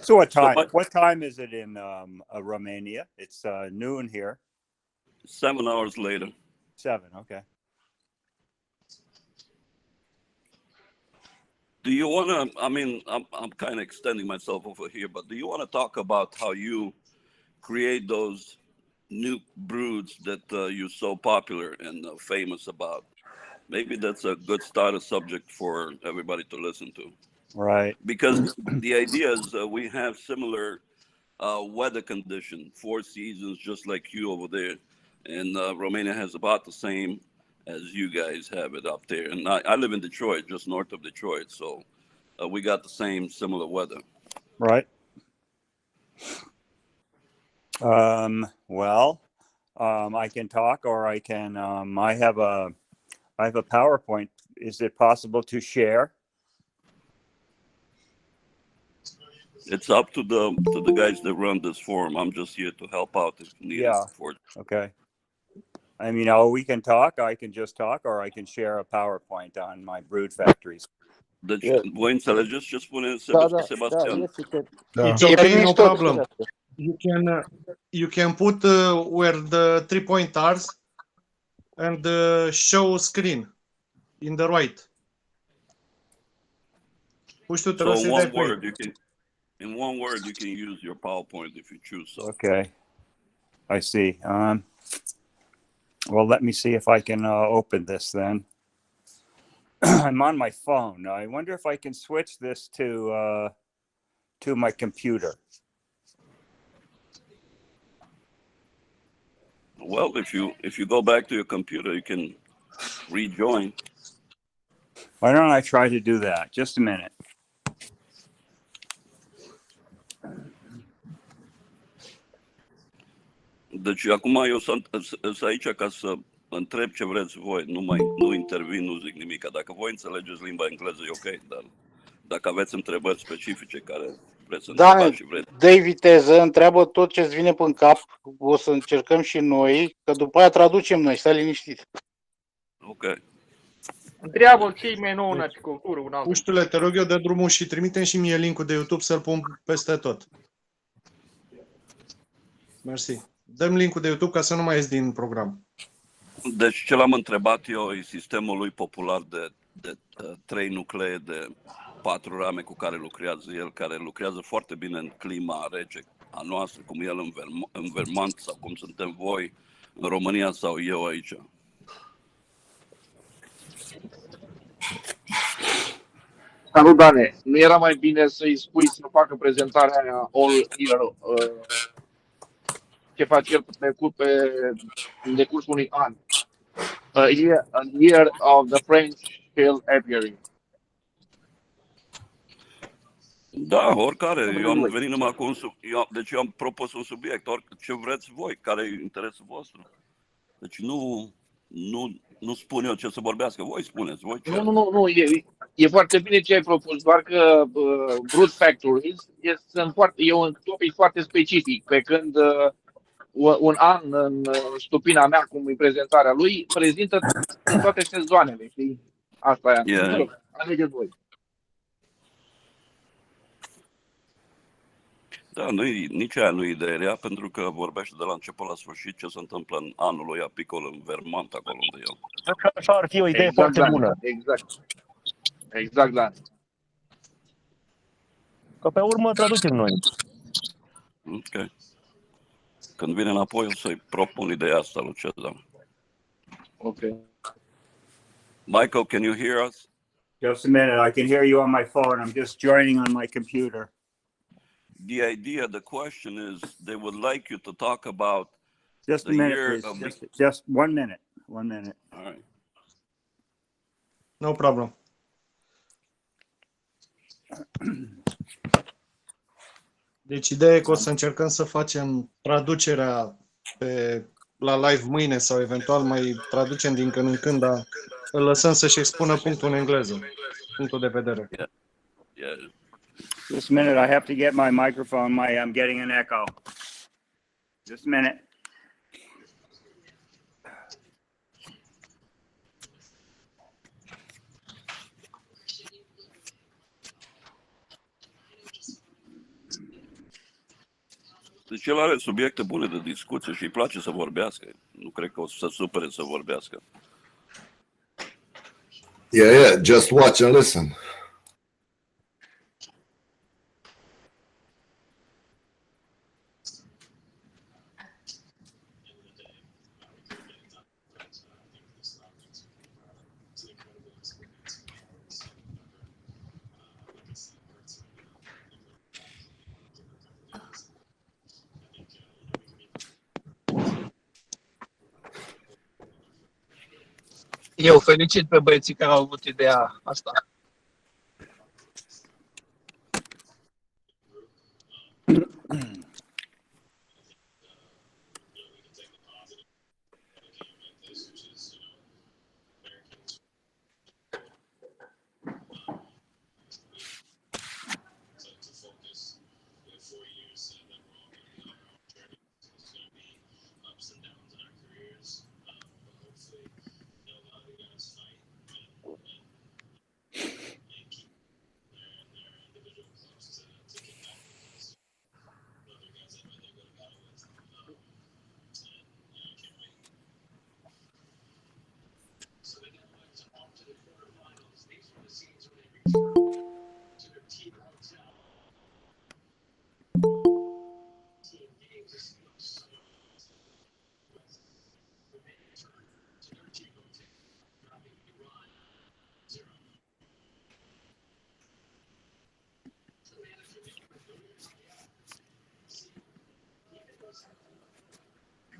So what So time? what? What time is it in Romania? It's noon here. 7 hours later. 7. Okay. Do you want to? I mean, I'm kind of extending myself over here, but do you want to talk about how you create those new broods that you're so popular and famous about? Maybe that's a good starter subject for everybody to listen to. Right. Because the idea is we have similar weather condition, 4 seasons, just like you over there, and Romania has about the same as you guys have it up there. And I live in Detroit, just north of Detroit, so we got the same similar weather. Right. Well, I can talk, or I can. I have a PowerPoint. Is it possible to share? It's up to the guys that run this forum. I'm just here to help out if needed. Yeah. Okay. I mean, we can talk. I can just talk, or I can share a PowerPoint on my brood factories. Deci, Yeah. voi înțelegeți ce spune Da, Sebastian? yes, you can. It's E okay, bine no și tot. problem. You can put where the 3 point are and show screen in the right. Push to So in one word, you can use your PowerPoint if you choose so. Okay. I see. Well, let me see if I can open this then. I'm on my phone. I wonder if I can switch this to my computer. Well, if you go back to your computer, you can rejoin. Why don't I try to do that? Just a minute. Deci acum eu sunt aici ca să întreb ce vreți voi, nu intervin, nu zic nimic. Dacă voi înțelegeți limba engleză, e ok, dar dacă aveți întrebări specifice care vreți să întrebați și vreți. Dă-i viteză, întreabă tot ce-ți vine până cap, o să încercăm și noi, că după aia traducem noi, stai liniștit. Ok. Întreabă ce-i meniu în apicultură, un alt. Puștule, te rog eu, dă drumul și trimitem și mie link-ul de YouTube să-l pun peste tot. Mersi. Dăm link-ul de YouTube ca să nu mai ies din program. Deci ce l-am întrebat eu e sistemul lui popular de 3 nuclee de 4 rame cu care lucrează el, care lucrează foarte bine în clima rece a noastră, cum el în Vermont sau cum suntem voi în România sau eu aici. Salut, Dane. Nu era mai bine să-i spui să facă prezentarea aia all year, ce face el în decursul unui an? A year of the French Hill Apiary. Da, oricare. Eu am venit numai cu deci eu am propus un subiect, ce vreți voi, care e interesul vostru. Deci nu spun eu ce să vorbească, voi spuneți, voi ce. Nu, e foarte bine ce ai propus, doar că Brood Factories e un topic foarte specific, pe când un an în stupina mea, cum e prezentarea lui, prezintă în toate sezoanele, știi? Asta e. Alegeți voi. Da, nici aia nu e ideea, pentru că vorbește de la început la sfârșit ce se întâmplă în anul lui apicol în Vermont, acolo unde el. Așa ar fi o idee foarte bună. Exact, da. Că pe urmă traducem noi. Ok. Când vine înapoi, o să-i propun ideea asta lui Cezar. Ok. Michael, can you hear us? Just a minute. I can hear you on my phone. I'm just joining on my computer. The question is, they would like you to talk about just a minute, please. Just 1 minute. 1 minute. All right. No problem. Deci ideea e că o să încercăm să facem traducerea la live mâine sau eventual mai traducem din când în când, dar îl lăsăm să-și expună punctul în engleză, punctul de vedere. Yeah. Just a minute, I have to get my microphone. I'm getting an echo. Just a minute. Deci el are subiecte bune de discuție și îi place să vorbească. Nu cred că o să se supere să vorbească. Yeah, just watch and listen. Eu felicit pe băieții care au avut ideea asta.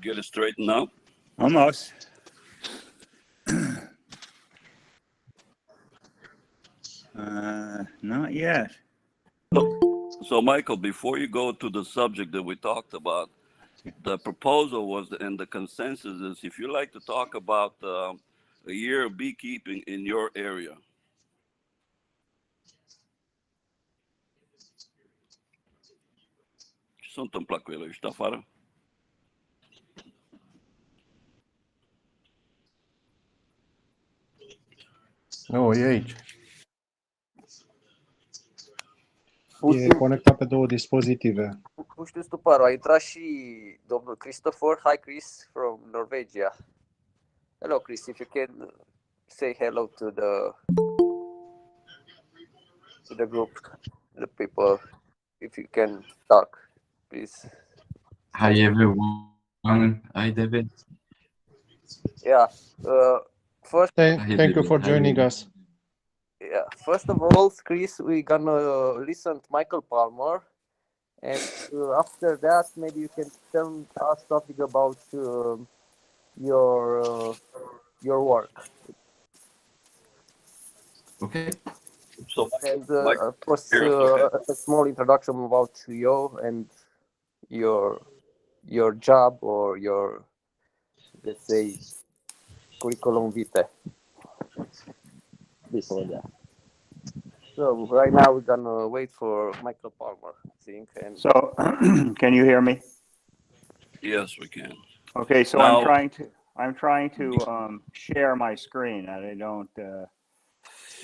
Get it straightened out? Almost. Not yet. So, Michael, before you go to the subject that we talked about, the proposal was, and the consensus is, if you like to talk about a year of beekeeping in your area. Ce s-a întâmplat cu el? Ești afară? Nu, e aici. E conectat pe două dispozitive. Nu știu, Stuparu, a intrat și domnul Christophe. Hi, Chris, from Norvegia. Hello, Chris, if you can say hello to the group, the people, if you can talk, please. Hi everyone, hi David. Yeah, first, Thank you for joining us. yeah, first of all, Chris, we're gonna listen to Michael Palmer, and after that, maybe you can tell us something about your work. Okay. So, And Michael, of course, here's okay. a small introduction about you and your job or your, let's say, curriculum vitae. So right now we're gonna wait for Michael Palmer, I think. And So, can you hear me? Yes, we can. Okay, so Now- I'm trying to share my screen, and I don't.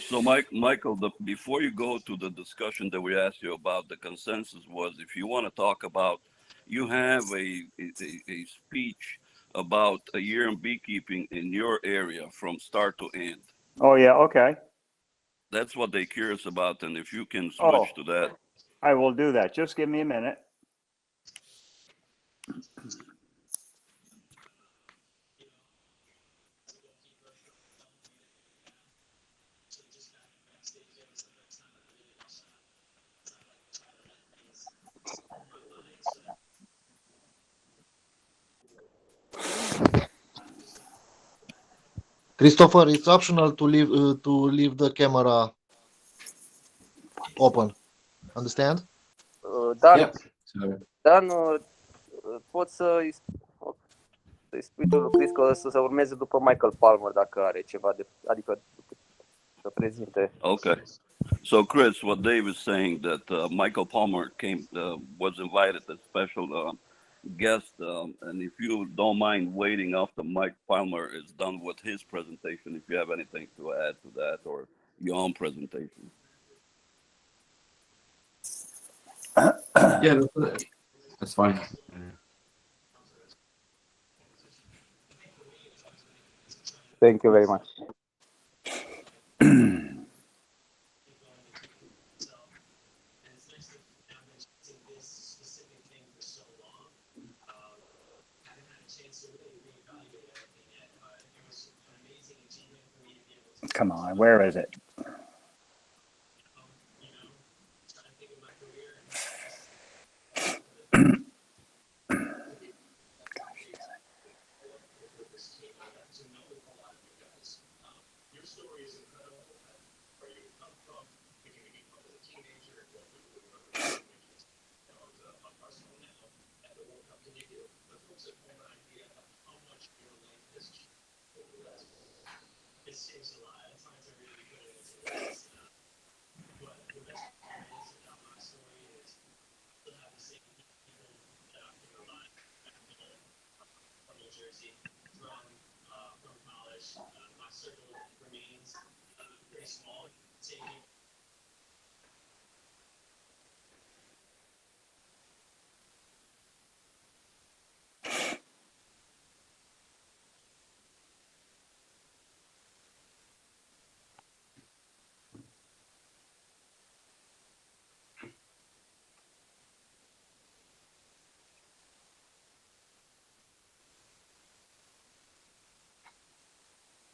So, Michael, before you go to the discussion that we asked you about, the consensus was, if you want to talk about, you have a speech about a year in beekeeping in your area from start to end. Oh yeah, okay. That's what they're curious about, and if you can switch to that. I will do that. Just give me a minute. Christopher, it's optional to leave the camera open. Understand? Dan, Yep. So, Dan, poți să-i spui tu lui Chris că o să se urmeze după Michael Palmer dacă are ceva de, adică să prezinte. Okay. So, Chris, what Dave is saying that Michael Palmer was invited as special guest, and if you don't mind waiting after Mike Palmer is done with his presentation, if you have anything to add to that or your own presentation. yeah, That's fine. Thank you very much. Come on, where is it?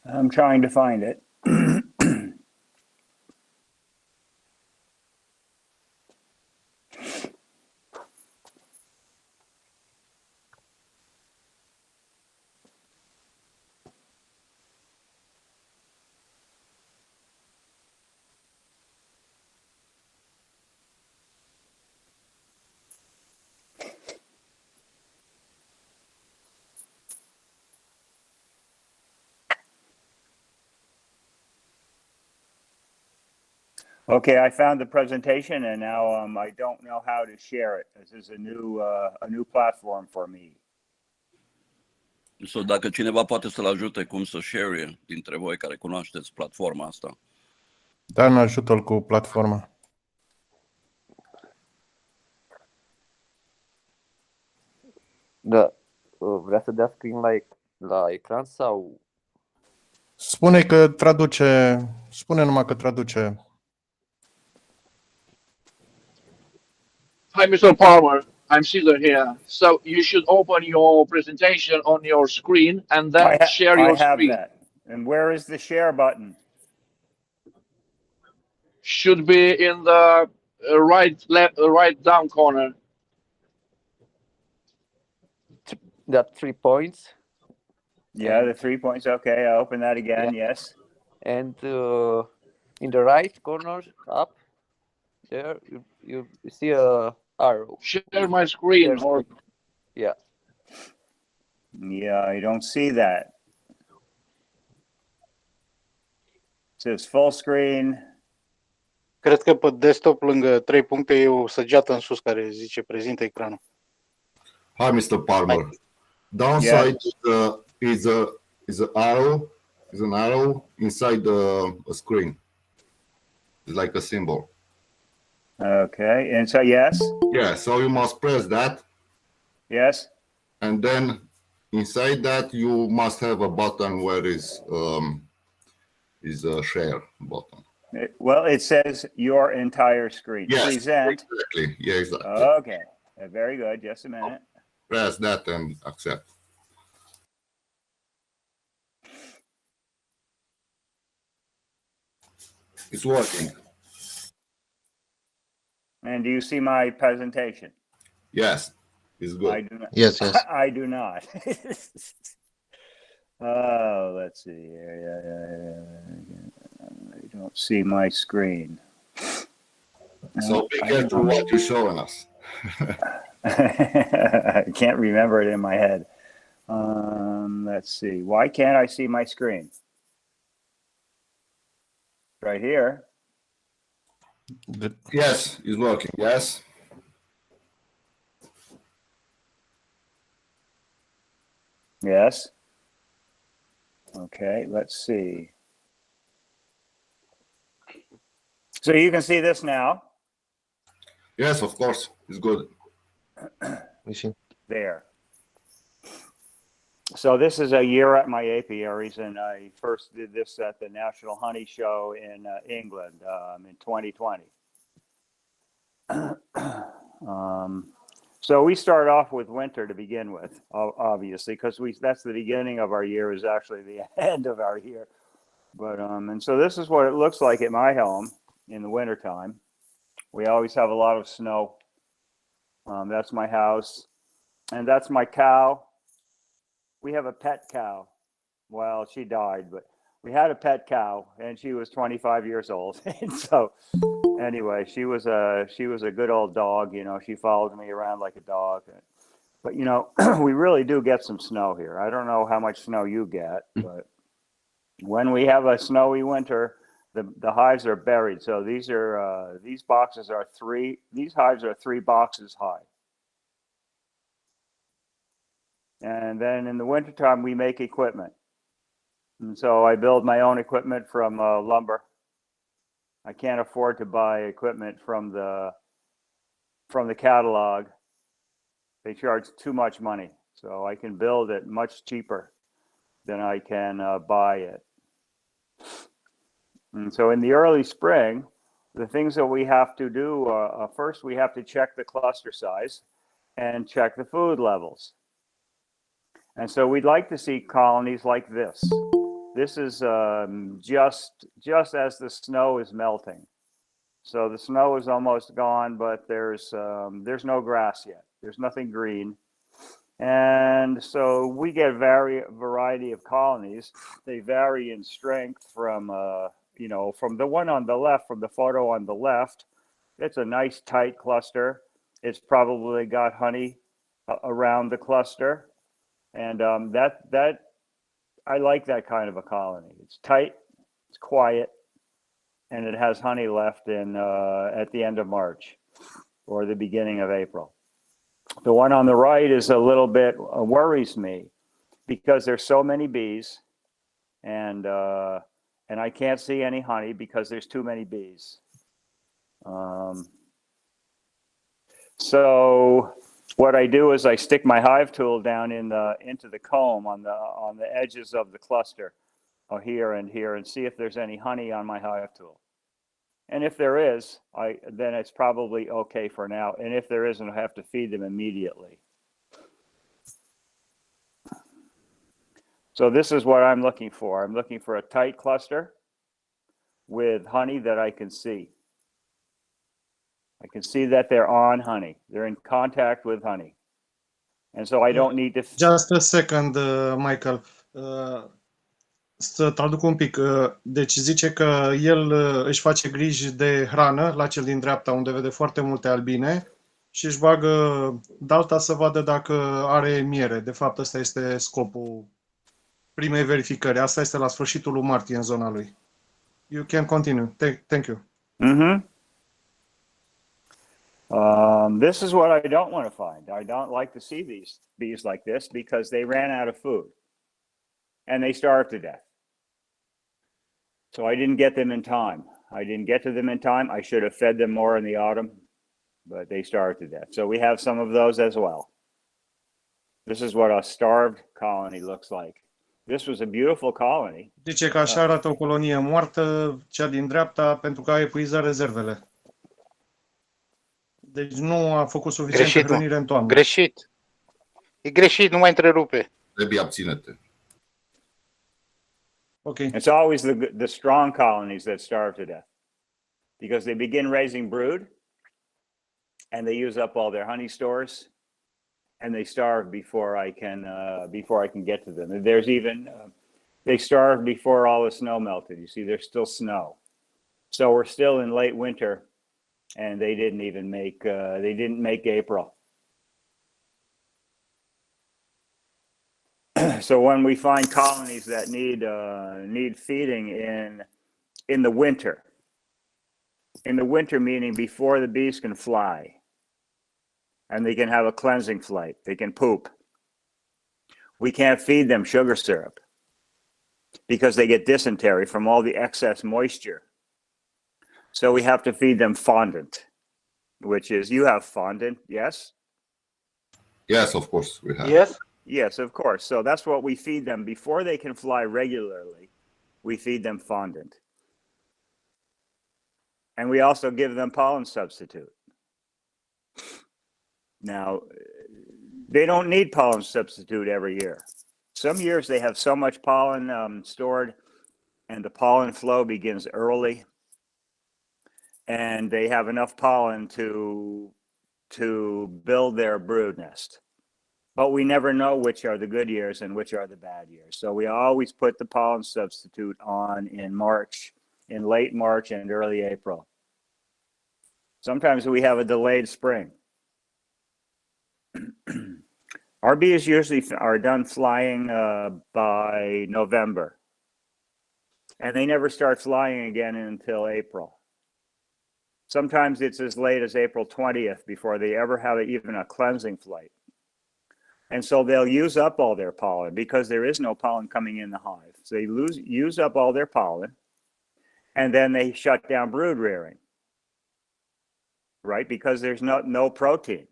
I'm trying to find it. Okay, I found the presentation, and now I don't know how to share it. This is a new platform for me. So dacă cineva poate să-l ajute cum să share dintre voi care cunoașteți platforma asta. Dan, ajută-l cu platforma. Da. Vrea să dea screen la ecran sau... Spune că traduce, spune numai că traduce. Hi, Mr. Palmer. I'm Caesar here. So you should open your presentation on your screen and then share your I have screen. that. And where is the share button? Should be in the right down corner. There are 3 points. Yeah, the 3 points. Okay, I open that again. Yeah. Yes. And in the right corner up there, you see a arrow. Share my screen. Yeah. Yeah, I don't see that. It says full screen. Cred că pe desktop, lângă 3 puncte, e o săgeată în sus care zice prezintă ecranul. Hi, Mr. Palmer. Downside is an arrow inside a screen. It's like a symbol. Okay, and so yes. Yeah, so you must press that. Yes. And then inside that you must have a button where is a share button. Well, it says your entire screen. Yes, Present. exactly. Yeah, exactly. Okay, very good. Just a minute. Press that and accept. It's working. And do you see my presentation? Yes, it's good. I do not. Yes, yes. I do not. Oh, let's see here. I don't see my screen. So be careful what you're showing us. I can't remember it in my head. Let's see. Why can't I see my screen? Right here. Yes, it's working. Yes. Yes. Okay, let's see. So you can see this now. Yes, of course. It's good. I see. there. So this is a year at my apiaries, and I first did this at the National Honey Show in England in 2020. So we start off with winter to begin with, obviously, because that's the beginning of our year, is actually the end of our year. But and so this is what it looks like at my home in the wintertime. We always have a lot of snow. That's my house, and that's my cow. We have a pet cow. Well, she died, but we had a pet cow, and she was 25 years old. And so anyway, she was a good old dog. You know, she followed me around like a dog. But you know, we really do get some snow here. I don't know how much snow you get, but when we have a snowy winter, the hives are buried. So these hives are 3 boxes high. And then in the wintertime, we make equipment. And so I build my own equipment from lumber. I can't afford to buy equipment from the catalog. They charge too much money. So I can build it much cheaper than I can buy it. And so in the early spring, the things that we have to do, first we have to check the cluster size and check the food levels. And so we'd like to see colonies like this. This is just as the snow is melting. So the snow is almost gone, but there's no grass yet. There's nothing green. And so we get variety of colonies. They vary in strength from, from the one on the left, from the photo on the left. It's a nice tight cluster. It's probably got honey around the cluster. And that I like that kind of a colony. It's tight, it's quiet, and it has honey left in at the end of March or the beginning of April. The one on the right is a little bit worries me because there's so many bees, and I can't see any honey because there's too many bees. So what I do is I stick my hive tool down into the comb on the edges of the cluster, here and see if there's any honey on my hive tool. And if there is, then it's probably okay for now. And if there isn't, I have to feed them immediately. So this is what I'm looking for. I'm looking for a tight cluster with honey that I can see. I can see that they're on honey. They're in contact with honey. And so I don't need to... Just a second, Michael. Să traduc un pic. Deci zice că el își face griji de hrană la cel din dreapta, unde vede foarte multe albine, și își bagă dalta să vadă dacă are miere. De fapt, ăsta este scopul primei verificări. Asta este la sfârșitul lui martie în zona lui. You can continue. Thank you. Mm-hmm. This is what I don't want to find. I don't like to see these bees like this because they ran out of food and they starved to death. So I didn't get them in time. I didn't get to them in time. I should have fed them more in the autumn, but they starved to death. So we have some of those as well. This is what a starved colony looks like. This was a beautiful colony. Zice că așa arată o colonie moartă, cea din dreapta, pentru că a epuizat rezervele. Deci nu a făcut suficientă hrănire în toamnă. Greșit. E greșit, nu mai întrerupe. Trebuie abținete. Okay. It's always the strong colonies that starve to death because they begin raising brood and they use up all their honey stores and they starve before I can get to them. There's even they starve before all the snow melted. You see, there's still snow, so we're still in late winter, and they didn't make April. So when we find colonies that need feeding in the winter meaning before the bees can fly, and they can have a cleansing flight, they can poop. We can't feed them sugar syrup because they get dysentery from all the excess moisture. So we have to feed them fondant, which is, you have fondant, yes? Yes, of course we have. Yes? Yes, of course. So that's what we feed them before they can fly regularly. We feed them fondant. And we also give them pollen substitute. Now, they don't need pollen substitute every year. Some years they have so much pollen stored and the pollen flow begins early and they have enough pollen to build their brood nest. But we never know which are the good years and which are the bad years. So we always put the pollen substitute on in March, in late March and early April. Sometimes we have a delayed spring. Our bees usually are done flying by November. And they never start flying again until April. Sometimes it's as late as April 20th before they ever have even a cleansing flight. And so they'll use up all their pollen because there is no pollen coming in the hive. So they use up all their pollen and then they shut down brood rearing, right? Because there's no protein.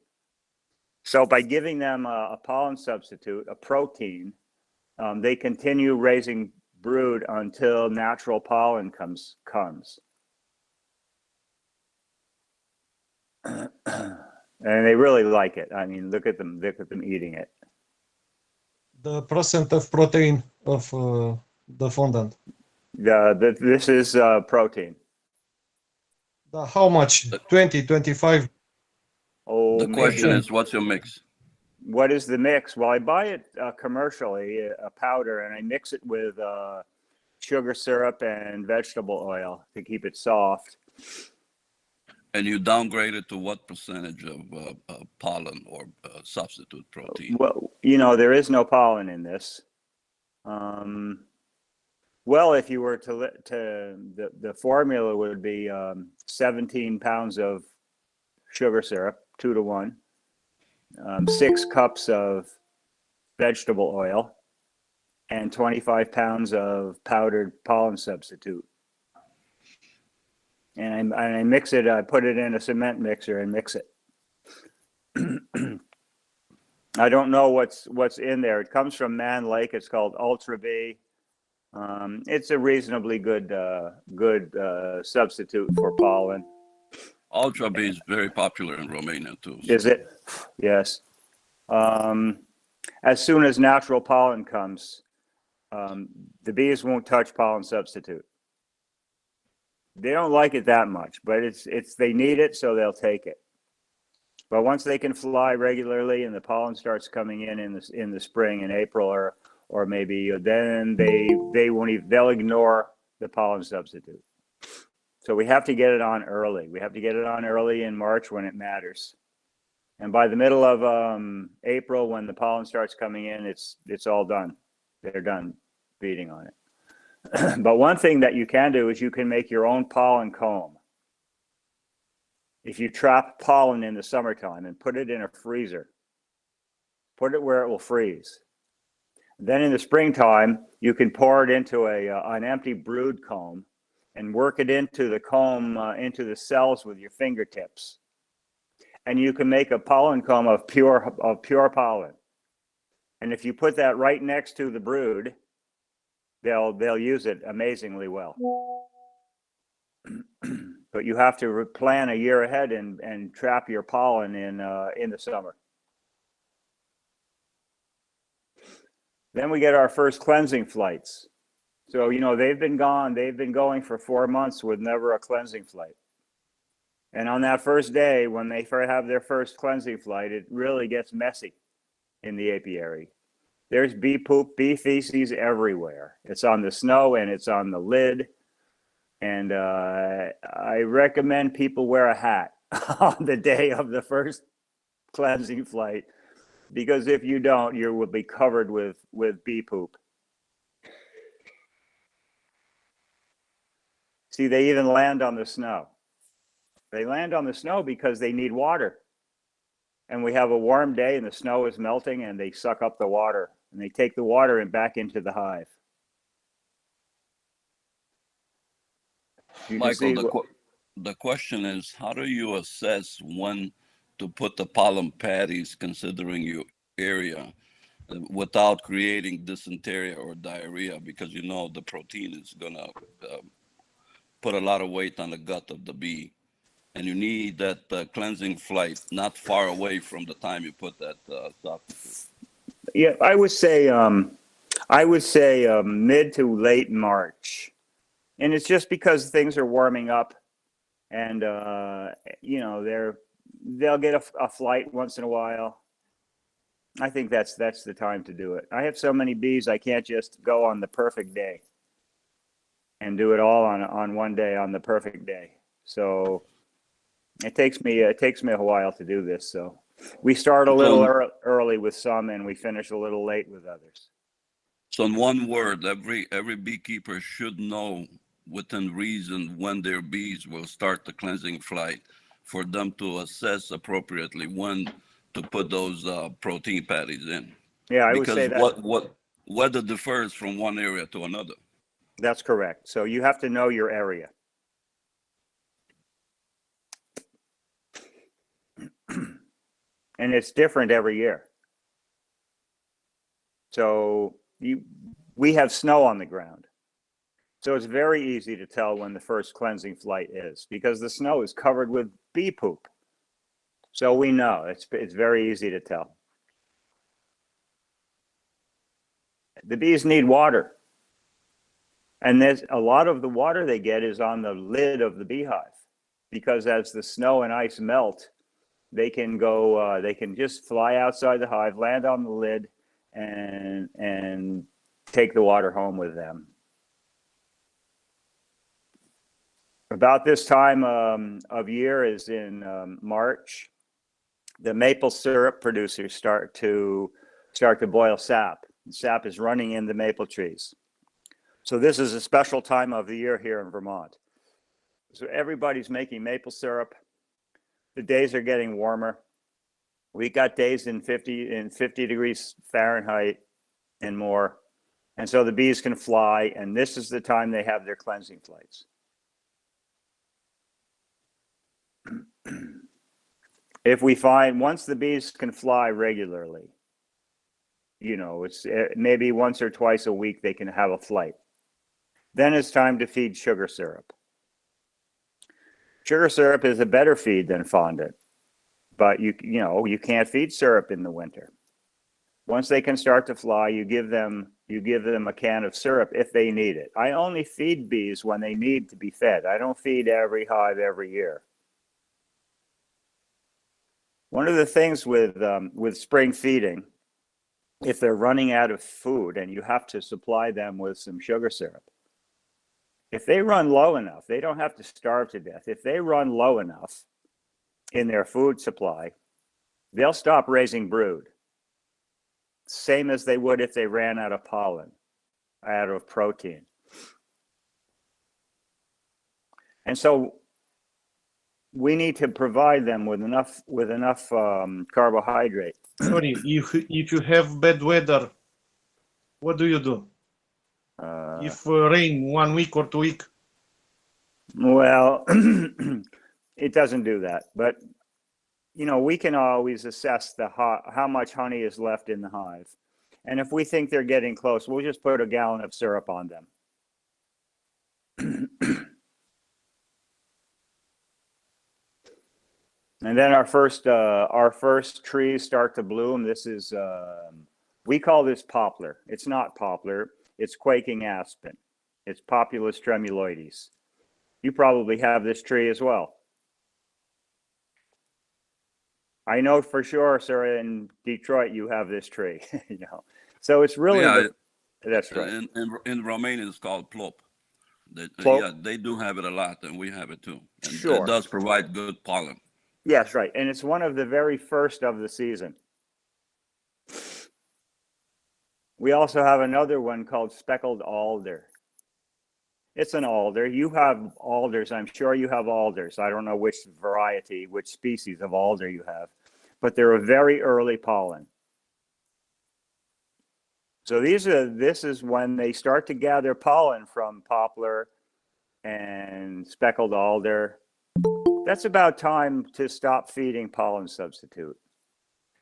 So by giving them a pollen substitute, a protein, they continue raising brood until natural pollen comes. And they really like it. I mean, look at them eating it. The percent of protein of the fondant. This is protein. How much? 20, 25? Oh, The question maybe. is, what's your mix? What is the mix? Well, I buy it commercially, a powder, and I mix it with sugar syrup and vegetable oil to keep it soft. And you downgrade it to what percentage of pollen or substitute protein? Well, there is no pollen in this. Well, if you were the formula would be 17 pounds of sugar syrup, 2 to 1, 6 cups of vegetable oil, and 25 pounds of powdered pollen substitute. And I mix it, I put it in a cement mixer and mix it. I don't know what's in there. It comes from Man Lake. It's called Ultra B. It's a reasonably good substitute for pollen. Ultra B is very popular in Romania too. Is it? Yes. As soon as natural pollen comes, the bees won't touch pollen substitute. They don't like it that much, but they need it, so they'll take it. But once they can fly regularly and the pollen starts coming in the spring in April or maybe then they'll ignore the pollen substitute. So we have to get it on early. We have to get it on early in March when it matters. And by the middle of April, when the pollen starts coming in, it's all done. They're done feeding on it. But one thing that you can do is you can make your own pollen comb. If you trap pollen in the summertime and put it in a freezer, put it where it will freeze. Then in the springtime, you can pour it into an empty brood comb and work it into the comb, into the cells with your fingertips. And you can make a pollen comb of pure pollen. And if you put that right next to the brood, they'll use it amazingly well. But you have to plan a year ahead and trap your pollen in the summer. Then we get our first cleansing flights. So, they've been going for 4 months with never a cleansing flight. And on that first day, when they have their first cleansing flight, it really gets messy in the apiary. There's bee poop, bee feces everywhere. It's on the snow and it's on the lid. And I recommend people wear a hat on the day of the first cleansing flight, because if you don't, you will be covered with bee poop. See, they even land on the snow. They land on the snow because they need water. And we have a warm day and the snow is melting and they suck up the water and they take the water and back into the hive. Michael, the question is, how do you assess when to put the pollen patties considering your area without creating dysentery or diarrhea, because you know the protein is gonna put a lot of weight on the gut of the bee, and you need that cleansing flight not far away from the time you put that substitute. Yeah, I would say mid to late March, and it's just because things are warming up, and you know they'll get a flight once in a while. I think that's the time to do it. I have so many bees, I can't just go on the perfect day and do it all on one day on the perfect day. So it takes me a while to do this. So we start a little early with some, and we finish a little late with others. So in one word, every beekeeper should know within reason when their bees will start the cleansing flight for them to assess appropriately when to put those protein patties in. Yeah, I would because say that. what weather differs from one area to another. That's correct. So you have to know your area. And it's different every year. So we have snow on the ground. So it's very easy to tell when the first cleansing flight is, because the snow is covered with bee poop. So we know it's very easy to tell. The bees need water. And there's a lot of the water they get is on the lid of the beehive, because as the snow and ice melt, they can go, they can just fly outside the hive, land on the lid, and take the water home with them. About this time of year is in March. The maple syrup producers start to boil sap. Sap is running in the maple trees. So this is a special time of the year here in Vermont. So everybody's making maple syrup. The days are getting warmer. We got days in 50 degrees Fahrenheit and more. And so the bees can fly, and this is the time they have their cleansing flights. If we find, once the bees can fly regularly, you know, it's maybe once or twice a week they can have a flight. Then it's time to feed sugar syrup. Sugar syrup is a better feed than fondant, but you know, you can't feed syrup in the winter. Once they can start to fly, you give them a can of syrup if they need it. I only feed bees when they need to be fed. I don't feed every hive every year. One of the things with spring feeding, if they're running out of food and you have to supply them with some sugar syrup, if they run low enough, they don't have to starve to death. If they run low enough in their food supply, they'll stop raising brood. Same as they would if they ran out of pollen, out of protein. And so we need to provide them with enough carbohydrate. Sorry, if you have bad weather, what do you do? If rain 1 week or 2 weeks? Well, it doesn't do that. But, you know, we can always assess how much honey is left in the hive. And if we think they're getting close, we'll just put a gallon of syrup on them. And then our first trees start to bloom. This is, we call this poplar. It's not poplar. It's quaking aspen. It's Populus tremuloides. You probably have this tree as well. I know for sure, sir, in Detroit you have this tree. You know, so it's really that's right. In Romania, it's called plop. Plop? Yeah, they do have it a lot, and we have it too. And sure. It does provide good pollen. Yes, right, and it's one of the very first of the season. We also have another one called speckled alder. It's an alder. You have alders. I'm sure you have alders. I don't know which variety, which species of alder you have, but they're a very early pollen. So this is when they start to gather pollen from poplar and speckled alder. that's about time to stop feeding pollen substitute.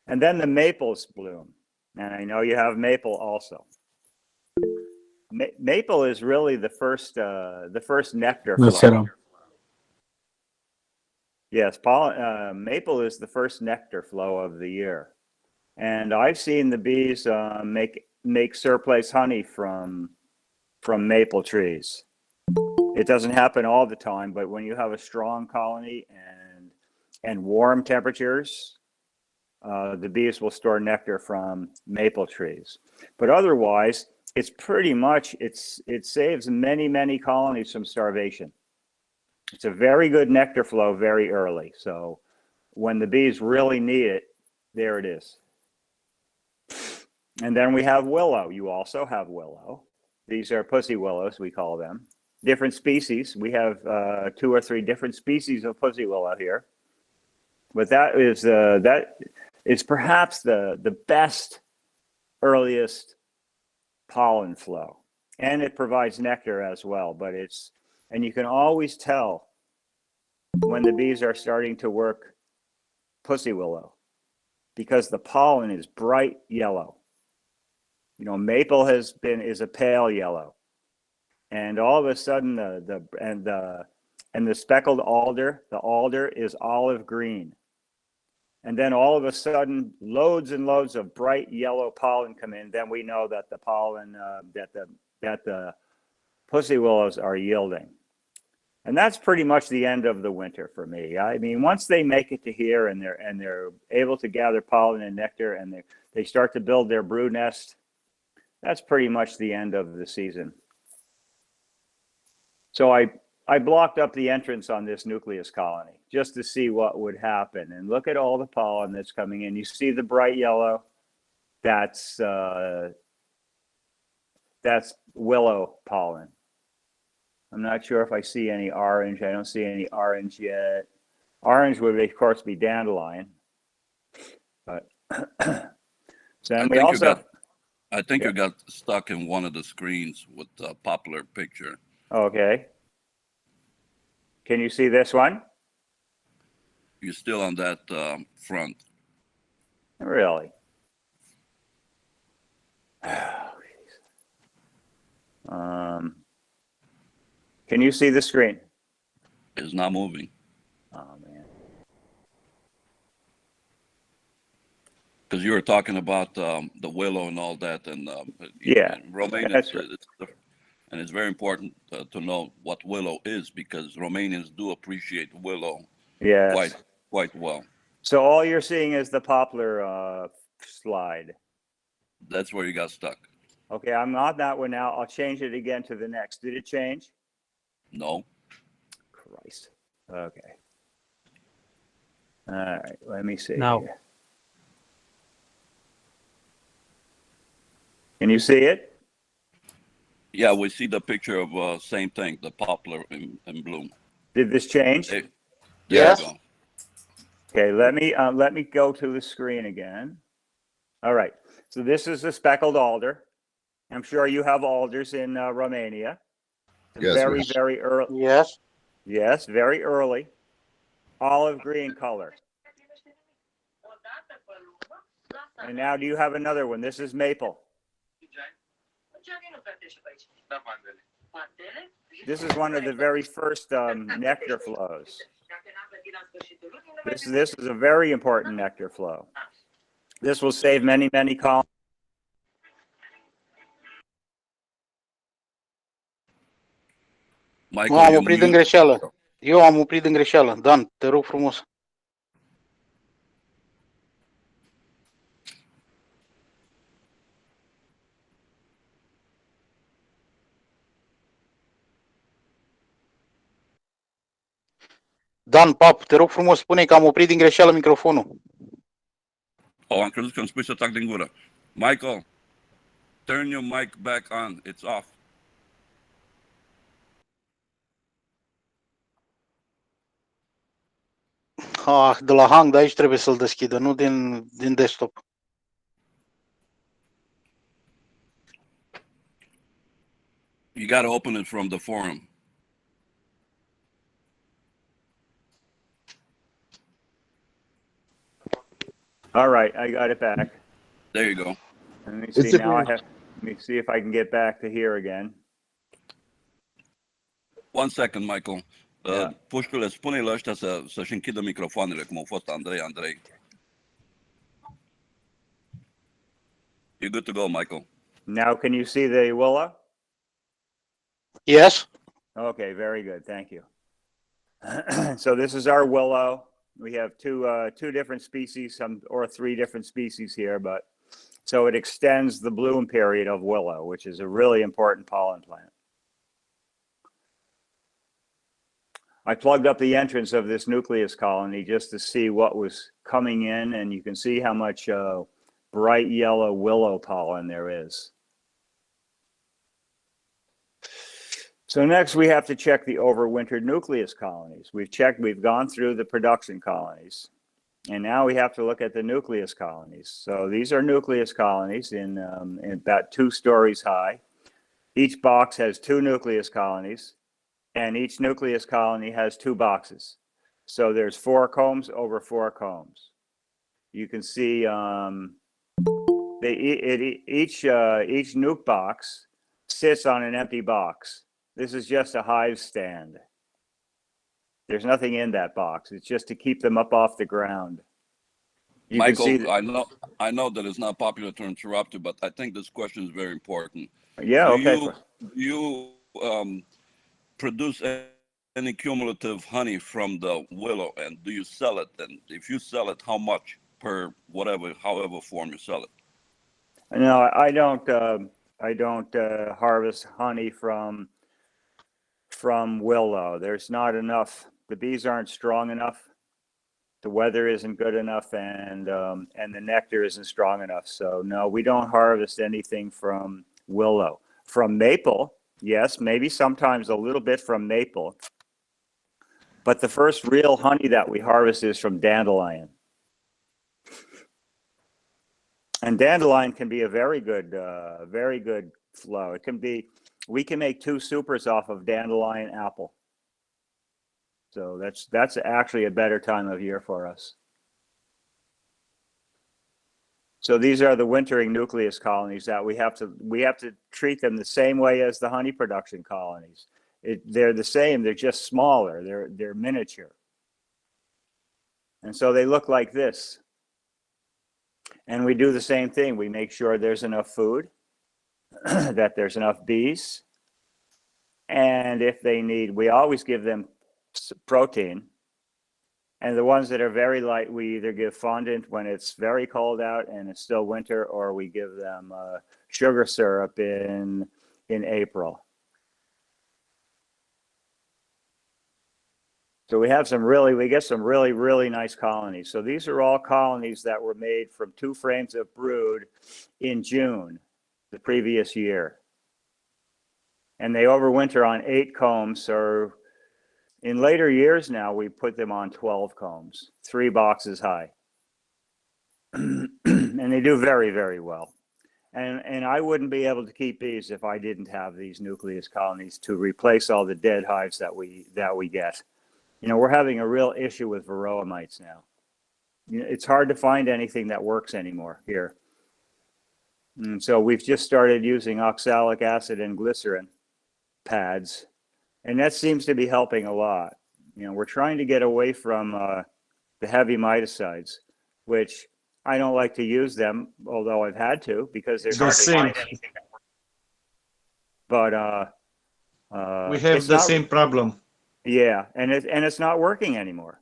And then the maples bloom. And I know you have maple also. Maple is really the first nectar flow. Yes, maple is the first nectar flow of the year. And I've seen the bees make surplus honey from maple trees. It doesn't happen all the time, but when you have a strong colony and warm temperatures, the bees will store nectar from maple trees. But otherwise, it's pretty much, it saves many colonies from starvation. It's a very good nectar flow very early. So when the bees really need it, there it is. And then we have willow. You also have willow. These are pussy willows, we call them. Different species. We have 2 or 3 different species of pussy willow here. But that is perhaps the best, earliest pollen flow. And it provides nectar as well. But and you can always tell when the bees are starting to work pussy willow because the pollen is bright yellow. You know, maple is a pale yellow. And all of a sudden the speckled alder, the alder is olive green. And then all of a sudden, loads and loads of bright yellow pollen come in. Then we know that the pollen that the pussy willows are yielding. And that's pretty much the end of the winter for me. I mean, once they make it to here and they're able to gather pollen and nectar and they start to build their brood nest, that's pretty much the end of the season. So I blocked up the entrance on this nucleus colony just to see what would happen. And look at all the pollen that's coming in. You see the bright yellow? That's willow pollen. I'm not sure if I see any orange. I don't see any orange yet. Orange would, of course, be dandelion. But so then we also... I think you got stuck in one of the screens with the poplar picture. Okay. Can you see this one? You're still on that front. Really? Can you see the screen? It's not moving. Oh, man. Because you were talking about the willow and all that, and yeah, in Romania, that's right. And it's very important to know what willow is because Romanians do appreciate willow quite well. So all you're seeing is the poplar slide. That's where you got stuck. Okay, I'm on that one now. I'll change it again to the next. Did it change? No. Christ. Okay. All right, let me see. Now. Here. Can you see it? Yeah, we see the picture of same thing, the poplar in bloom. Did this change? There Yes. you go. Okay, let me go to the screen again. All right, so this is the speckled alder. I'm sure you have alders in Romania. Yes, Very early. Yes. Yes, very early. Olive green color. And now do you have another one? This is maple. This is one of the very first nectar flows. This is a very important nectar flow. This will save many colonies. Michael, Nu, am oprit din greșeală. Eu am oprit din greșeală. Dan, te rog frumos. Dan, pap, te rog frumos, spune că am oprit din greșeală microfonul. Oh, am crezut că îmi spui să tac din gură. Michael, turn your mic back on. It's off. De la hang, de aici trebuie să-l deschidă, nu din desktop. You got to open it from the forum. All right, I got it back. There you go. Let me see now. Let me see if I can get back to here again. 1 second, Michael. Yeah. Pușcule, spune-le ăștia să-și închidă microfoanele, cum au fost Andrei. You're good to go, Michael. Now, can you see the willow? Yes. Okay, very good. Thank you. So this is our willow. We have two different species, or 3 different species here, but so it extends the bloom period of willow, which is a really important pollen plant. I plugged up the entrance of this nucleus colony just to see what was coming in, and you can see how much bright yellow willow pollen there is. So next we have to check the overwintered nucleus colonies. We've gone through the production colonies, and now we have to look at the nucleus colonies. So these are nucleus colonies in about 2 stories high. Each box has 2 nucleus colonies, and each nucleus colony has 2 boxes. So there's 4 combs over 4 combs. You can see each nuke box sits on an empty box. This is just a hive stand. There's nothing in that box. It's just to keep them up off the ground. You Michael, I know that it's not popular to interrupt you, but I think this question is very important. Yeah, okay. Do you produce any cumulative honey from the willow, and do you sell it? And if you sell it, how much per however form you sell it? No, I don't harvest honey from willow. There's not enough. The bees aren't strong enough. The weather isn't good enough, and the nectar isn't strong enough. So no, we don't harvest anything from willow. From maple, yes, maybe sometimes a little bit from maple. But the first real honey that we harvest is from dandelion. And dandelion can be a very good flow. It can be, we can make 2 supers off of dandelion apple. So that's actually a better time of year for us. So these are the wintering nucleus colonies that we have to treat them the same way as the honey production colonies. They're the same, they're just smaller, they're miniature. And so they look like this. And we do the same thing. We make sure there's enough food, that there's enough bees. And if they need, we always give them protein. And the ones that are very light, we either give fondant when it's very cold out and it's still winter, or we give them sugar syrup in April. So we get some really nice colonies. So these are all colonies that were made from 2 frames of brood in June, the previous year. And they overwinter on 8 combs, or in later years now, we put them on 12 combs, 3 boxes high. And they do very, very well. And I wouldn't be able to keep bees if I didn't have these nucleus colonies to replace all the dead hives that we get. You know, we're having a real issue with Varroa mites now. You know, it's hard to find anything that works anymore here. And so we've just started using oxalic acid and glycerin pads, and that seems to be helping a lot. You know, we're trying to get away from the heavy miticides, which I don't like to use them, although I've had to, because there's hardly find anything that works. But we have the same problem. Yeah, and it's not working anymore.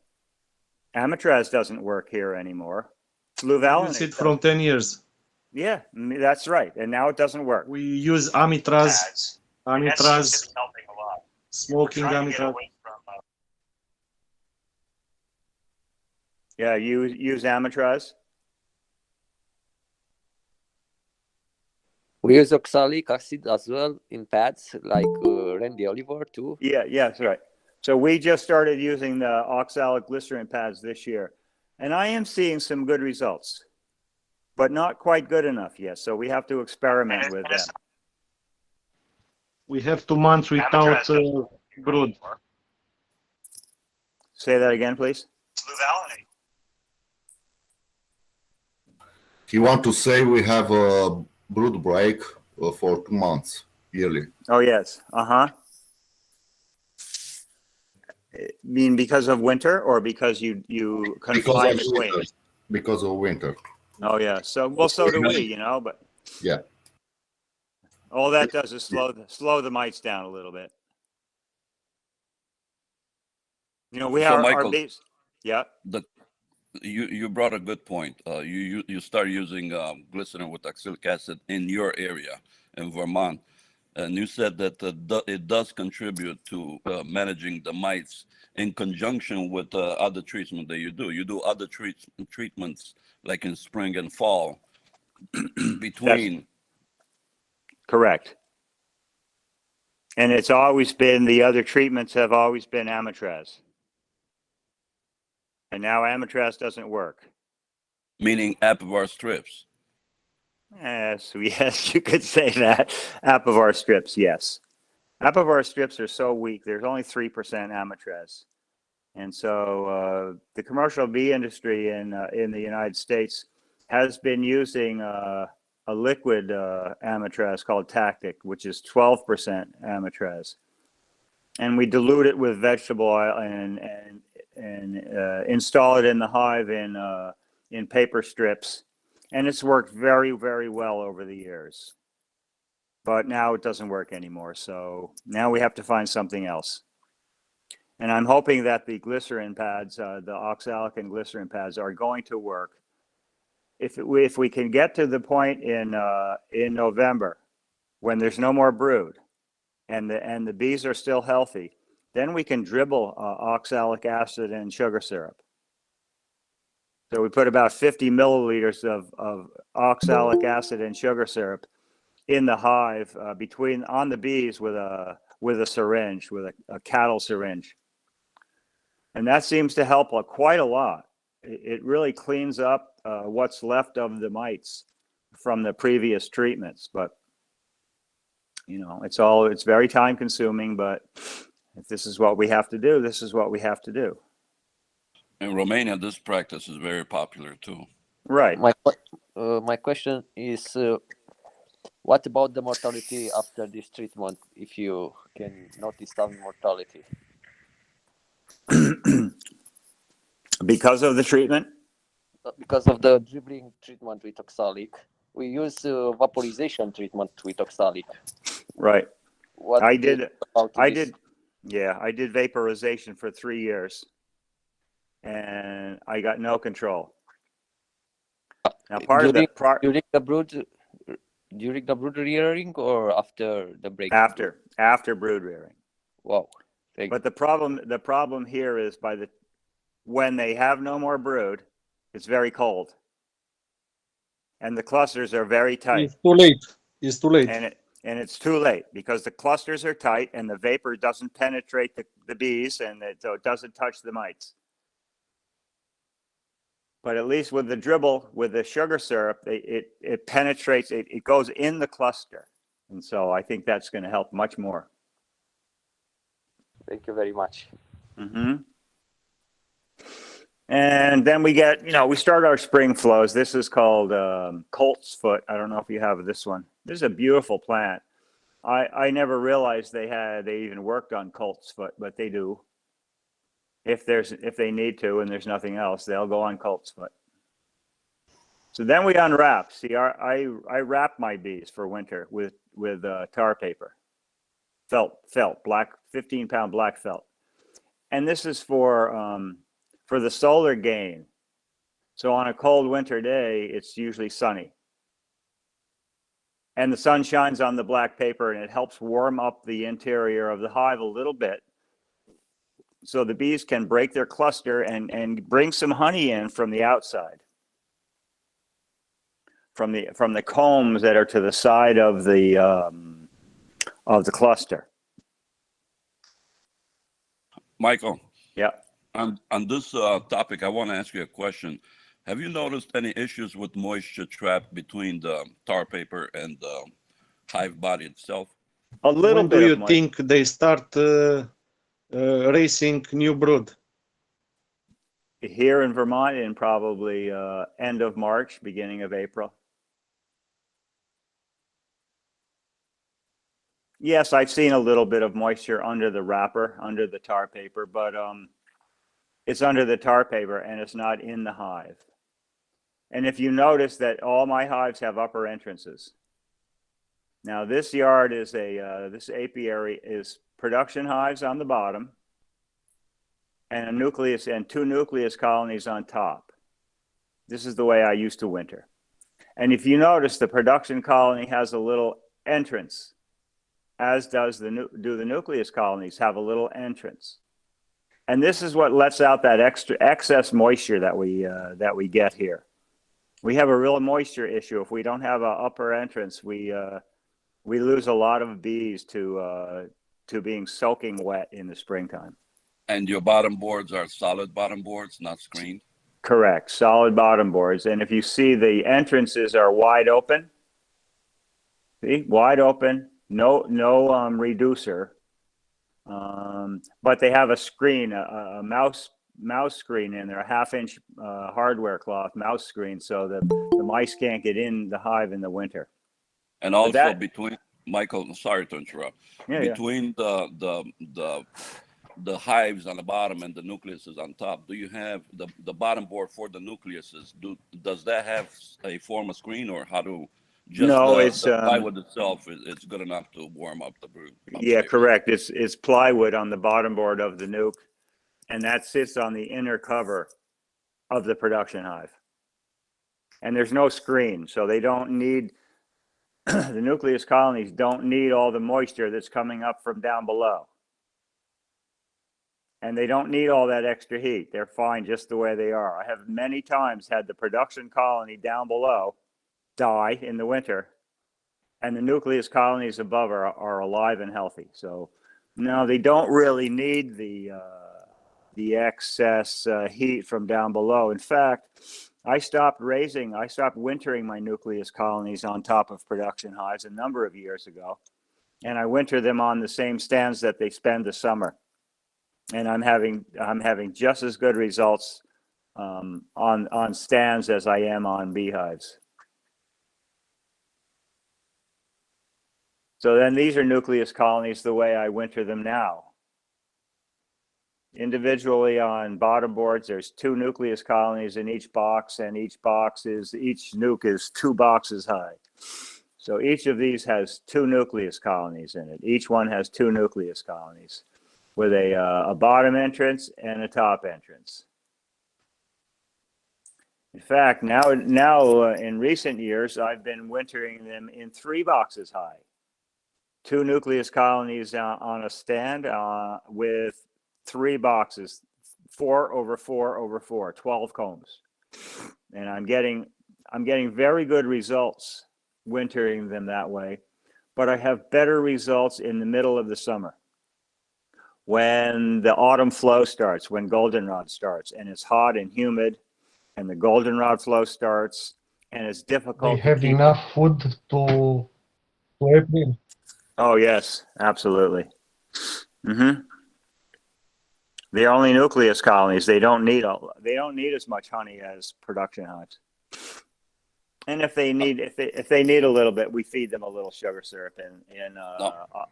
Amitraz doesn't work here anymore. Fluvalinate. Use it from 10 years. Yeah, that's right. And now it doesn't work. We use Amitraz, smoking Amitraz. Yeah, you use Amitraz. We use oxalic acid as well in pads, like Randy Oliver too. Yeah, that's right. So we just started using the oxalic glycerin pads this year, and I am seeing some good results, but not quite good enough yet. So we have to experiment with them. We have 2 months without brood. Say that again, please. He want to say we have a brood break for 2 months yearly. Oh, yes. Mean because of winter or because you confine the queen? Winter. Because of winter. Oh, yeah. So, well, so do we, but. Yeah. All that does is slow the mites down a little bit. We So, have our Michael, bees. Yeah. You brought a good point. You start using glycerin with oxalic acid in your area in Vermont, and you said that it does contribute to managing the mites in conjunction with other treatment that you do. You do other treatments like in spring and fall between. Correct. And it's always been, the other treatments have always been Amitraz. And now Amitraz doesn't work. Meaning Apivar strips. Yes, you could say that. Apivar strips, yes. Apivar strips are so weak. There's only 3% Amitraz. And so the commercial bee industry in the United States has been using a liquid Amitraz called Tactic, which is 12% Amitraz. And we dilute it with vegetable oil and install it in the hive in paper strips. And it's worked very, very well over the years. But now it doesn't work anymore. So now we have to find something else. And I'm hoping that the glycerin pads, the oxalic and glycerin pads, are going to work. If we can get to the point in November when there's no more brood and the bees are still healthy, then we can dribble oxalic acid and sugar syrup. So we put about 50 milliliters of oxalic acid and sugar syrup in the hive on the bees with a syringe, with a cattle syringe. And that seems to help quite a lot. It really cleans up what's left of the mites from the previous treatments. But, it's very time consuming, but if this is what we have to do, this is what we have to do. In Romania, this practice is very popular too. Right. My question is, what about the mortality after this treatment, if you can notice some mortality? Because of the treatment? Because of the dribbling treatment with oxalic. We use vaporization treatment with oxalic. Right. I did vaporization for 3 years and I got no control. Now during the brood rearing or after the break? After brood rearing. Wow. But the problem here is when they have no more brood, it's very cold. And the clusters are very tight. It's too late. And it's too late because the clusters are tight and the vapor doesn't penetrate the bees so it doesn't touch the mites. But at least with the dribble, with the sugar syrup, it penetrates, it goes in the cluster. And so I think that's going to help much more. Thank you very much. Mm-hmm. And then we get, we start our spring flows. This is called colt's foot. I don't know if you have this one. This is a beautiful plant. I never realized they even worked on colt's foot, but they do. If they need to and there's nothing else, they'll go on colt's foot. So then we unwrap. See, I wrap my bees for winter with tar paper, felt black, 15-pound black felt, and this is for the solar gain. So on a cold winter day, it's usually sunny, and the sun shines on the black paper, and it helps warm up the interior of the hive a little bit. So the bees can break their cluster and bring some honey in from the outside, from the combs that are to the side of the cluster. Michael. Yeah. On this topic, I want to ask you a question. Have you noticed any issues with moisture trap between the tar paper and the hive body itself? A little bit. When do you think they start raising new brood? Here in Vermont, in probably end of March, beginning of April. Yes, I've seen a little bit of moisture under the wrapper, under the tar paper, but it's under the tar paper and it's not in the hive. And if you notice that all my hives have upper entrances. Now this yard is this apiary is production hives on the bottom and a nucleus and 2 nucleus colonies on top. This is the way I used to winter. And if you notice, the production colony has a little entrance, as does the nucleus colonies have a little entrance. And this is what lets out that excess moisture that we get here. We have a real moisture issue. If we don't have an upper entrance, we lose a lot of bees to being soaking wet in the springtime. And your bottom boards are solid bottom boards, not screened? Correct, solid bottom boards. And if you see, the entrances are wide open. See, wide open, no reducer. But they have a screen, a mouse screen in there, a 1/2-inch hardware cloth mouse screen, so that the mice can't get in the hive in the winter. And also between, Michael, sorry to interrupt. Yeah, between the hives on the bottom and the nucleuses on top, do you have the bottom board for the nucleuses? Does that have a form of screen, or how do just no, the plywood itself is good enough to warm up the brood? Yeah, correct. It's plywood on the bottom board of the nuke, and that sits on the inner cover of the production hive. And there's no screen, so they don't need the nucleus colonies don't need all the moisture that's coming up from down below. And they don't need all that extra heat. They're fine just the way they are. I have many times had the production colony down below die in the winter, and the nucleus colonies above are alive and healthy. So no, they don't really need the excess heat from down below. In fact, I stopped wintering my nucleus colonies on top of production hives a number of years ago, and I winter them on the same stands that they spend the summer. And I'm having just as good results on stands as I am on beehives. So then these are nucleus colonies the way I winter them now. Individually on bottom boards, there's 2 nucleus colonies in each box, and each nuke is 2 boxes high. So each of these has 2 nucleus colonies in it. Each one has 2 nucleus colonies, with a bottom entrance and a top entrance. In fact, now in recent years, I've been wintering them in 3 boxes high. 2 nucleus colonies on a stand with 3 boxes, 4 over 4 over 4, 12 combs. And I'm getting very good results wintering them that way, but I have better results in the middle of the summer, when the autumn flow starts, when goldenrod starts, and it's hot and humid, and the goldenrod flow starts, and it's difficult. They have enough food to April. Oh yes, absolutely. Mm-hmm. They're only nucleus colonies. They don't need as much honey as production hives. And if they need a little bit, we feed them a little sugar syrup in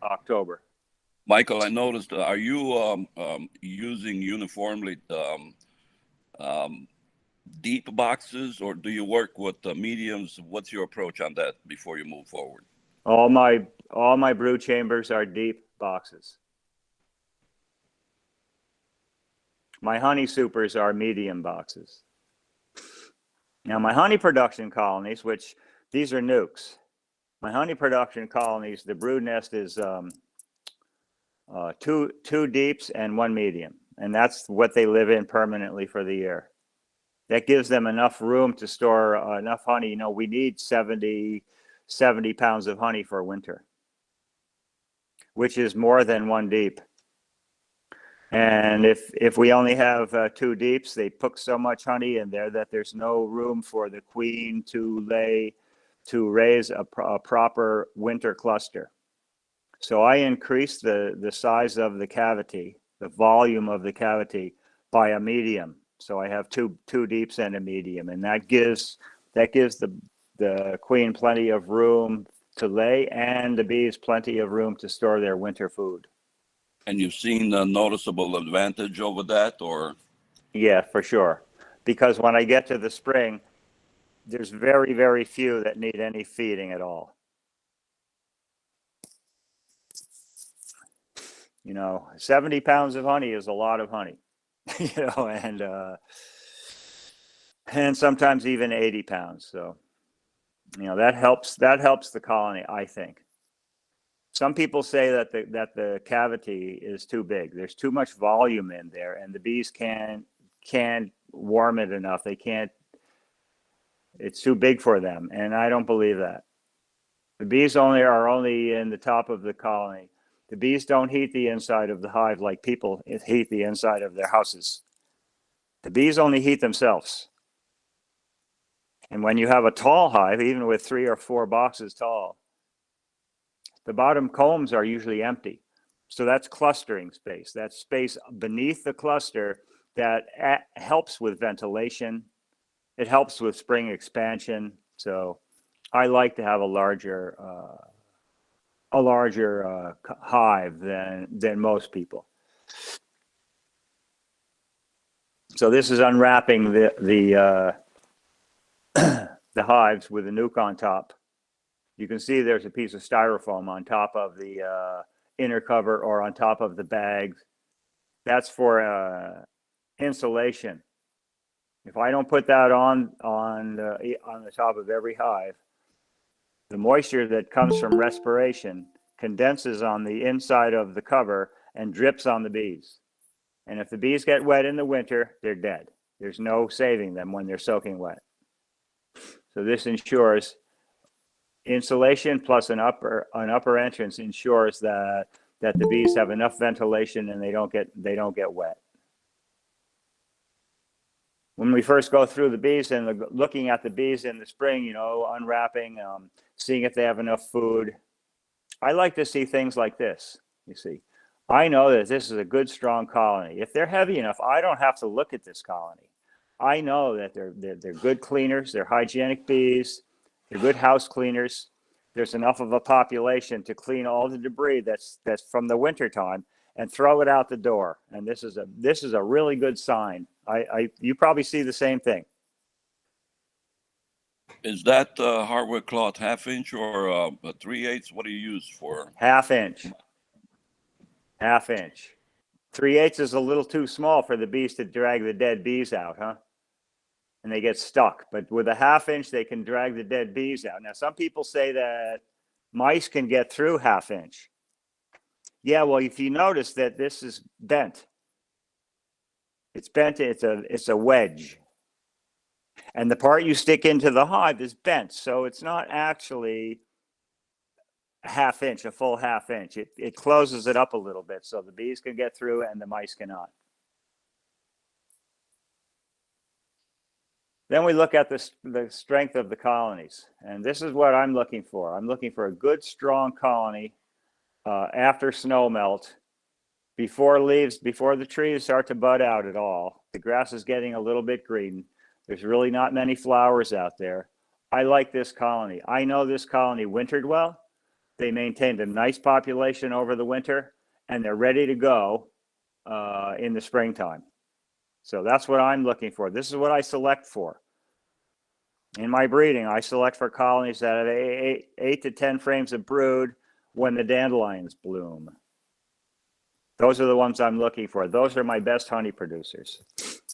October. Michael, I noticed, are you using uniformly deep boxes, or do you work with mediums? What's your approach on that before you move forward? All my brood chambers are deep boxes. My honey supers are medium boxes. Now my honey production colonies, which these are nukes, my honey production colonies, the brood nest is two deeps and 1 medium, and that's what they live in permanently for the year. That gives them enough room to store enough honey. You know, we need 70 pounds of honey for winter, which is more than 1 deep. And if we only have 2 deeps, they put so much honey in there that there's no room for the queen to raise a proper winter cluster. So I increased the size of the cavity, the volume of the cavity, by a medium So I have two deeps and a medium, and that gives the queen plenty of room to lay, and the bees plenty of room to store their winter food. And you've seen a noticeable advantage over that, or? Yeah, for sure. Because when I get to the spring, there's very, very few that need any feeding at all. 70 pounds of honey is a lot of honey, and sometimes even 80 pounds. So, that helps the colony, I think. Some people say that the cavity is too big. There's too much volume in there, and the bees can't warm it enough. They can't. It's too big for them, and I don't believe that. The bees are only in the top of the colony. The bees don't heat the inside of the hive like people heat the inside of their houses. The bees only heat themselves. And when you have a tall hive, even with 3 or 4 boxes tall, the bottom combs are usually empty. So that's clustering space. That's space beneath the cluster that helps with ventilation. It helps with spring expansion. So I like to have a larger hive than most people. So this is unwrapping the hives with a nuke on top. You can see there's a piece of styrofoam on top of the inner cover or on top of the bags. That's for insulation. If I don't put that on the top of every hive, the moisture that comes from respiration condenses on the inside of the cover and drips on the bees. And if the bees get wet in the winter, they're dead. There's no saving them when they're soaking wet. So this ensures insulation plus an upper entrance ensures that the bees have enough ventilation and they don't get wet. When we first go through the bees and looking at the bees in the spring, unwrapping, seeing if they have enough food, I like to see things like this. You see, I know that this is a good, strong colony. If they're heavy enough, I don't have to look at this colony. I know that they're good cleaners, they're hygienic bees, they're good house cleaners. There's enough of a population to clean all the debris that's from the winter time and throw it out the door. And this is a really good sign. You probably see the same thing. Is that hardwood cloth 1/2 inch or 3/8? What do you use for? 1/2 inch. 1/2 inch. 3/8 is a little too small for the bees to drag the dead bees out, huh? And they get stuck. But with a 1/2 inch, they can drag the dead bees out. Now, some people say that mice can get through 1/2 inch. Yeah, well, if you notice that this is bent, it's bent. It's a wedge, and the part you stick into the hive is bent, so it's not actually a 1/2 inch, a full 1/2 inch. It closes it up a little bit, so the bees can get through and the mice cannot. Then we look at the strength of the colonies, and this is what I'm looking for. I'm looking for a good, strong colony after snow melt, before the trees start to bud out at all. The grass is getting a little bit green. There's really not many flowers out there. I like this colony. I know this colony wintered well. They maintained a nice population over the winter, and they're ready to go in the springtime. So that's what I'm looking for. This is what I select for. In my breeding, I select for colonies that have 8 to 10 frames of brood when the dandelions bloom. Those are the ones I'm looking for. Those are my best honey producers.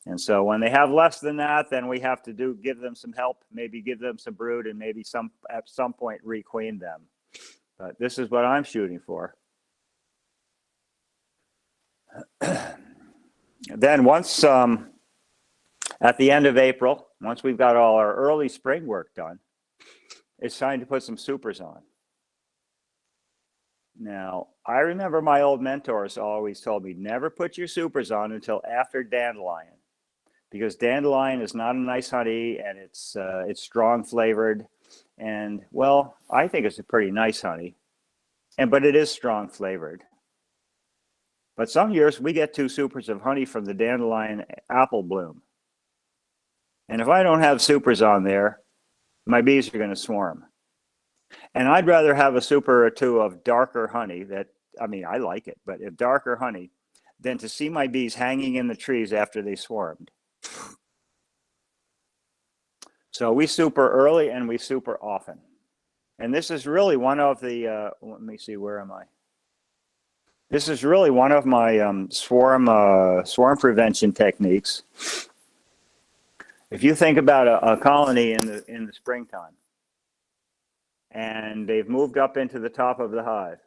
And so when they have less than that, then we have to give them some help, maybe give them some brood, and maybe at some point requeen them. But this is what I'm shooting for. Then once at the end of April, once we've got all our early spring work done, it's time to put some supers on. Now, I remember my old mentors always told me, never put your supers on until after dandelion, because dandelion is not a nice honey, and it's strong flavored, and well, I think it's a pretty nice honey, but it is strong flavored. But some years we get 2 supers of honey from the dandelion apple bloom. And if I don't have supers on there, my bees are going to swarm. And I'd rather have a super or two of darker honey I like it, but if darker honey, than to see my bees hanging in the trees after they swarmed. So we super early and we super often. And this is really one of the, let me see, where am I? This is really one of my swarm prevention techniques. If you think about a colony in the springtime, and they've moved up into the top of the hive,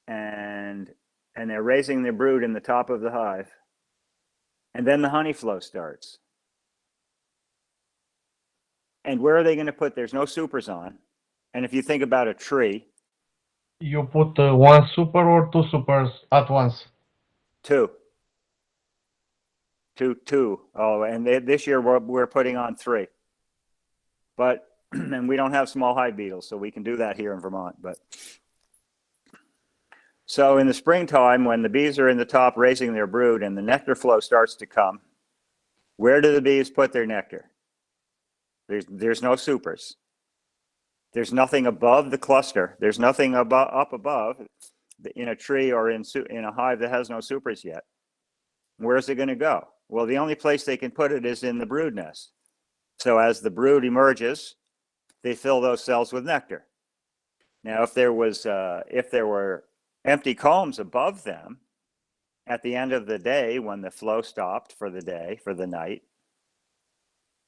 and they're raising their brood in the top of the hive, and then the honey flow starts. And where are they going to put? There's no supers on. And if you think about a tree, You put one super or two supers at once? two. Oh, and this year we're putting on 3. But, and we don't have small hive beetles, so we can do that here in Vermont. But so in the springtime, when the bees are in the top raising their brood and the nectar flow starts to come, where do the bees put their nectar? There's no supers. There's nothing above the cluster. There's nothing up above in a tree or in a hive that has no supers yet. Where's it going to go? Well, the only place they can put it is in the brood nest. So as the brood emerges, they fill those cells with nectar. Now, if there were empty combs above them at the end of the day, when the flow stopped for the day, for the night,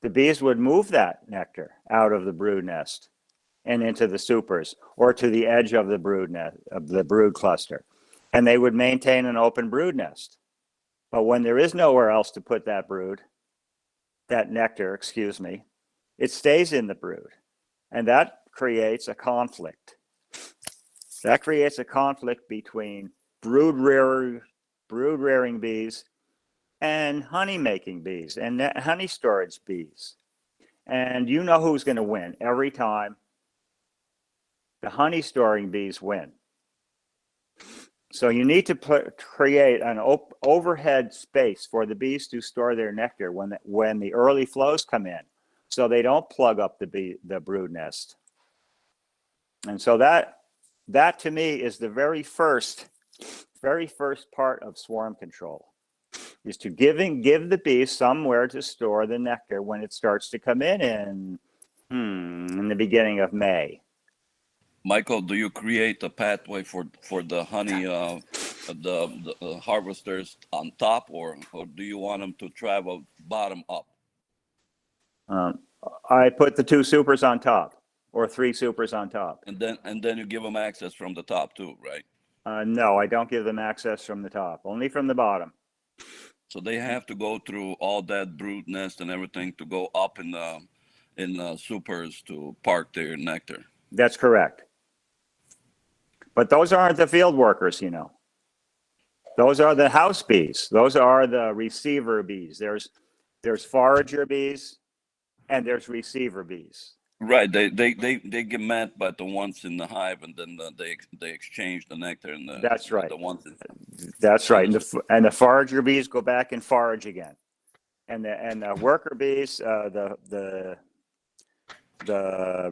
the bees would move that nectar out of the brood nest and into the supers or to the edge of the brood nest, of the brood cluster, and they would maintain an open brood nest. But when there is nowhere else to put that nectar, it stays in the brood, and that creates a conflict. That creates a conflict between brood rearing bees and honey making bees and honey storage bees. And you know who's going to win every time? The honey storing bees win. So you need to create an overhead space for the bees to store their nectar when the early flows come in, so they don't plug up the brood nest. And so that to me is the very first part of swarm control, is to give the bees somewhere to store the nectar when it starts to come in the beginning of May. Michael, do you create a pathway for the honey, the harvesters on top, or do you want them to travel bottom up? I put the 2 supers on top, or 3 supers on top. And then you give them access from the top too, right? No, I don't give them access from the top, only from the bottom. So they have to go through all that brood nest and everything to go up in the supers to park their nectar. That's correct. But those aren't the field workers, you know. Those are the house bees. Those are the receiver bees. There's forager bees and there's receiver bees. Right. They get met by the ones in the hive, and then they exchange the nectar and that's right. The ones that's right. And the forager bees go back and forage again. And the worker bees, the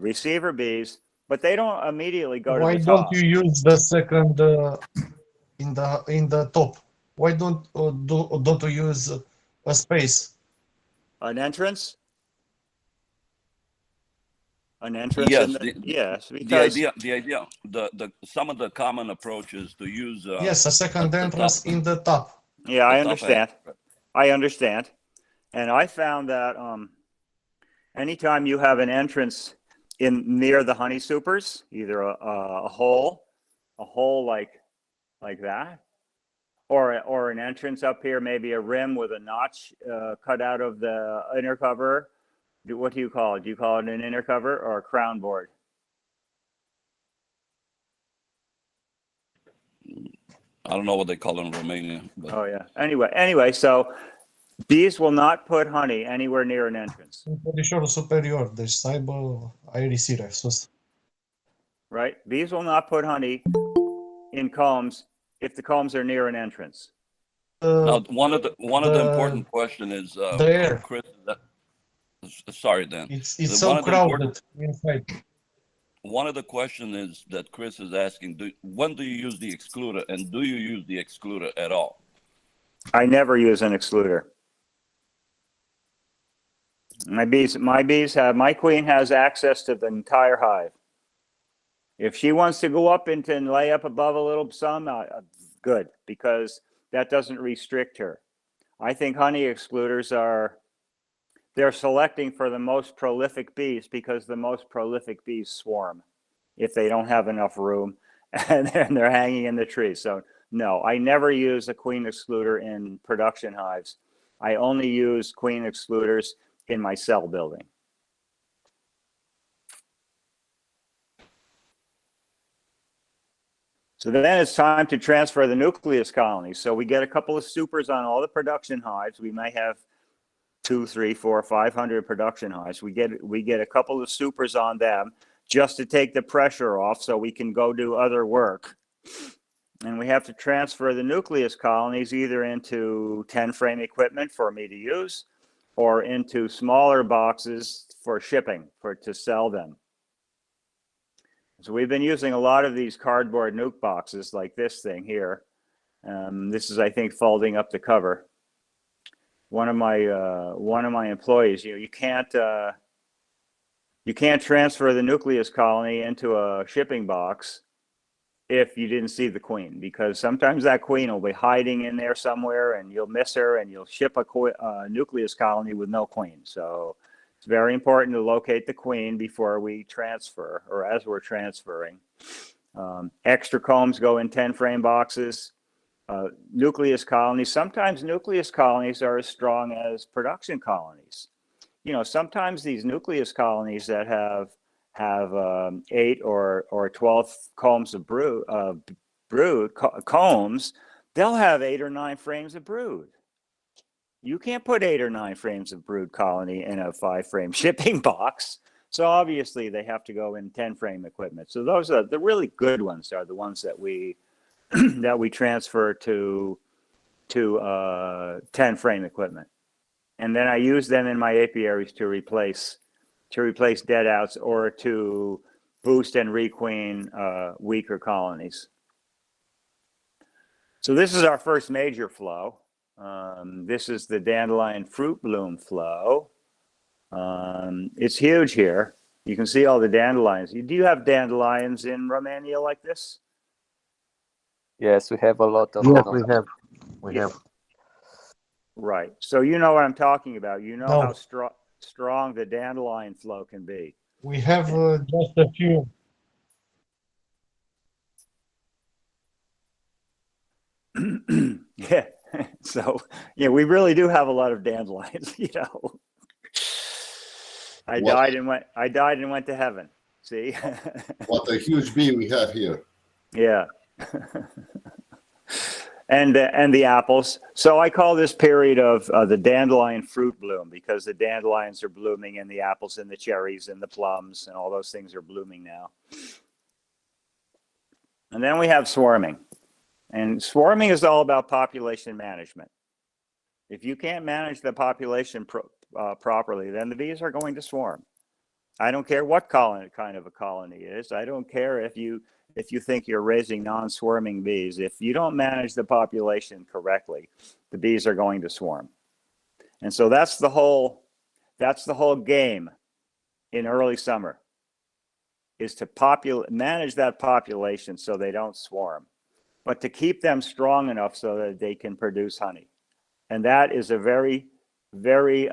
receiver bees, but they don't immediately go to the top. Why don't you use the second in the top? Why don't you use a space? An entrance? An entrance? Yes. Yes. Because the idea, some of the common approaches to use. Yes, a second entrance in the top. Yeah, I understand. I understand. And I found that anytime you have an entrance near the honey supers, either a hole like that, or an entrance up here, maybe a rim with a notch cut out of the inner cover. What do you call it? Do you call it an inner cover or a crown board? I don't know what they call it in Romania. But. Oh yeah. Anyway, so bees will not put honey anywhere near an entrance. Inferiorul superior, deci să aibă aerisire sus. Right? Bees will not put honey in combs if the combs are near an entrance. Now, one of the important question is the air. Chris. Sorry, Dan. It's one so of the important- crowded inside. One of the question is that Chris is asking: when do you use the excluder, and do you use the excluder at all? I never use an excluder. My queen has access to the entire hive. If she wants to go up and lay up above a little some, good, because that doesn't restrict her. I think honey excluders they're selecting for the most prolific bees because the most prolific bees swarm if they don't have enough room and they're hanging in the trees. So no, I never use a queen excluder in production hives. I only use queen excluders in my cell building. So then it's time to transfer the nucleus colonies. So we get a couple of supers on all the production hives. We may have 200, 300, 400, 500 production hives. We get a couple of supers on them just to take the pressure off so we can go do other work. And we have to transfer the nucleus colonies either into 10 frame equipment for me to use or into smaller boxes for shipping, to sell them. So we've been using a lot of these cardboard nuke boxes like this thing here. This is, I think, folding up the cover. One of my employees, you can't transfer the nucleus colony into a shipping box if you didn't see the queen, because sometimes that queen will be hiding in there somewhere and you'll miss her and you'll ship a nucleus colony with no queen. So it's very important to locate the queen before we transfer or as we're transferring. Extra combs go in 10 frame boxes. Nucleus colonies, sometimes nucleus colonies are as strong as production colonies. Sometimes these nucleus colonies that have 8 or 12 combs of combs, they'll have 8 or 9 frames of brood. You can't put 8 or 9 frames of brood colony in a 5 frame shipping box. So obviously they have to go in 10 frame equipment. So those are the really good ones, are the ones that we that we transfer to 10 frame equipment. And then I use them in my apiaries to replace dead outs or to boost and requeen weaker colonies. So this is our first major flow. This is the dandelion fruit bloom flow. It's huge here. You can see all the dandelions. Do you have dandelions in Romania like this? Yes, we have a lot of Yes, them. we have. Right. So you know what I'm talking about. You know No. how strong the dandelion flow can be. We have just a few. Yeah. So yeah, we really do have a lot of dandelions. I died and went to heaven. See. What a huge bee we have here. Yeah. And the apples. So I call this period of the dandelion fruit bloom because the dandelions are blooming and the apples and the cherries and the plums and all those things are blooming now. And then we have swarming. And swarming is all about population management. If you can't manage the population properly, then the bees are going to swarm. I don't care what kind of a colony it is. I don't care if you think you're raising non-swarming bees. If you don't manage the population correctly, the bees are going to swarm. And so that's the whole game in early summer, is to manage that population so they don't swarm, but to keep them strong enough so that they can produce honey. And that is a very, very,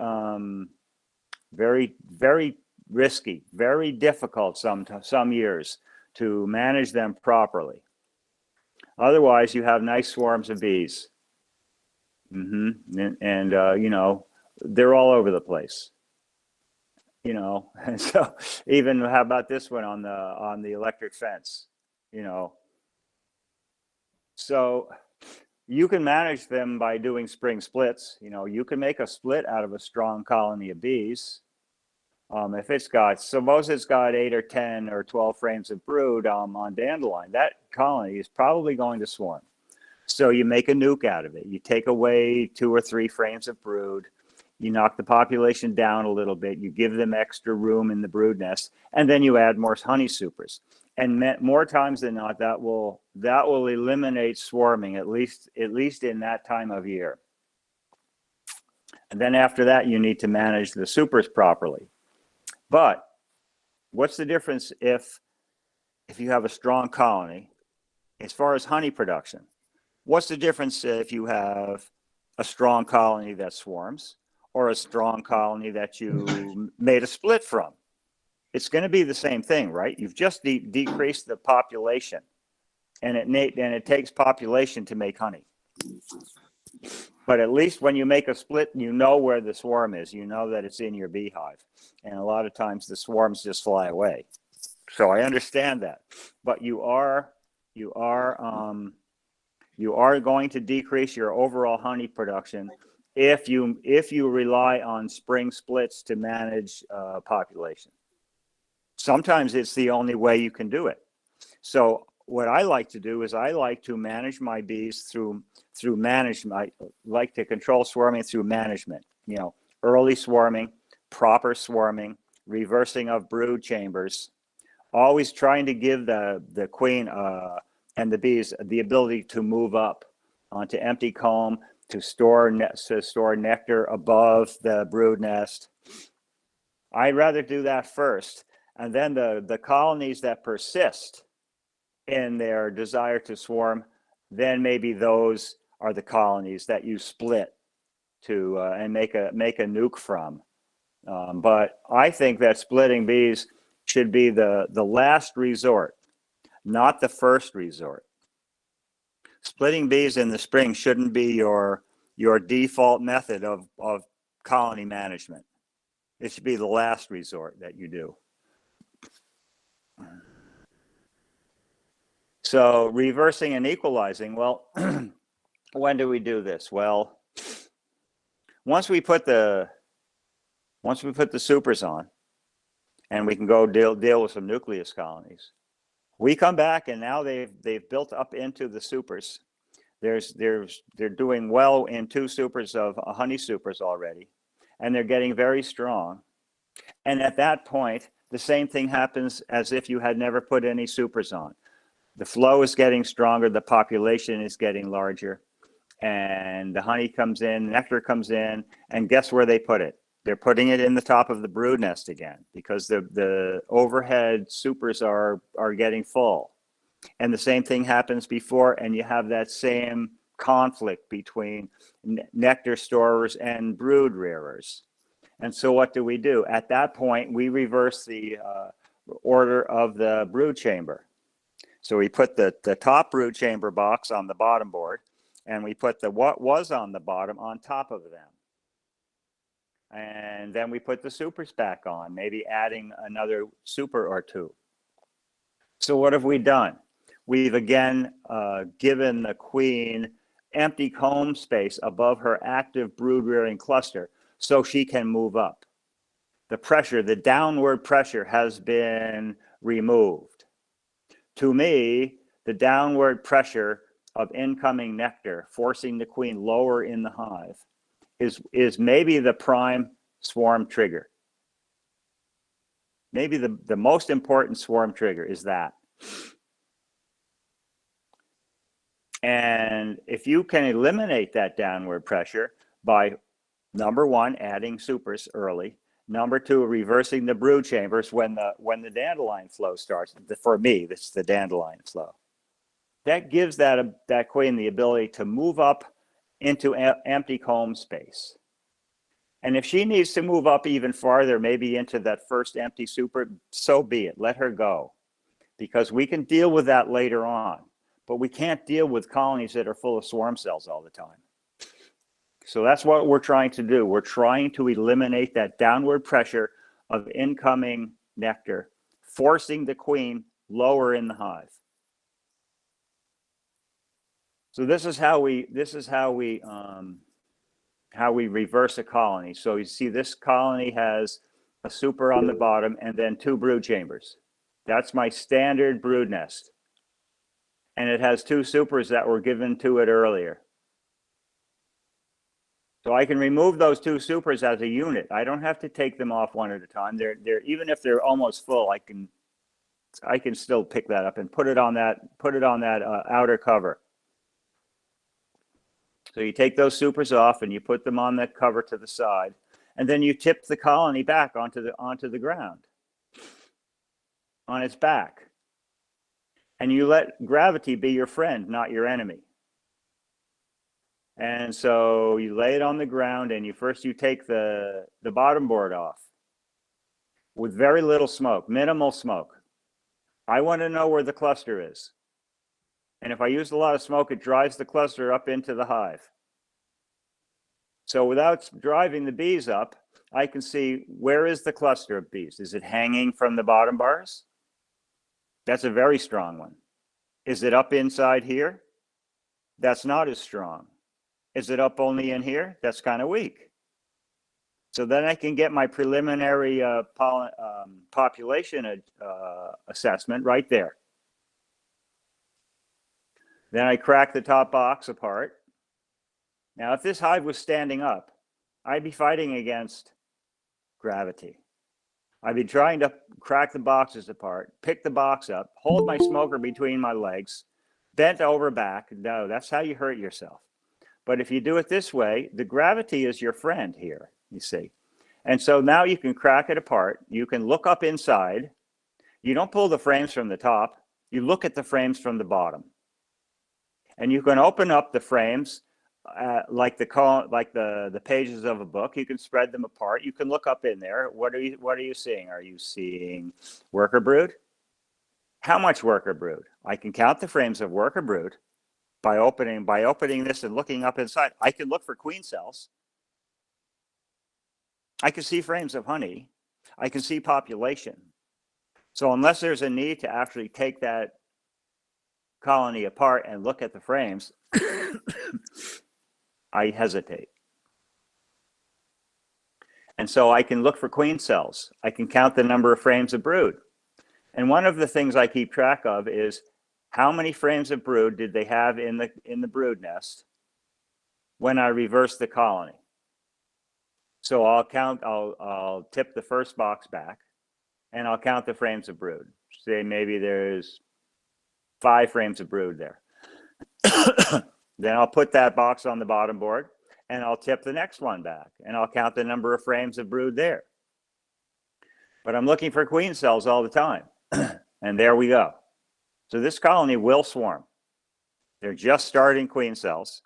very, very risky, very difficult some years to manage them properly. Otherwise, you have nice swarms of bees. And they're all over the place. And so even how about this one on the electric fence? So you can manage them by doing spring splits. You can make a split out of a strong colony of bees. Suppose it's got 8 or 10 or 12 frames of brood on dandelion, that colony is probably going to swarm. So you make a nuke out of it. You take away 2 or 3 frames of brood. You knock the population down a little bit. You give them extra room in the brood nest, and then you add more honey supers. And more times than not, that will eliminate swarming, at least in that time of year. And then after that, you need to manage the supers properly. But what's the difference if you have a strong colony as far as honey production? What's the difference if you have a strong colony that swarms or a strong colony that you made a split from? It's going to be the same thing, right? You've just decreased the population, and it takes population to make honey. But at least when you make a split, you know where the swarm is. You know that it's in your beehive, and a lot of times the swarms just fly away. So I understand that, but you are going to decrease your overall honey production if you rely on spring splits to manage population. Sometimes it's the only way you can do it. So what I like to do is I like to manage my bees through management. I like to control swarming through management. You know, early swarming, proper swarming, reversing of brood chambers, always trying to give the queen and the bees the ability to move up onto empty comb, to store nectar above the brood nest. I'd rather do that first. And then the colonies that persist in their desire to swarm, then maybe those are the colonies that you split to and make a nuke from. But I think that splitting bees should be the last resort, not the first resort. Splitting bees in the spring shouldn't be your default method of colony management. It should be the last resort that you do. So reversing and equalizing, well, when do we do this? Well, once we put the supers on, and we can go deal with some nucleus colonies, we come back and now they've built up into the supers. They're doing well in 2 supers of honey supers already, and they're getting very strong. And at that point, the same thing happens as if you had never put any supers on. The flow is getting stronger, the population is getting larger, and the honey comes in, nectar comes in, and guess where they put it? They're putting it in the top of the brood nest again, because the overhead supers are getting full. And the same thing happens before, and you have that same conflict between nectar storers and brood rearers. And so what do? At that point, we reverse the order of the brood chamber. So we put the top brood chamber box on the bottom board, and we put what was on the bottom on top of them. And then we put the supers back on, maybe adding another super or 2. So what have we done? We've again given the queen empty comb space above her active brood rearing cluster, so she can move up. The pressure, the downward pressure, has been removed. To me, the downward pressure of incoming nectar forcing the queen lower in the hive is maybe the prime swarm trigger. Maybe the most important swarm trigger is that. And if you can eliminate that downward pressure by, number 1, adding supers early, number 2, reversing the brood chambers when the dandelion flow starts. For me, this is the dandelion flow. That gives that queen the ability to move up into empty comb space. And if she needs to move up even farther, maybe into that first empty super, so be it. Let her go, because we can deal with that later on. But we can't deal with colonies that are full of swarm cells all the time. So that's what we're trying to do. We're trying to eliminate that downward pressure of incoming nectar, forcing the queen lower in the hive. So this is how we reverse a colony. So you see this colony has a super on the bottom and then 2 brood chambers. That's my standard brood nest. and it has 2 supers that were given to it earlier. So I can remove those 2 supers as a unit. I don't have to take them off one at a time. They're even if they're almost full, I can still pick that up and put it on that outer cover. So you take those supers off and you put them on that cover to the side, and then you tip the colony back onto the ground on its back. And you let gravity be your friend, not your enemy. And so you lay it on the ground, and you take the bottom board off with very little smoke, minimal smoke. I want to know where the cluster is. And if I use a lot of smoke, it drives the cluster up into the hive. So without driving the bees up, I can see where is the cluster of bees. Is it hanging from the bottom bars? That's a very strong one. Is it up inside here? That's not as strong. Is it up only in here? That's kind of weak. So then I can get my preliminary population assessment right there. Then I crack the top box apart. Now, if this hive was standing up, I'd be fighting against gravity. I'd be trying to crack the boxes apart, pick the box up, hold my smoker between my legs, bent over back. No, that's how you hurt yourself. But if you do it this way, the gravity is your friend here, you see. And so now you can crack it apart. You can look up inside. You don't pull the frames from the top. You look at the frames from the bottom. And you can open up the frames like the pages of a book. You can spread them apart. You can look up in there. What are you seeing? Are you seeing worker brood? How much worker brood? I can count the frames of worker brood by opening this and looking up inside. I can look for queen cells. I can see frames of honey. I can see population. So unless there's a need to actually take that colony apart and look at the frames, I hesitate. And so I can look for queen cells. I can count the number of frames of brood. And one of the things I keep track of is how many frames of brood did they have in the brood nest when I reverse the colony. So I'll tip the first box back, and I'll count the frames of brood. Say maybe there's 5 frames of brood there. Then I'll put that box on the bottom board, and I'll tip the next one back, and I'll count the number of frames of brood there. But I'm looking for queen cells all the time. And there we go. So this colony will swarm. They're just starting queen cells.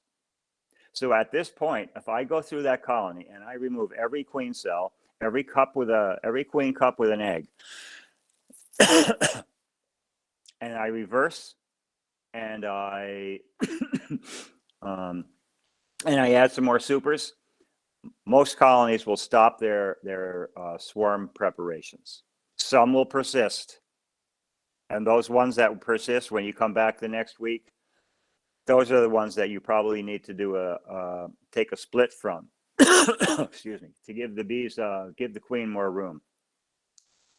So at this point, if I go through that colony and I remove every queen cell, every queen cup with an egg, and I reverse and I add some more supers, most colonies will stop their swarm preparations. Some will persist. And those ones that persist, when you come back the next week, those are the ones that you probably need to do take a split from, excuse me, to give the bees, give the queen more room.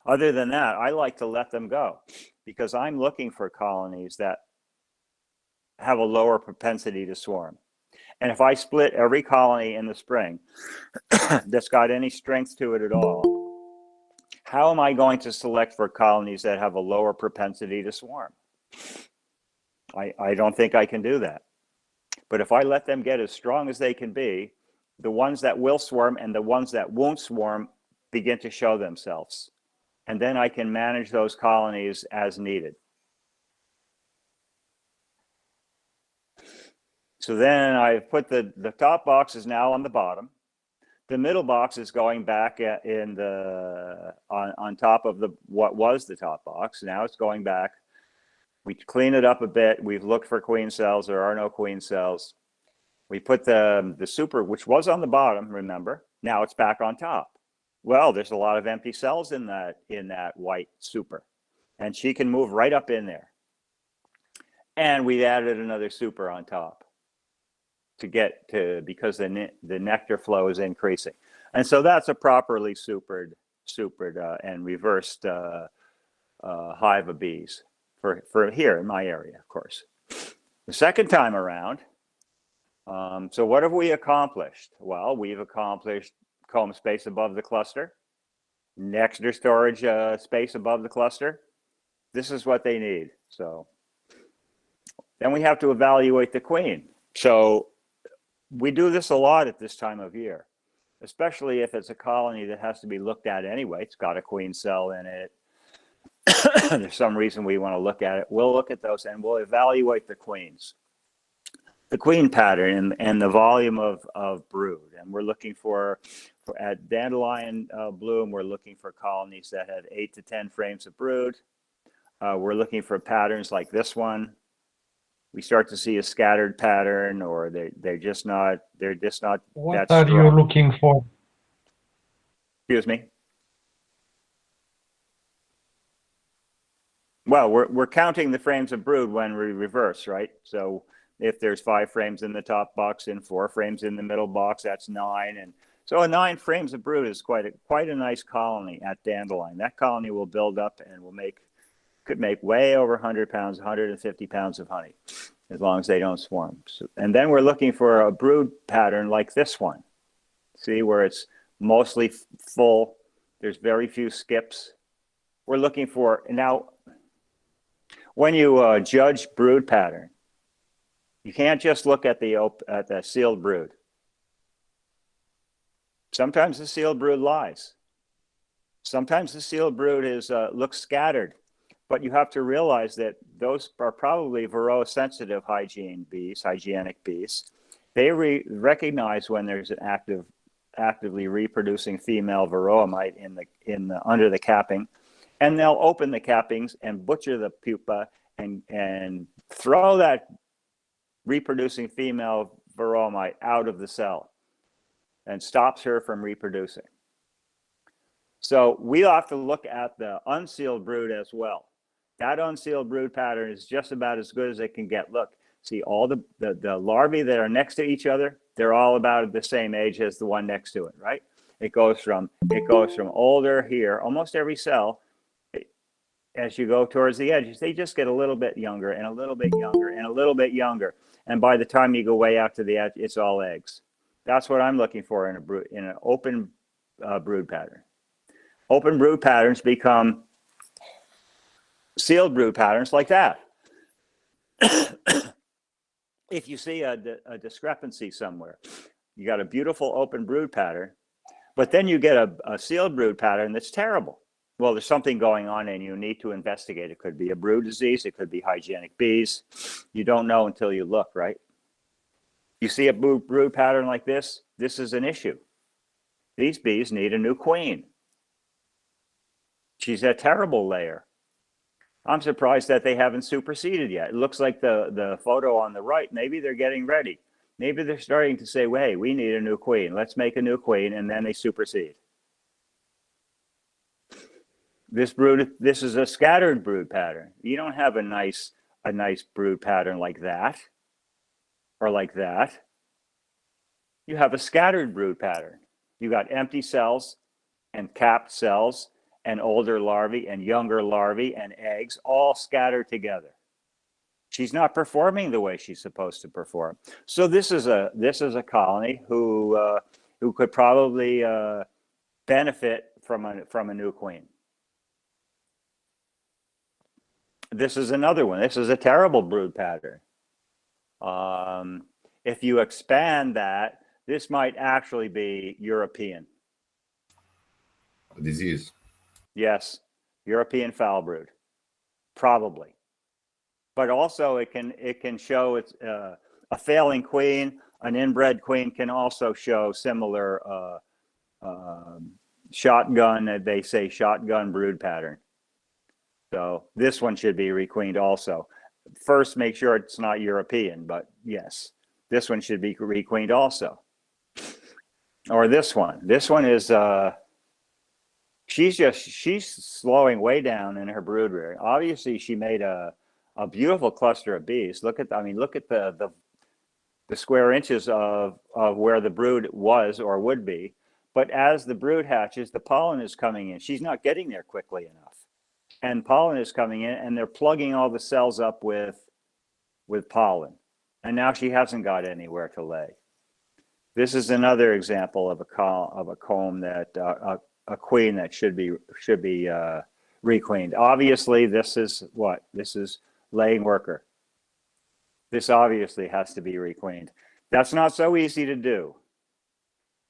Other than that, I like to let them go because I'm looking for colonies that have a lower propensity to swarm. And if I split every colony in the spring that's got any strength to it at all, how am I going to select for colonies that have a lower propensity to swarm? I don't think I can do that. But if I let them get as strong as they can be, the ones that will swarm and the ones that won't swarm begin to show themselves. And then I can manage those colonies as needed. So then I've put the top box is now on the bottom. The middle box is going back on top of what was the top box. Now it's going back. We clean it up a bit. We've looked for queen cells. There are no queen cells. We put the super, which was on the bottom, remember. Now it's back on top. Well, there's a lot of empty cells in that white super. And she can move right up in there. And we added another super on top because the nectar flow is increasing. And so that's a properly supered and reversed hive of bees for here in my area, of course. The second time around, so what have we accomplished? Well, we've accomplished comb space above the cluster, nectar storage space above the cluster. This is what they need. So then we have to evaluate the queen. So we do this a lot at this time of year, especially if it's a colony that has to be looked at anyway. It's got a queen cell in it. There's some reason we want to look at it. We'll look at those and we'll evaluate the queens, the queen pattern and the volume of brood. And we're looking for at dandelion bloom, we're looking for colonies that have 8 to 10 frames of brood. We're looking for patterns like this one. We start to see a scattered pattern, or they're just not What that are you strong. looking for? Excuse me. Well, we're counting the frames of brood when we reverse, right? So if there's 5 frames in the top box and 4 frames in the middle box, that's 9. And so 9 frames of brood is quite a nice colony at dandelion. That colony will build up and could make way over 100 pounds, 150 pounds of honey, as long as they don't swarm. So, and then we're looking for a brood pattern like this one. See, where it's mostly full. There's very few skips. We're looking for, now, when you judge brood pattern, you can't just look at the sealed brood. Sometimes the sealed brood lies. Sometimes the sealed brood looks scattered, but you have to realize that those are probably Varroa sensitive hygienic bees. They recognize when there's an actively reproducing female Varroa mite under the capping, and they'll open the cappings and butcher the pupa and throw that reproducing female Varroa mite out of the cell and stops her from reproducing. So we have to look at the unsealed brood as well. That unsealed brood pattern is just about as good as it can get. Look, see all the larvae that are next to each other, they're all about the same age as the one next to it, right? It goes from older here, almost every cell, as you go towards the edges, they just get a little bit younger and a little bit younger and a little bit younger. And by the time you go way out to the edge, it's all eggs. That's what I'm looking for in an open brood pattern. Open brood patterns become sealed brood patterns like that. If you see a discrepancy somewhere, you got a beautiful open brood pattern, but then you get a sealed brood pattern that's terrible. Well, there's something going on and you need to investigate. It could be a brood disease. It could be hygienic bees. You don't know until you look, right? You see a brood pattern like this, this is an issue. These bees need a new queen. She's a terrible layer. I'm surprised that they haven't superseded yet. It looks like the photo on the right, maybe they're getting ready. Maybe they're starting to say, hey, we need a new queen. Let's make a new queen, and then they supersede. This is a scattered brood pattern. You don't have a nice brood pattern like that or like that. You have a scattered brood pattern. You got empty cells and capped cells and older larvae and younger larvae and eggs all scattered together. She's not performing the way she's supposed to perform. So this is a colony who could probably benefit from a new queen. This is another one. This is a terrible brood pattern. If you expand that, this might actually be European. Disease. Yes, European foul brood, probably. But also it can show it's a failing queen. An inbred queen can also show similar shotgun, they say shotgun brood pattern. So this one should be requeened also. First, make sure it's not European, but yes, this one should be requeened also. Or this one. This one is she's slowing way down in her brood rearing. Obviously, she made a beautiful cluster of bees. Look at the square inches of where the brood was or would be. But as the brood hatches, the pollen is coming in. She's not getting there quickly enough. And pollen is coming in, and they're plugging all the cells up with with pollen. And now she hasn't got anywhere to lay. This is another example of a comb that a queen that should be requeened. Obviously, this is what? This is laying worker. This obviously has to be requeened. That's not so easy to do.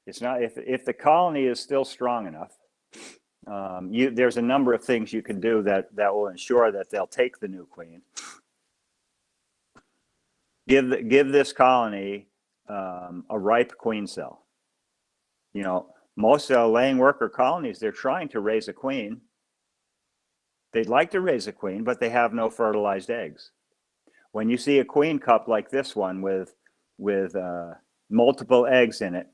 It's not, if the colony is still strong enough, there's a number of things you can do that will ensure that they'll take the new queen. Give this colony a ripe queen cell. You know, most laying worker colonies, they're trying to raise a queen. They'd like to raise a queen, but they have no fertilized eggs. When you see a queen cup like this one with multiple eggs in it,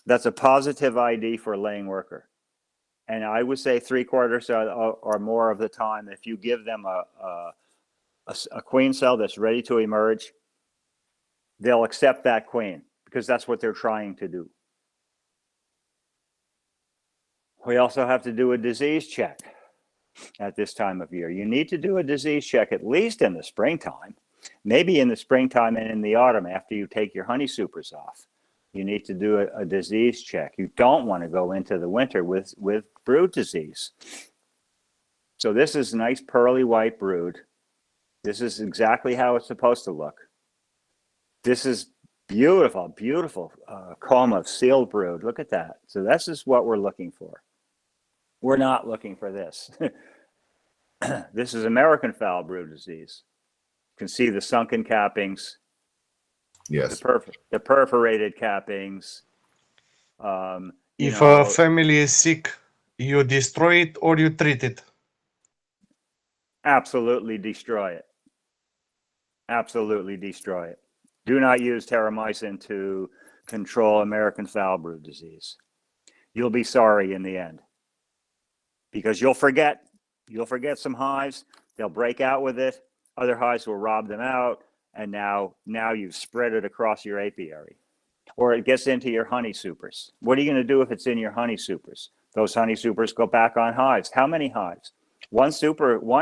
that's a positive ID for a laying worker. And I would say 3/4 or more of the time, if you give them a queen cell that's ready to emerge, they'll accept that queen because that's what they're trying to do. We also have to do a disease check at this time of year. You need to do a disease check at least in the springtime, maybe in the springtime and in the autumn after you take your honey supers off. You need to do a disease check. You don't want to go into the winter with brood disease. So this is nice pearly white brood. This is exactly how it's supposed to look. This is beautiful, beautiful comb of sealed brood. Look at that. So this is what we're looking for. We're not looking for this. This is American foul brood disease. You can see the sunken cappings. Yes. The perforated cappings. If a family is sick, you destroy it or you treat it? Absolutely destroy it. Absolutely destroy it. Do not use terramycin to control American foul brood disease. You'll be sorry in the end because you'll forget some hives. They'll break out with it. Other hives will rob them out. And now you've spread it across your apiary, or it gets into your honey supers. What are you going to do if it's in your honey supers? Those honey supers go back on hives. How many hives? One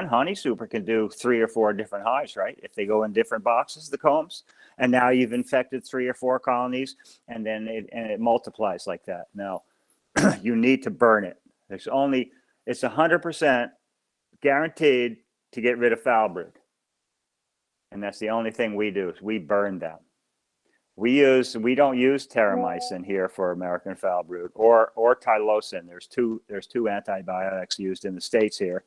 honey super can do 3 or 4 different hives, right? If they go in different boxes, the combs, and now you've infected 3 or 4 colonies, and then it multiplies like that. No, you need to burn it. It's 100% guaranteed to get rid of foul brood. And that's the only thing we do is we burn them. We don't use terramycin here for American foul brood or tylosin. There's two antibiotics used in the States here.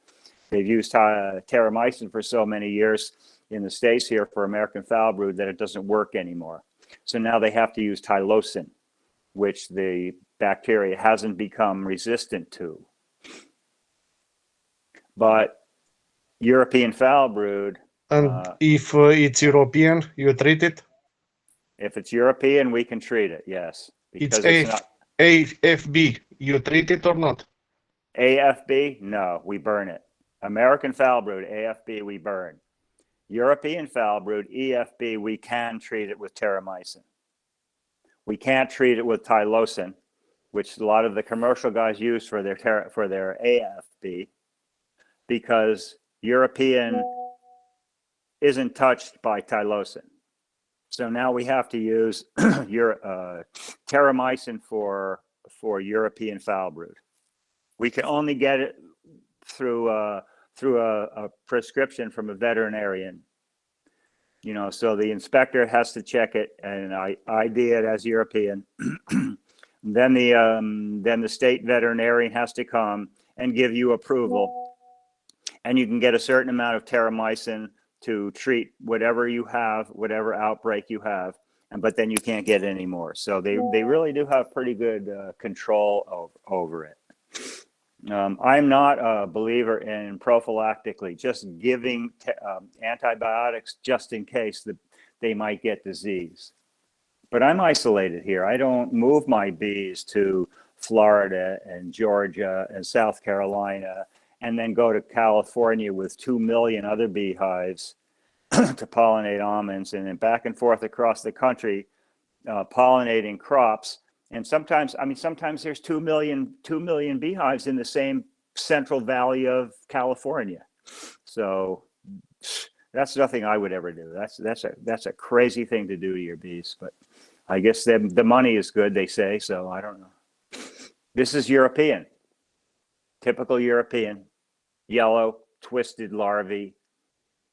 They've used terramycin for so many years in the States here for American foul brood that it doesn't work anymore. So now they have to use tylosin, which the bacteria hasn't become resistant to. But European foul brood. And if it's European, you treat it? If it's European, we can treat it, yes. It's AFB. You treat it or not? AFB? No, we burn it. American foul brood, AFB, we burn. European foul brood, EFB, we can treat it with terramycin. We can't treat it with tylosin, which a lot of the commercial guys use for their AFB, because European isn't touched by tylosin. So now we have to use terramycin for European foul brood. We can only get it through a prescription from a veterinarian. You know, so the inspector has to check it and ID it as European. Then the state veterinarian has to come and give you approval, and you can get a certain amount of terramycin to treat whatever you have, whatever outbreak you have, but then you can't get any more. So they really do have pretty good control over it. I'm not a believer in prophylactically just giving antibiotics just in case that they might get disease. But I'm isolated here. I don't move my bees to Florida and Georgia and South Carolina and then go to California with 2 million other beehives to pollinate almonds, and then back and forth across the country pollinating crops. And sometimes there's 2 million beehives in the same Central Valley of California. So That's nothing I would ever do. That's a crazy thing to do to your bees. But I guess the money is good, they say. So I don't know. This is European, typical European, yellow, twisted larvae,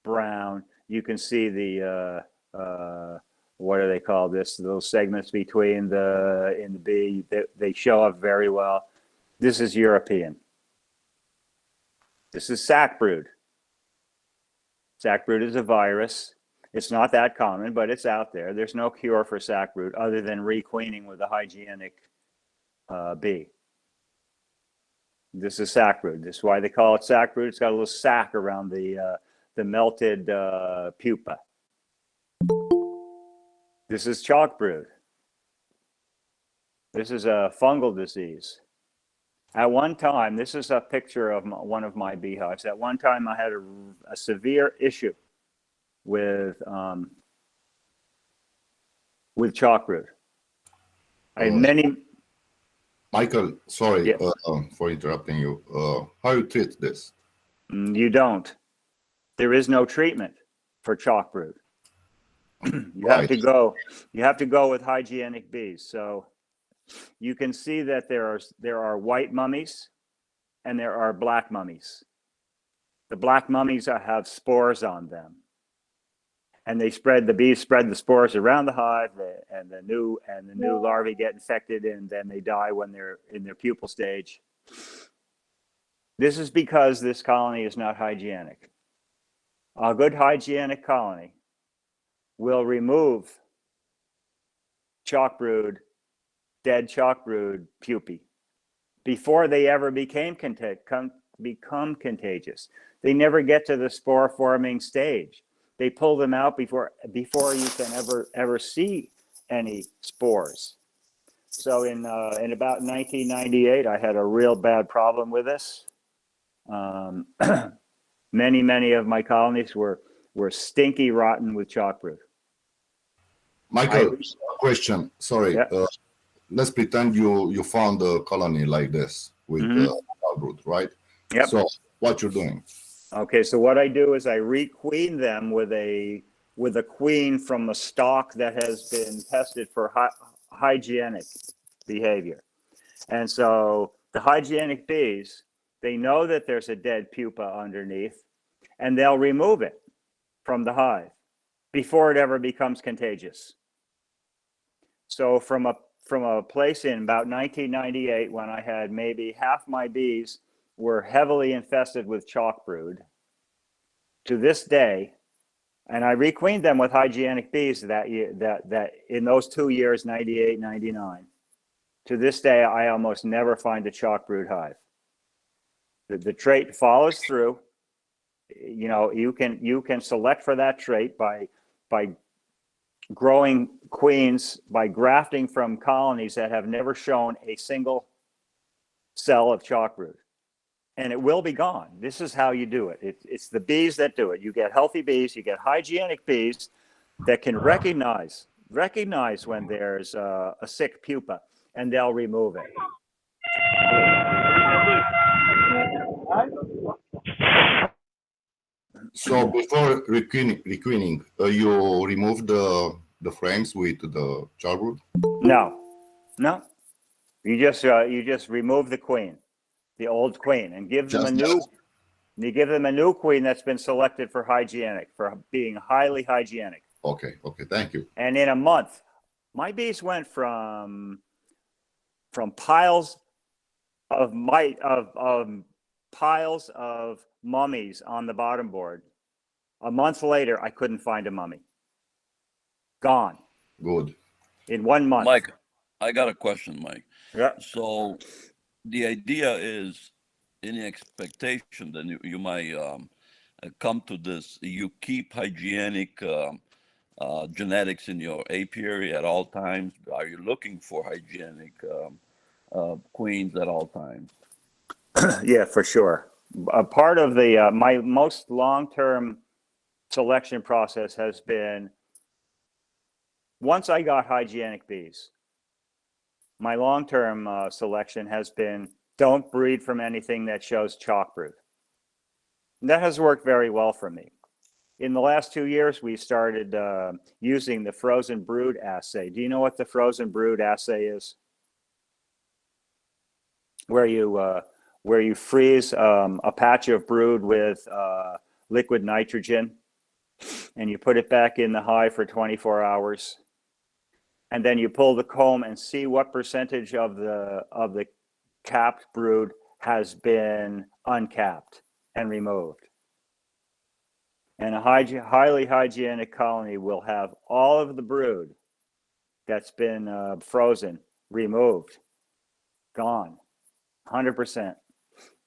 brown. You can see the what do they call this? Those segments between in the bee. They show up very well. This is European. This is sac brood. Sac brood is a virus. It's not that common, but it's out there. There's no cure for sac brood other than requeening with a hygienic bee. This is sac brood. This is why they call it sac brood. It's got a little sac around the melted pupa. This is chalk brood. This is a fungal disease. At one time, this is a picture of one of my beehives. At one time, I had a severe issue with chalk brood. I had many. Michael, sorry Yeah. For interrupting you. How you treat this? You don't. There is no treatment for chalk brood. You have to go. You have to go with hygienic bees. So you can see that there are white mummies and there are black mummies. The black mummies have spores on them, and the bees spread the spores around the hive, and the new larvae get infected, and then they die when they're in their pupal stage. This is because this colony is not hygienic. A good hygienic colony will remove chalk brood, dead chalk brood pupae before they ever become contagious. They never get to the spore forming stage. They pull them out before you can ever see any spores. So in about 1998, I had a real bad problem with this. Many of my colonies were stinky rotten with chalk brood. Michael, question. Sorry. Yeah. Let's pretend you found a colony like this with brood, right? Yep. So what you're doing? Okay, so what I do is I requeen them with a queen from a stock that has been tested for hygienic behavior. And so the hygienic bees, they know that there's a dead pupa underneath, and they'll remove it from the hive before it ever becomes contagious. So from a place in about 1998, when I had maybe half my bees were heavily infested with chalk brood, to this day, and I requeened them with hygienic bees that year, that in those 2 years, 98, 99. To this day, I almost never find a chalk brood hive. The trait follows through. You know, you can select for that trait by growing queens, by grafting from colonies that have never shown a single cell of chalk brood. And it will be gone. This is how you do it. It's the bees that do it. You get healthy bees, you get hygienic bees that can recognize when there's a sick pupa, and they'll remove it. So before requeening, you remove the frames with the chalk brood? No. You just remove the queen, the old queen, and give them you give them a new queen that's been selected for being highly hygienic. Okay, thank you. And in a month, my bees went from piles of mummies on the bottom board. A month later, I couldn't find a mummy. Gone. Good. In 1 month. Mike, I got a question, Mike. Yeah. So the idea is, any expectation that you might come to this, you keep hygienic genetics in your apiary at all times? Are you looking for hygienic queens at all times? Yeah, for sure. A part of my most long-term selection process has been, once I got hygienic bees, my long-term selection has been, don't breed from anything that shows chalk brood. And that has worked very well for me. in the last 2 years, we started using the frozen brood assay. Do you know what the frozen brood assay is? Where you freeze a patch of brood with liquid nitrogen, and you put it back in the hive for 24 hours, and then you pull the comb and see what percentage of the capped brood has been uncapped and removed. And a highly hygienic colony will have all of the brood that's been frozen removed, gone, 100%.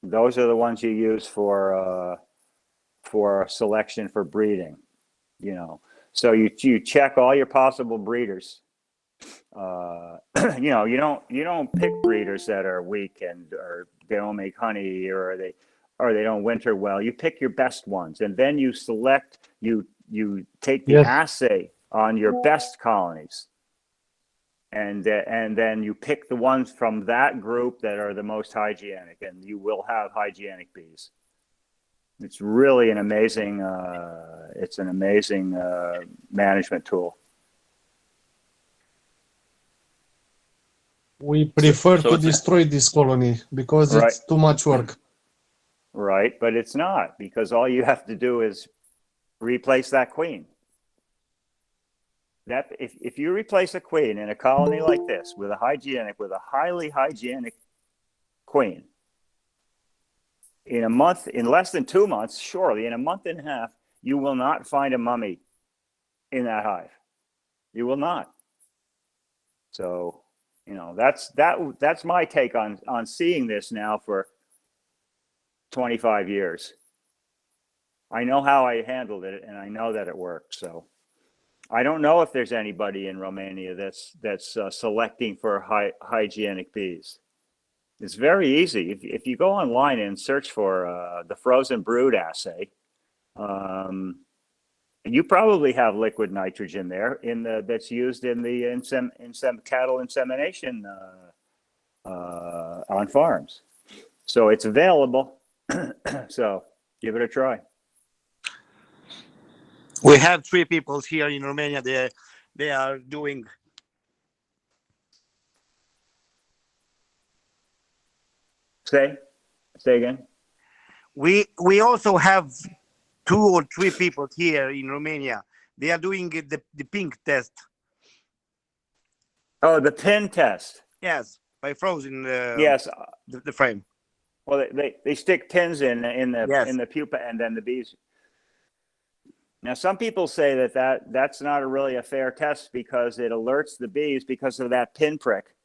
Those are the ones you use for selection for breeding, you know. So you check all your possible breeders. You know, you don't pick breeders that are weak or they don't make honey or they don't winter well. You pick your best ones, and then you select. You take the Yes. assay on your best colonies, and then you pick the ones from that group that are the most hygienic, and you will have hygienic bees. It's really an amazing. It's an amazing management tool. We prefer So to it's a- destroy this colony because Right. it's too much work. Right, but it's not, because all you have to do is replace that queen. That if you replace a queen in a colony like this with a highly hygienic queen, in less than 2 months, surely in a month and a half, you will not find a mummy in that hive. You will not. So, you know, that's my take on seeing this now for 25 years. I know how I handled it, and I know that it worked. So I don't know if there's anybody in Romania that's selecting for hygienic bees. It's very easy. If you go online and search for the frozen brood assay, you probably have liquid nitrogen there that's used in some cattle insemination on farms. So it's available. So give it a try. We have 3 people here in Romania. They are doing. Say again. We also have 2 or 3 people here in Romania. They are doing the pink test. Oh, the pin test. Yes, by frozen. Yes. The frame. Well, they stick pins in Yes. the pupa, and then the bees. Now, some people say that's not really a fair test because it alerts the bees, because of that pin prick.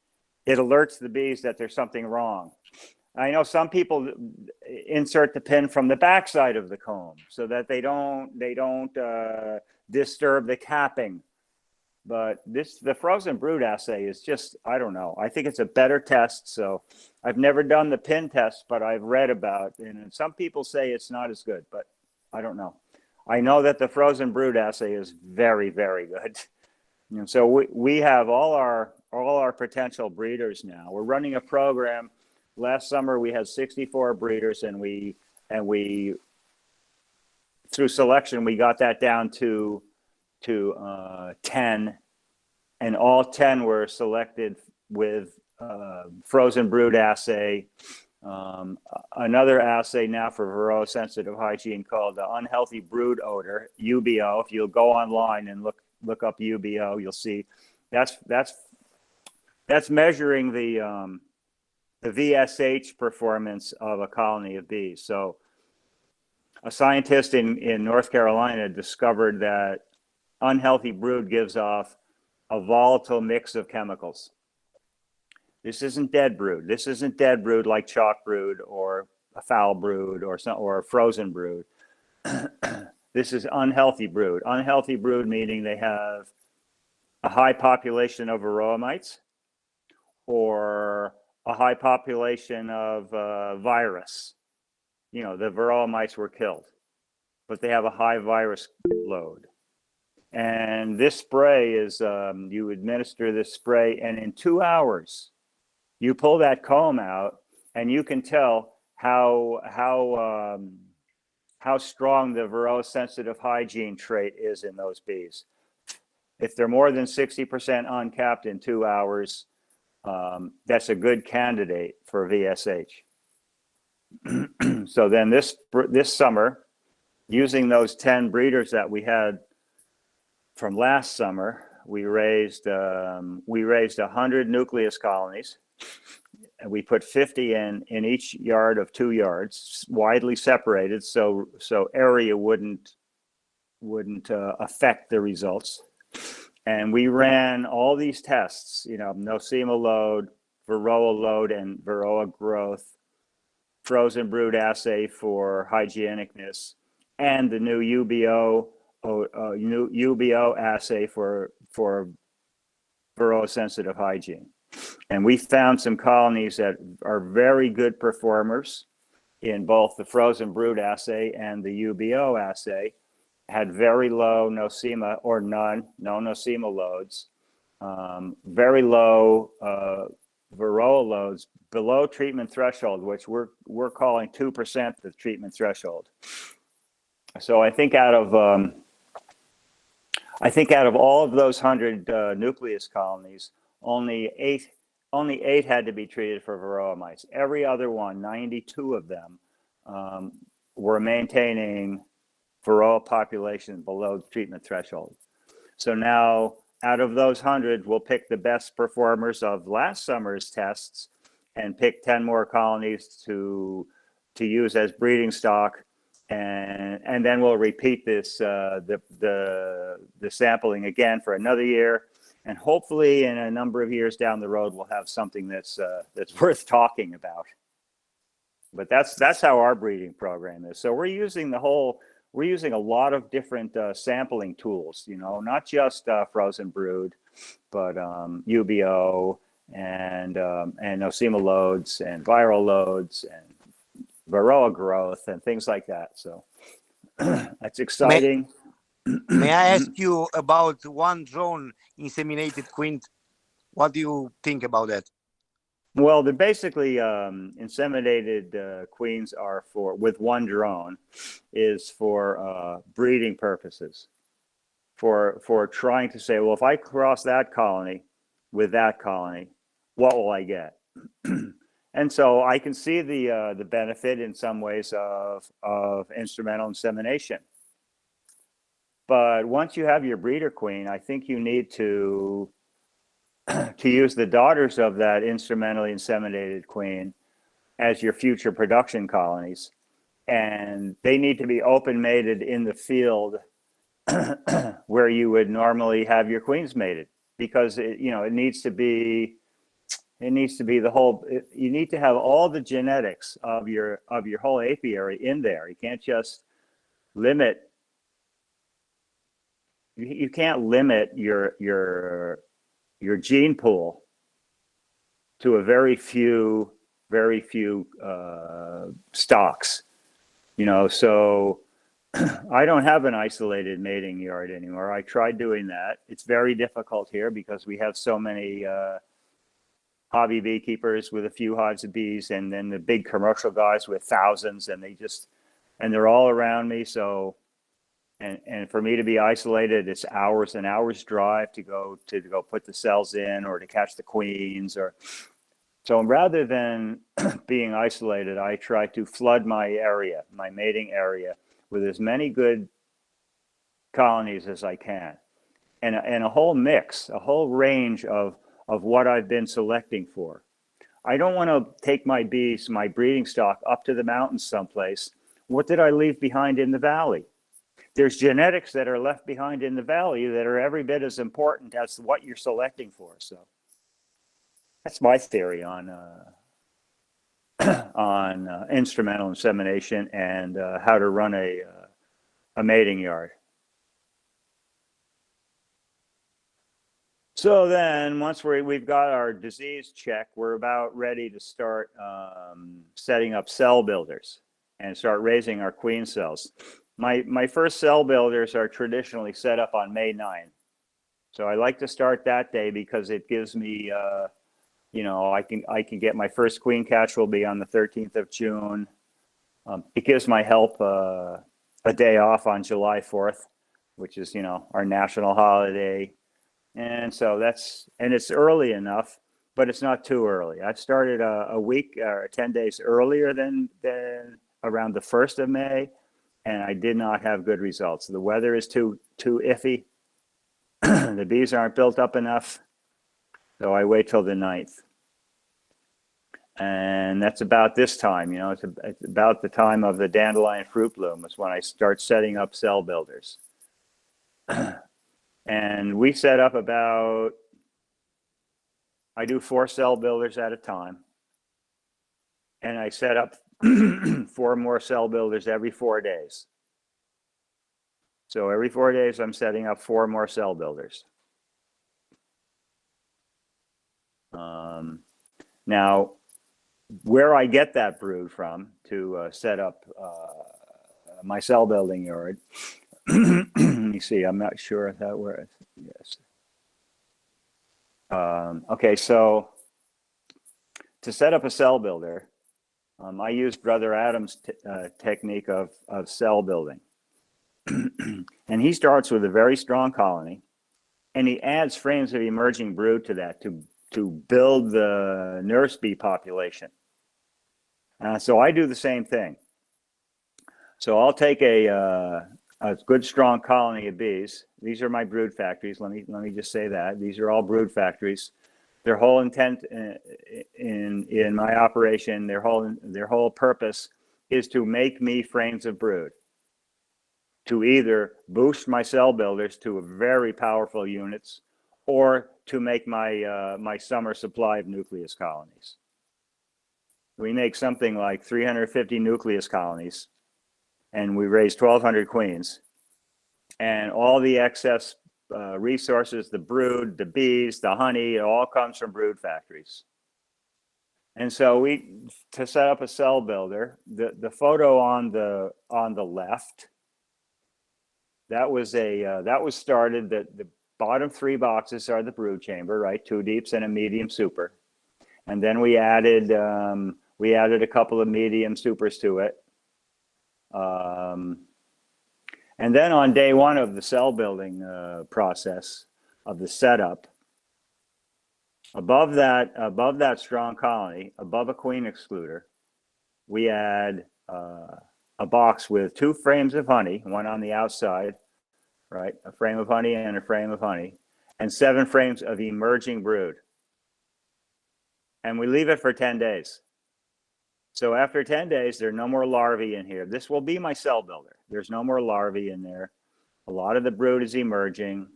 It alerts the bees that there's something wrong. I know some people insert the pin from the backside of the comb so that they don't disturb the capping. But the frozen brood assay is just, I don't know. I think it's a better test. So I've never done the pin test, but I've read about it. And some people say it's not as good, but I don't know. I know that the frozen brood assay is very, very good. And so we have all our potential breeders now. We're running a program. Last summer we had 64 breeders, and we through selection we got that down to 10, and all 10 were selected with frozen brood assay. Another assay now for Varroa sensitive hygiene called the unhealthy brood odor, UBO. If you'll go online and look up UBO, you'll see that's measuring the VSH performance of a colony of bees. So a scientist in North Carolina discovered that unhealthy brood gives off a volatile mix of chemicals. This isn't dead brood. This isn't dead brood like chalk brood or a foul brood or a frozen brood. This is unhealthy brood. Unhealthy brood meaning they have a high population of varroa mites or a high population of virus. You know, the varroa mites were killed, but they have a high virus load. And this spray is, you administer this spray, and in 2 hours, you pull that comb out, and you can tell how how strong the Varroa sensitive hygiene trait is in those bees. If they're more than 60% uncapped in 2 hours, that's a good candidate for VSH. So then this summer, using those 10 breeders that we had from last summer, we raised 100 nucleus colonies, and we put 50 in each yard of 2 yards, widely separated, so area wouldn't affect the results. And we ran all these tests, Nosema load, Varroa load, and Varroa growth, frozen brood assay for hygienicness, and the new UBO assay for Varroa sensitive hygiene. And we found some colonies that are very good performers in both the frozen brood assay and the UBO assay, had very low Nosema or no Nosema loads, very low Varroa loads below treatment threshold, which we're calling 2% the treatment threshold. So I think out of all of those 100 nucleus colonies, only eight had to be treated for Varroa mites. Every other one, 92 of them, were maintaining Varroa population below treatment threshold. So now, out of those 100, we'll pick the best performers of last summer's tests and pick 10 more colonies to use as breeding stock, and then we'll repeat this the sampling again for another year, and hopefully in a number of years down the road we'll have something that's worth talking about. But that's how our breeding program is. So we're using a lot of different sampling tools, not just frozen brood, but UBO and Nosema loads and viral loads and Varroa growth and things like that. So that's exciting. May I ask you about one drone inseminated queen? What do you think about that? Well, they're basically inseminated queens are with one drone is for breeding purposes, for trying to say, well, if I cross that colony with that colony, what will I get? And so I can see the benefit in some ways of instrumental insemination. But once you have your breeder queen, I think you need to use the daughters of that instrumentally inseminated queen as your future production colonies. And they need to be open mated in the field where you would normally have your queens mated, because it needs to be the whole, you need to have all the genetics of your whole apiary in there. You can't just limit, you can't limit your gene pool to a very few stocks, so I don't have an isolated mating yard anymore. I tried doing that. It's very difficult here because we have so many hobby beekeepers with a few hives of bees, and then the big commercial guys with thousands, and they're all around me. So, and for me to be isolated, it's hours and hours drive to go put the cells in or to catch the queens. So rather than being isolated, I try to flood my area, my mating area, with as many good colonies as I can, and a whole mix, a whole range of what I've been selecting for. I don't want to take my bees, my breeding stock, up to the mountains someplace. What did I leave behind in the valley? There's genetics that are left behind in the valley that are every bit as important as what you're selecting for. So that's my theory on instrumental insemination and how to run a mating yard. So then once we've got our disease check, we're about ready to start setting up cell builders and start raising our queen cells. My first cell builders are traditionally set up on May 9th. So I like to start that day because it gives me, I can get my first queen catch will be on the 13th of June. It gives my help a day off on July 4th, which is, you know, our national holiday. And so and it's early enough, but it's not too early. I started a week or 10 days earlier than around the 1st of May, and I did not have good results. The weather is too iffy. The bees aren't built up enough. So I wait till the 9th. And that's about this time, you know, it's about the time of the dandelion fruit bloom is when I start setting up cell builders. And we set up I do 4 cell builders at a time. And I set up 4 more cell builders every 4 days. So every 4 days, I'm setting up 4 more cell builders. Now, where I get that brood from to set up my cell building yard, let me see, I'm not sure if that works. Yes. Okay, so to set up a cell builder, I use Brother Adam's technique of cell building. And he starts with a very strong colony, and he adds frames of emerging brood to that to build the nurse bee population. So I do the same thing. So I'll take a good strong colony of bees. These are my brood factories. Let me just say that these are all brood factories. Their whole intent in my operation, their whole purpose is to make me frames of brood, to either boost my cell builders to very powerful units, or to make my summer supply of nucleus colonies. We make something like 350 nucleus colonies, and we raise 1,200 queens. And all the excess resources, the brood, the bees, the honey, it all comes from brood factories. And so to set up a cell builder, the photo on the left, that was started. The bottom 3 boxes are the brood chamber, right? 2 deeps and a medium super. And then we added a couple of medium supers to it. And then on day 1 of the cell building process of the setup, above that strong colony, above a queen excluder, we add a box with 2 frames of honey, one on the outside, right? A frame of honey and a frame of honey, and 7 frames of emerging brood. And we leave it for 10 days. So after 10 days, there are no more larvae in here. This will be my cell builder. There's no more larvae in there. A lot of the brood is emerging,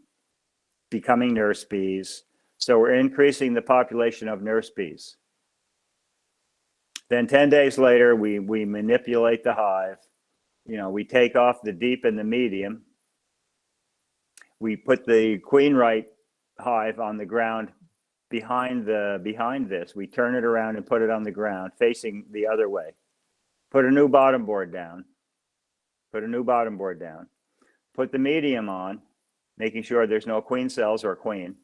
becoming nurse bees. So we're increasing the population of nurse bees. Then 10 days later, we manipulate the hive. You know, we take off the deep and the medium. We put the queen right hive on the ground behind this. We turn it around and put it on the ground facing the other way. Put a new bottom board down. Put the medium on, making sure there's no queen cells or queen.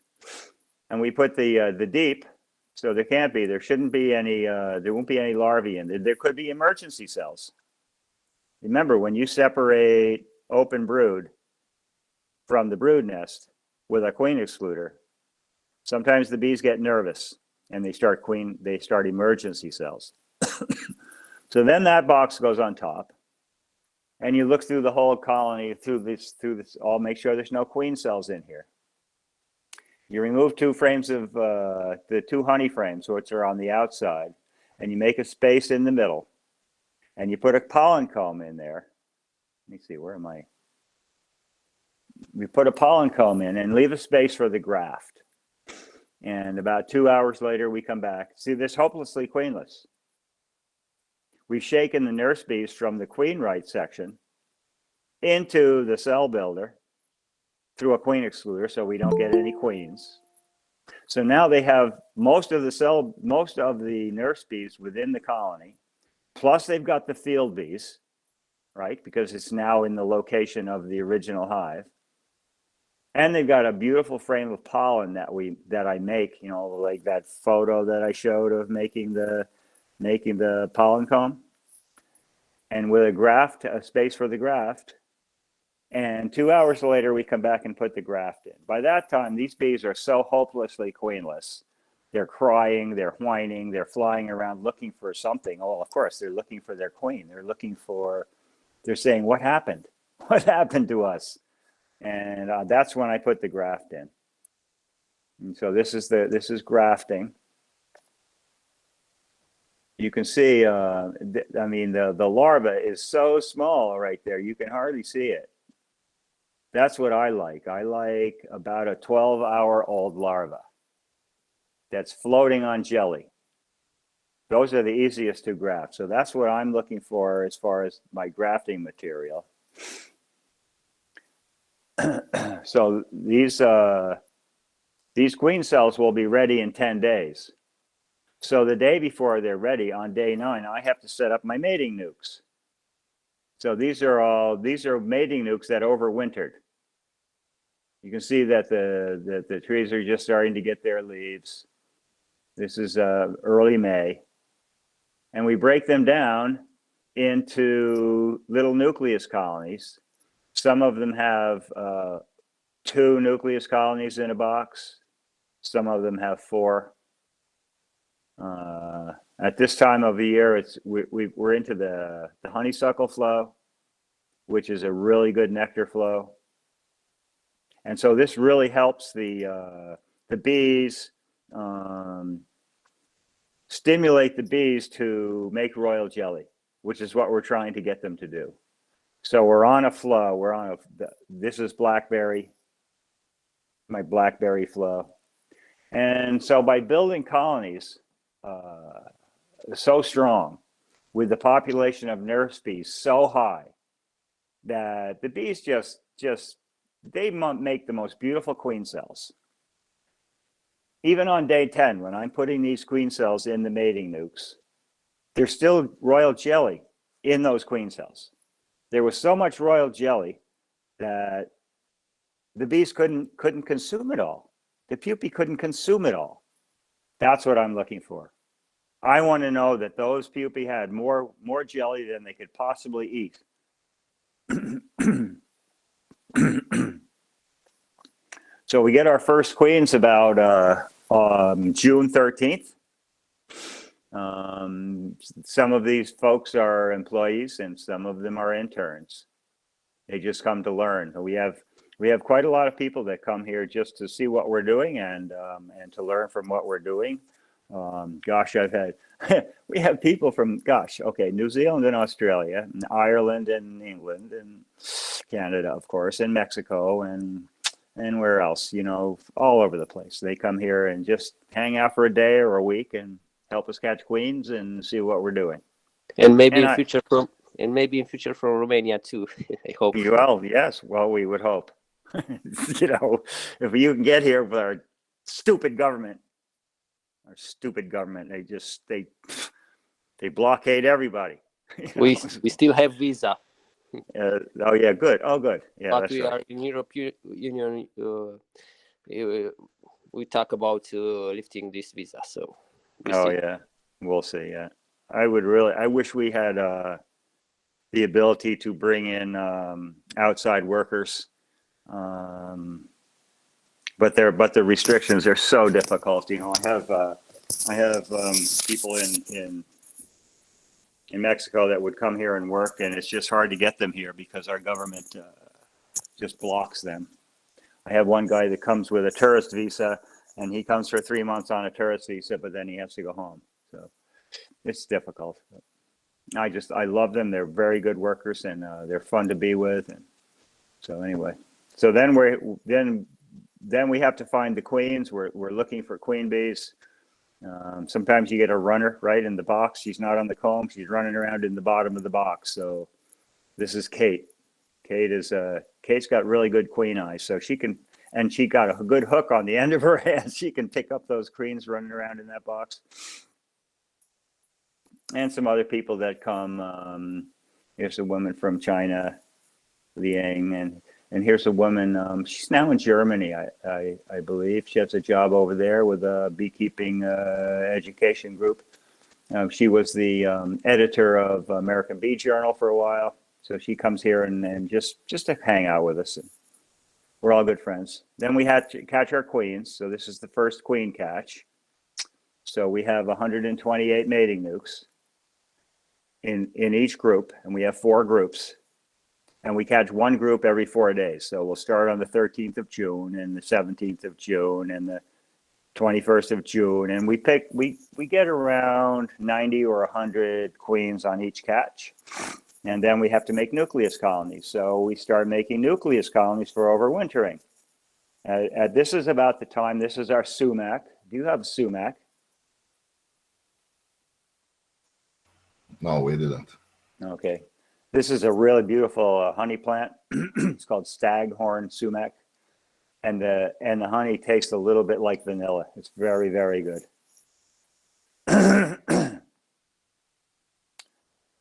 And we put the deep, so there shouldn't be any, there won't be any larvae in there. There could be emergency cells. Remember, when you separate open brood from the brood nest with a queen excluder, sometimes the bees get nervous and they start emergency cells. So then that box goes on top, and you look through the whole colony, through this, all make sure there's no queen cells in here. You remove 2 frames of the 2 honey frames, which are on the outside, and you make a space in the middle, and you put a pollen comb in there. Let me see, where am I? We put a pollen comb in and leave a space for the graft. And about 2 hours later, we come back. See, this hopelessly queenless. We've shaken the nurse bees from the queen right section into the cell builder through a queen excluder, so we don't get any queens. So now they have most of the nurse bees within the colony, plus they've got the field bees, right? Because it's now in the location of the original hive. And they've got a beautiful frame of pollen that I make, you know, like that photo that I showed of making the pollen comb. And with a graft, a space for the graft, And 2 hours later, we come back and put the graft in. By that time, these bees are so hopelessly queenless. They're crying, they're whining, they're flying around looking for something. Oh, of course, they're looking for their queen. They're saying, what happened? What happened to us? And that's when I put the graft in. And so this is grafting. You can see, the larva is so small right there, you can hardly see it. That's what I like. I like about a 12-hour-old larva that's floating on jelly. Those are the easiest to graft. So that's what I'm looking for as far as my grafting material. So these queen cells will be ready in 10 days. So the day before they're ready, on day 9, I have to set up my mating nukes. So these are mating nukes that overwintered. You can see that the trees are just starting to get their leaves. This is early May. And we break them down into little nucleus colonies. Some of them have 2 nucleus colonies in a box. Some of them have 4. At this time of the year, we're into the honeysuckle flow, which is a really good nectar flow. And so this really helps the bees, stimulate the bees to make royal jelly, which is what we're trying to get them to do. So we're on a flow. This is blackberry, my blackberry flow. And so by building colonies so strong, with the population of nurse bees so high, that the bees they make the most beautiful queen cells. Even on day 10, when I'm putting these queen cells in the mating nukes, there's still royal jelly in those queen cells. There was so much royal jelly that the bees couldn't consume it all. The pupae couldn't consume it all. That's what I'm looking for. I want to know that those pupae had more jelly than they could possibly eat. So we get our first queens about June 13th. Some of these folks are employees and some of them are interns. They just come to learn. We have quite a lot of people that come here just to see what we're doing and to learn from what we're doing. We have people from, New Zealand and Australia, and Ireland and England and Canada, of course, and Mexico and where else, all over the place. They come here and just hang out for a day or a week and help us catch queens and see what we're doing. And maybe in future from Romania too. I hope. Well, yes. Well, we would hope. If you can get here with our stupid government, they blockade everybody. We still have visa. Oh yeah, good. Oh good. Yeah, but that's we right. are in European Union. We talk about lifting this visa. So. Yeah, we'll see. Yeah, I wish we had the ability to bring in outside workers, but the restrictions are so difficult. I have people in Mexico that would come here and work, and it's just hard to get them here because our government just blocks them. I have one guy that comes with a tourist visa, and he comes for 3 months on a tourist visa, but then he has to go home. So it's difficult. I love them. They're very good workers, and they're fun to be with. And so anyway, so then we have to find the queens. We're looking for queen bees. Sometimes you get a runner right in the box. She's not on the comb. She's running around in the bottom of the box. So this is Kate. Kate's got really good queen eyes, so she can. And she got a good hook on the end of her hand. She can pick up those queens running around in that box. And some other people that come. Here's a woman from China, Liang, and here's a woman. She's now in Germany, I believe. She has a job over there with a beekeeping education group. She was the editor of American Bee Journal for a while. So she comes here and just to hang out with us. We're all good friends. Then we had to catch our queens. So this is the first queen catch. So we have 128 mating nukes in each group, and we have 4 groups. And we catch one group every 4 days. So we'll start on the 13th of June and the 17th of June and the 21st of June. And we get around 90 or 100 queens on each catch. And then we have to make nucleus colonies. So we start making nucleus colonies for overwintering. This is about the time, this is our sumac. Do you have sumac? No, we didn't. Okay. This is a really beautiful honey plant. It's called staghorn sumac. And the honey tastes a little bit like vanilla. It's very, very good.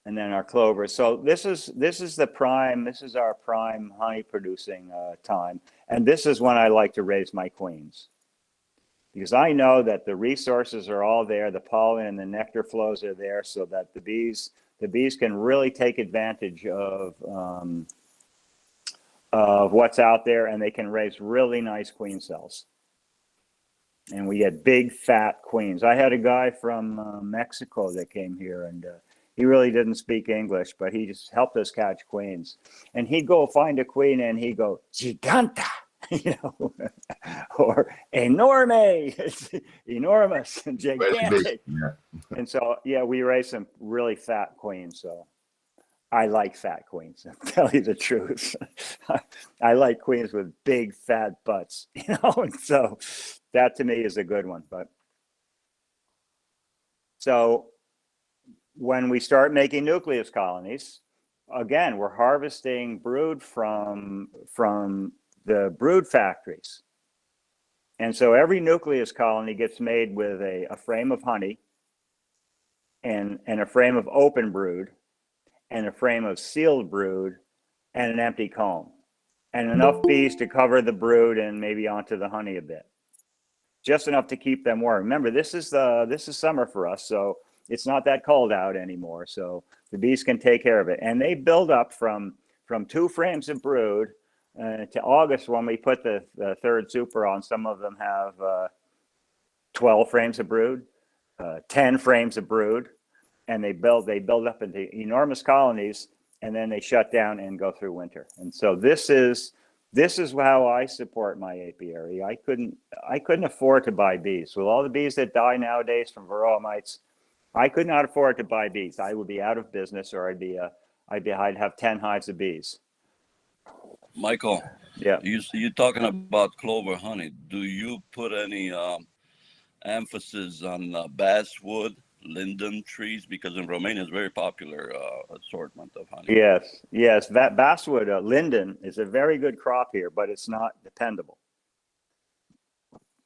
And then our clover. So this is our prime honey producing time. And this is when I like to raise my queens. Because I know that the resources are all there, the pollen and the nectar flows are there, so that the bees can really take advantage of what's out there, and they can raise really nice queen cells. And we get big fat queens. I had a guy from Mexico that came here, and he really didn't speak English, but he just helped us catch queens. And he'd go find a queen and he'd go, giganta, or enorme, enormous, and gigantic. Yeah. And so, yeah, we raised some really fat queens. So I like fat queens, I'll tell you the truth. I like queens with big fat butts, and so that to me is a good one. But so when we start making nucleus colonies, again, we're harvesting brood from the brood factories. And so every nucleus colony gets made with a frame of honey and a frame of open brood and a frame of sealed brood and an empty comb and enough bees to cover the brood and maybe onto the honey a bit. Just enough to keep them warm. Remember, this is summer for us, so it's not that cold out anymore. So the bees can take care of it. And they build up from 2 frames of brood to August when we put the third super on. Some of them have 12 frames of brood, 10 frames of brood, and they build up into enormous colonies, and then they shut down and go through winter. And so this is how I support my apiary. I couldn't afford to buy bees. With all the bees that die nowadays from Varroa mites, I could not afford to buy bees. I would be out of business, or I'd have 10 hives of bees. Michael, yeah, you're talking about clover honey. Do you put any emphasis on basswood, linden trees? Because in Romania, it's very popular assortment of honey. Yes. Basswood, linden is a very good crop here, but it's not dependable.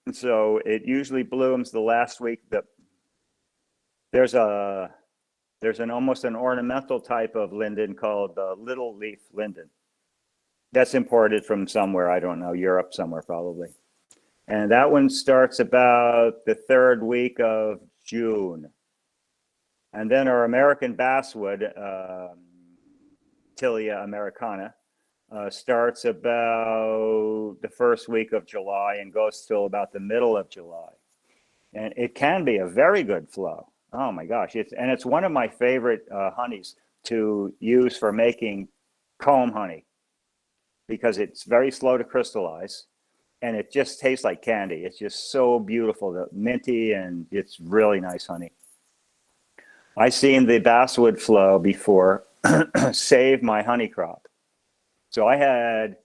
And so it usually blooms the last week. There's almost an ornamental type of linden called little leaf linden. That's imported from somewhere, I don't know, Europe somewhere probably. And that one starts about the 3rd week of June. And then our American basswood, Tilia americana, starts about the 1st week of July and goes till about the middle of July. And it can be a very good flow. Oh my gosh, it's one of my favorite honeys to use for making comb honey, because it's very slow to crystallize and it just tastes like candy. It's just so beautiful, the minty, and it's really nice honey. I seen the basswood flow before save my honey crop. So I had,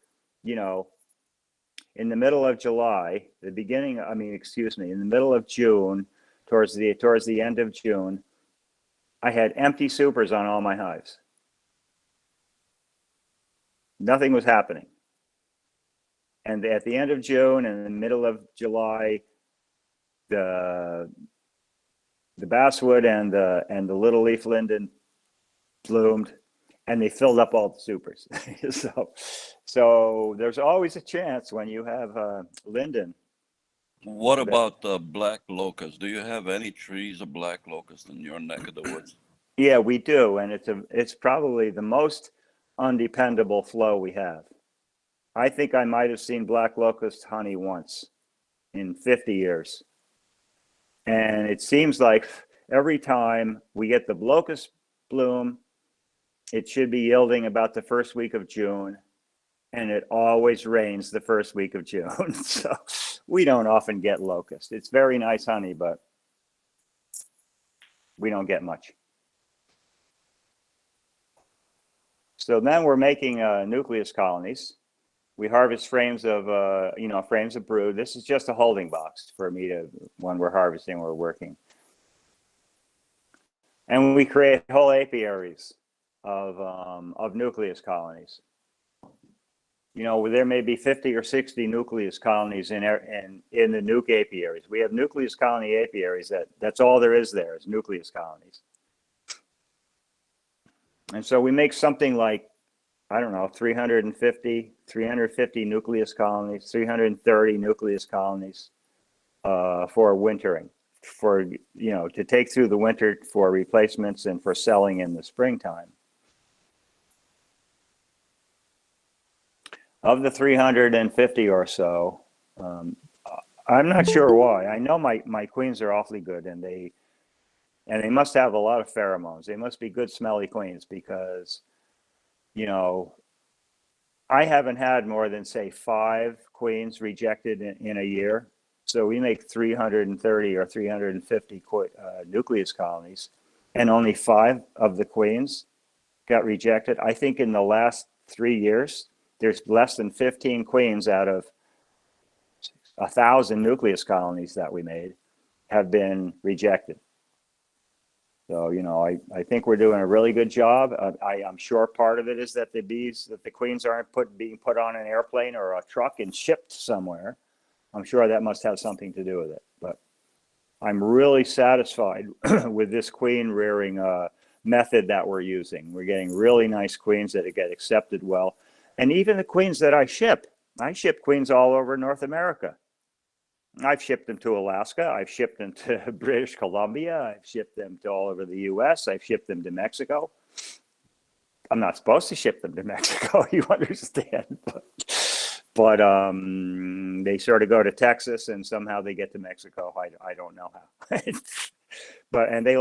in the middle of July, in the middle of June, towards the end of June, I had empty supers on all my hives. Nothing was happening. And at the end of June and in the middle of July, the basswood and the little leaf linden bloomed, and they filled up all the supers. So there's always a chance when you have linden. What about black locust? Do you have any trees of black locust in your neck of the woods? Yeah, we do, and it's probably the most undependable flow we have. I think I might have seen black locust honey once in 50 years. And it seems like every time we get the locust bloom, it should be yielding about the first week of June, and it always rains the first week of June. So we don't often get locust. It's very nice honey, but we don't get much. So then we're making nucleus colonies. We harvest frames of, frames of brood. This is just a holding box for me to, when we're harvesting, we're working. And we create whole apiaries of nucleus colonies. You know, there may be 50 or 60 nucleus colonies in the nuke apiaries. We have nucleus colony apiaries that's all there is nucleus colonies. And so we make something like, I don't know, 350 nucleus colonies, 330 nucleus colonies for wintering, for, to take through the winter for replacements and for selling in the springtime. Of the 350 or so, I'm not sure why. I know my queens are awfully good, and they must have a lot of pheromones. They must be good smelly queens because, I haven't had more than, say, 5 queens rejected in a year. So we make 330 or 350 nucleus colonies, and only 5 of the queens got rejected. I think in the last 3 years, there's less than 15 queens out of 1,000 nucleus colonies that we made have been rejected. So, I think we're doing a really good job. I'm sure part of it is that the queens aren't being put on an airplane or a truck and shipped somewhere. I'm sure that must have something to do with it. But I'm really satisfied with this queen rearing method that we're using. We're getting really nice queens that get accepted well. And even the queens that I ship queens all over North America. I've shipped them to Alaska. I've shipped them to British Columbia. I've shipped them to all over the US. I've shipped them to Mexico. I'm not supposed to ship them to Mexico, you understand. But they sort of go to Texas and somehow they get to Mexico. I don't know how. And they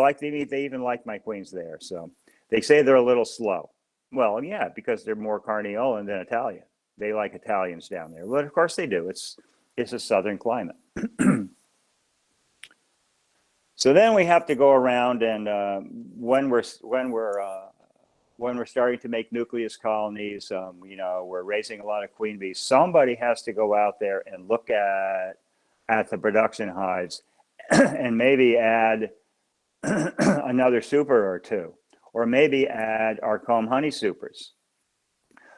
even like my queens there. So they say they're a little slow. Well, yeah, because they're more Carniolan than Italian. They like Italians down there. But of course they do. It's a southern climate. So then we have to go around and when we're starting to make nucleus colonies, we're raising a lot of queen bees. Somebody has to go out there and look at the production hives and maybe add another super or two, or maybe add our comb honey supers.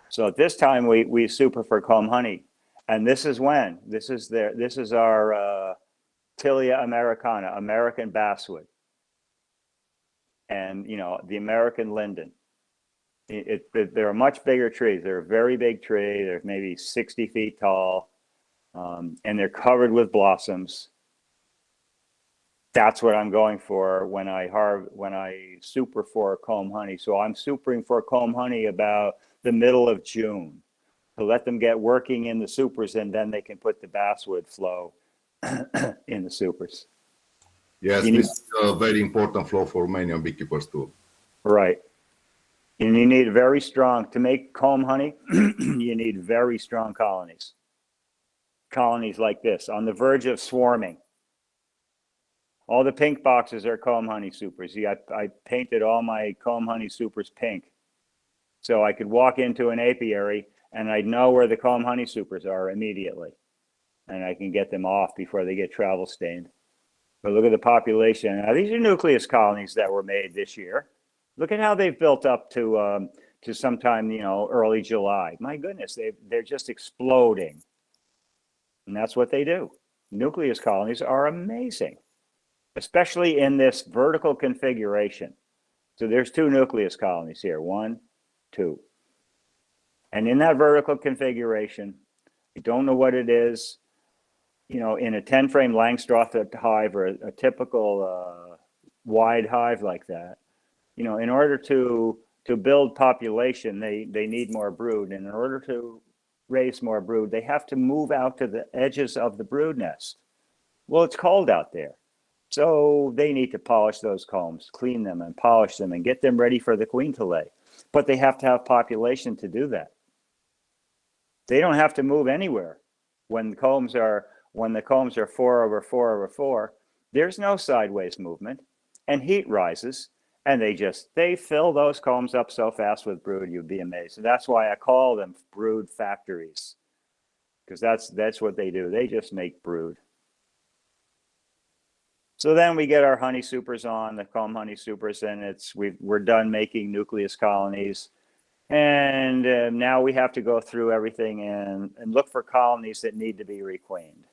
So at this time we super for comb honey. And this is our Tilia americana, American basswood, and the American linden. They're a much bigger tree. They're a very big tree. They're maybe 60 feet tall, and they're covered with blossoms. That's what I'm going for when I super for comb honey. So I'm supering for comb honey about the middle of June. To let them get working in the supers, and then they can put the basswood flow in the supers. Yes, this is a very important flow for Romanian beekeepers too. Right. And you need very strong, to make comb honey, you need very strong colonies. Colonies like this, on the verge of swarming. All the pink boxes are comb honey supers. See, I painted all my comb honey supers pink. So I could walk into an apiary and I'd know where the comb honey supers are immediately. And I can get them off before they get travel stained. But look at the population. Now, these are nucleus colonies that were made this year. Look at how they've built up to sometime, early July. My goodness, they're just exploding. And that's what they do. Nucleus colonies are amazing, especially in this vertical configuration. So there's 2 nucleus colonies here, 1, 2. And in that vertical configuration, you don't know what it is, in a 10-frame Langstroth hive or a typical wide hive like that, in order to to build population, they need more brood. And in order to raise more brood, they have to move out to the edges of the brood nest. Well, it's cold out there. So they need to polish those combs, clean them and polish them and get them ready for the queen to lay. But they have to have population to do that. They don't have to move anywhere. When the combs are 4/4/4, there's no sideways movement, and heat rises, and they fill those combs up so fast with brood, you'd be amazed. So that's why I call them brood factories, because that's what they do. They just make brood. So then we get our honey supers on, the comb honey supers, and we're done making nucleus colonies. And now we have to go through everything and look for colonies that need to be requeened.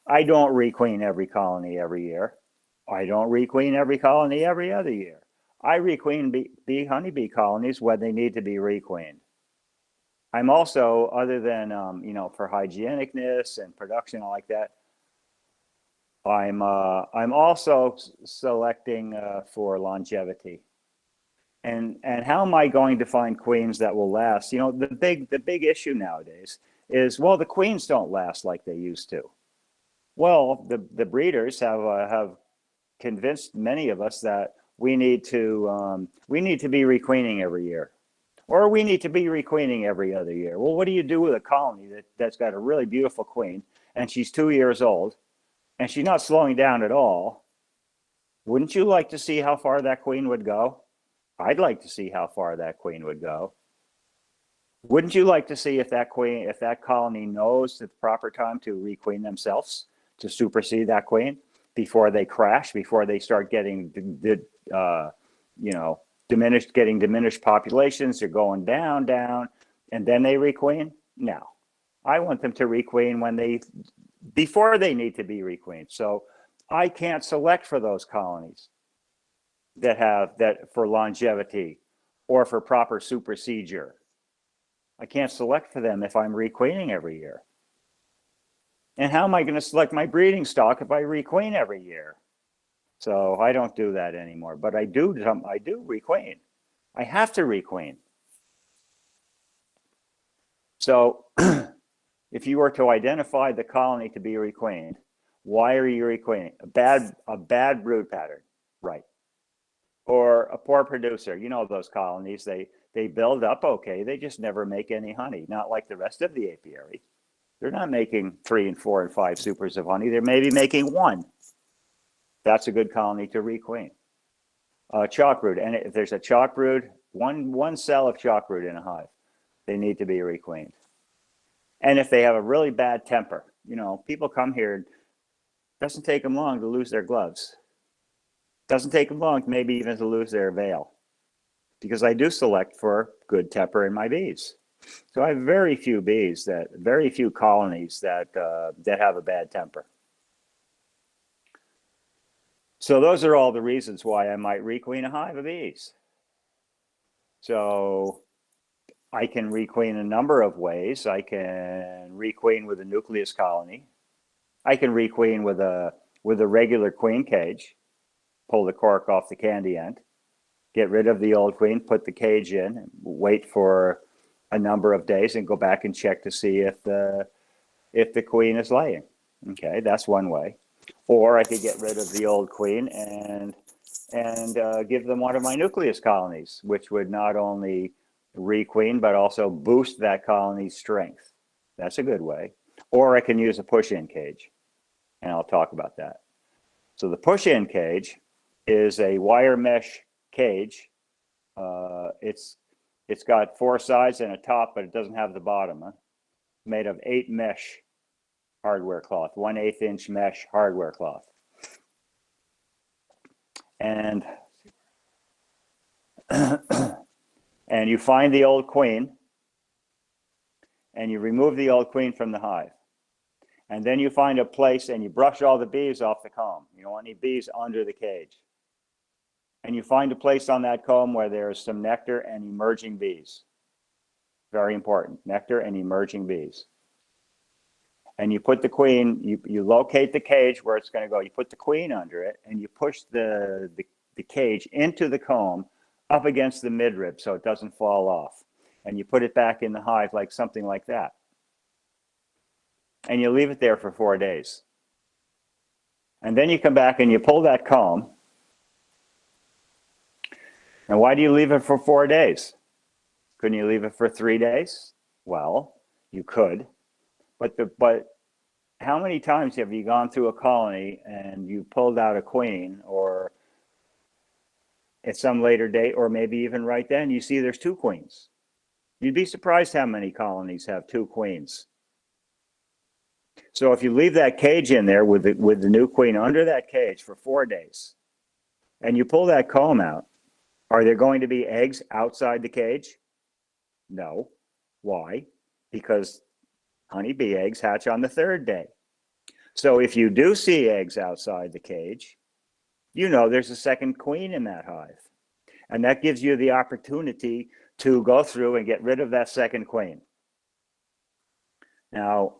I don't requeen every colony every year. I don't requeen every colony every other year. I requeen honeybee colonies when they need to be requeened. I'm also, other than, for hygienicness and production like that, I'm also selecting for longevity. And how am I going to find queens that will last? The big issue nowadays is, well, the queens don't last like they used to. Well, the breeders have convinced many of us that we need to be requeening every year, or we need to be requeening every other year. Well, what do you do with a colony that's got a really beautiful queen and she's 2 years old and she's not slowing down at all? Wouldn't you like to see how far that queen would go? I'd like to see how far that queen would go. Wouldn't you like to see if that colony knows the proper time to requeen themselves, to supersede that queen before they crash, before they start getting diminished populations? They're going down, and then they requeen? No, I want them to requeen before they need to be requeened. So I can't select for those colonies that for longevity or for proper supersedure. I can't select for them if I'm requeening every year. And how am I going to select my breeding stock if I requeen every year? So I don't do that anymore, but I do requeen. I have to requeen. So if you were to identify the colony to be requeened, why are you requeening? A bad brood pattern, right? Or a poor producer. Those colonies, they build up okay, they just never make any honey, not like the rest of the apiary. They're not making 3 and 4 and 5 supers of honey. They're maybe making 1. That's a good colony to requeen. Chalk brood, and if there's a chalk brood, one cell of chalk brood in a hive, they need to be requeened. And if they have a really bad temper, people come here, it doesn't take them long to lose their gloves. Doesn't take them long, maybe even to lose their veil, because I do select for good temper in my bees. So I have very few colonies that have a bad temper. So those are all the reasons why I might requeen a hive of bees. So I can requeen a number of ways. I can requeen with a nucleus colony. I can requeen with a regular queen cage. Pull the cork off the candy end, get rid of the old queen, put the cage in, wait for a number of days and go back and check to see if the queen is laying. Okay, that's one way. Or I could get rid of the old queen and give them one of my nucleus colonies, which would not only requeen, but also boost that colony's strength. That's a good way. Or I can use a push-in cage, and I'll talk about that. So the push-in cage is a wire mesh cage. It's got 4 sides and a top, but it doesn't have the bottom. Made of 8 mesh hardware cloth, 1/8 inch mesh hardware cloth. And and you find the old queen and you remove the old queen from the hive. And then you find a place and you brush all the bees off the comb. You don't want any bees under the cage. And you find a place on that comb where there is some nectar and emerging bees. Very important, nectar and emerging bees. And you put the queen, you locate the cage where it's going to go. You put the queen under it and you push the cage into the comb up against the midrib so it doesn't fall off. And you put it back in the hive like something like that. And you leave it there for 4 days. And then you come back and you pull that comb. And why do you leave it for 4 days? Couldn't you leave it for 3 days? Well, you could. But how many times have you gone through a colony and you pulled out a queen, or at some later date, or maybe even right then, you see there's 2 queens? You'd be surprised how many colonies have 2 queens. So if you leave that cage in there with the new queen under that cage for 4 days, and you pull that comb out, are there going to be eggs outside the cage? No. Why? Because honeybee eggs hatch on the 3rd day. So if you do see eggs outside the cage, you know there's a second queen in that hive. And that gives you the opportunity to go through and get rid of that second queen. Now,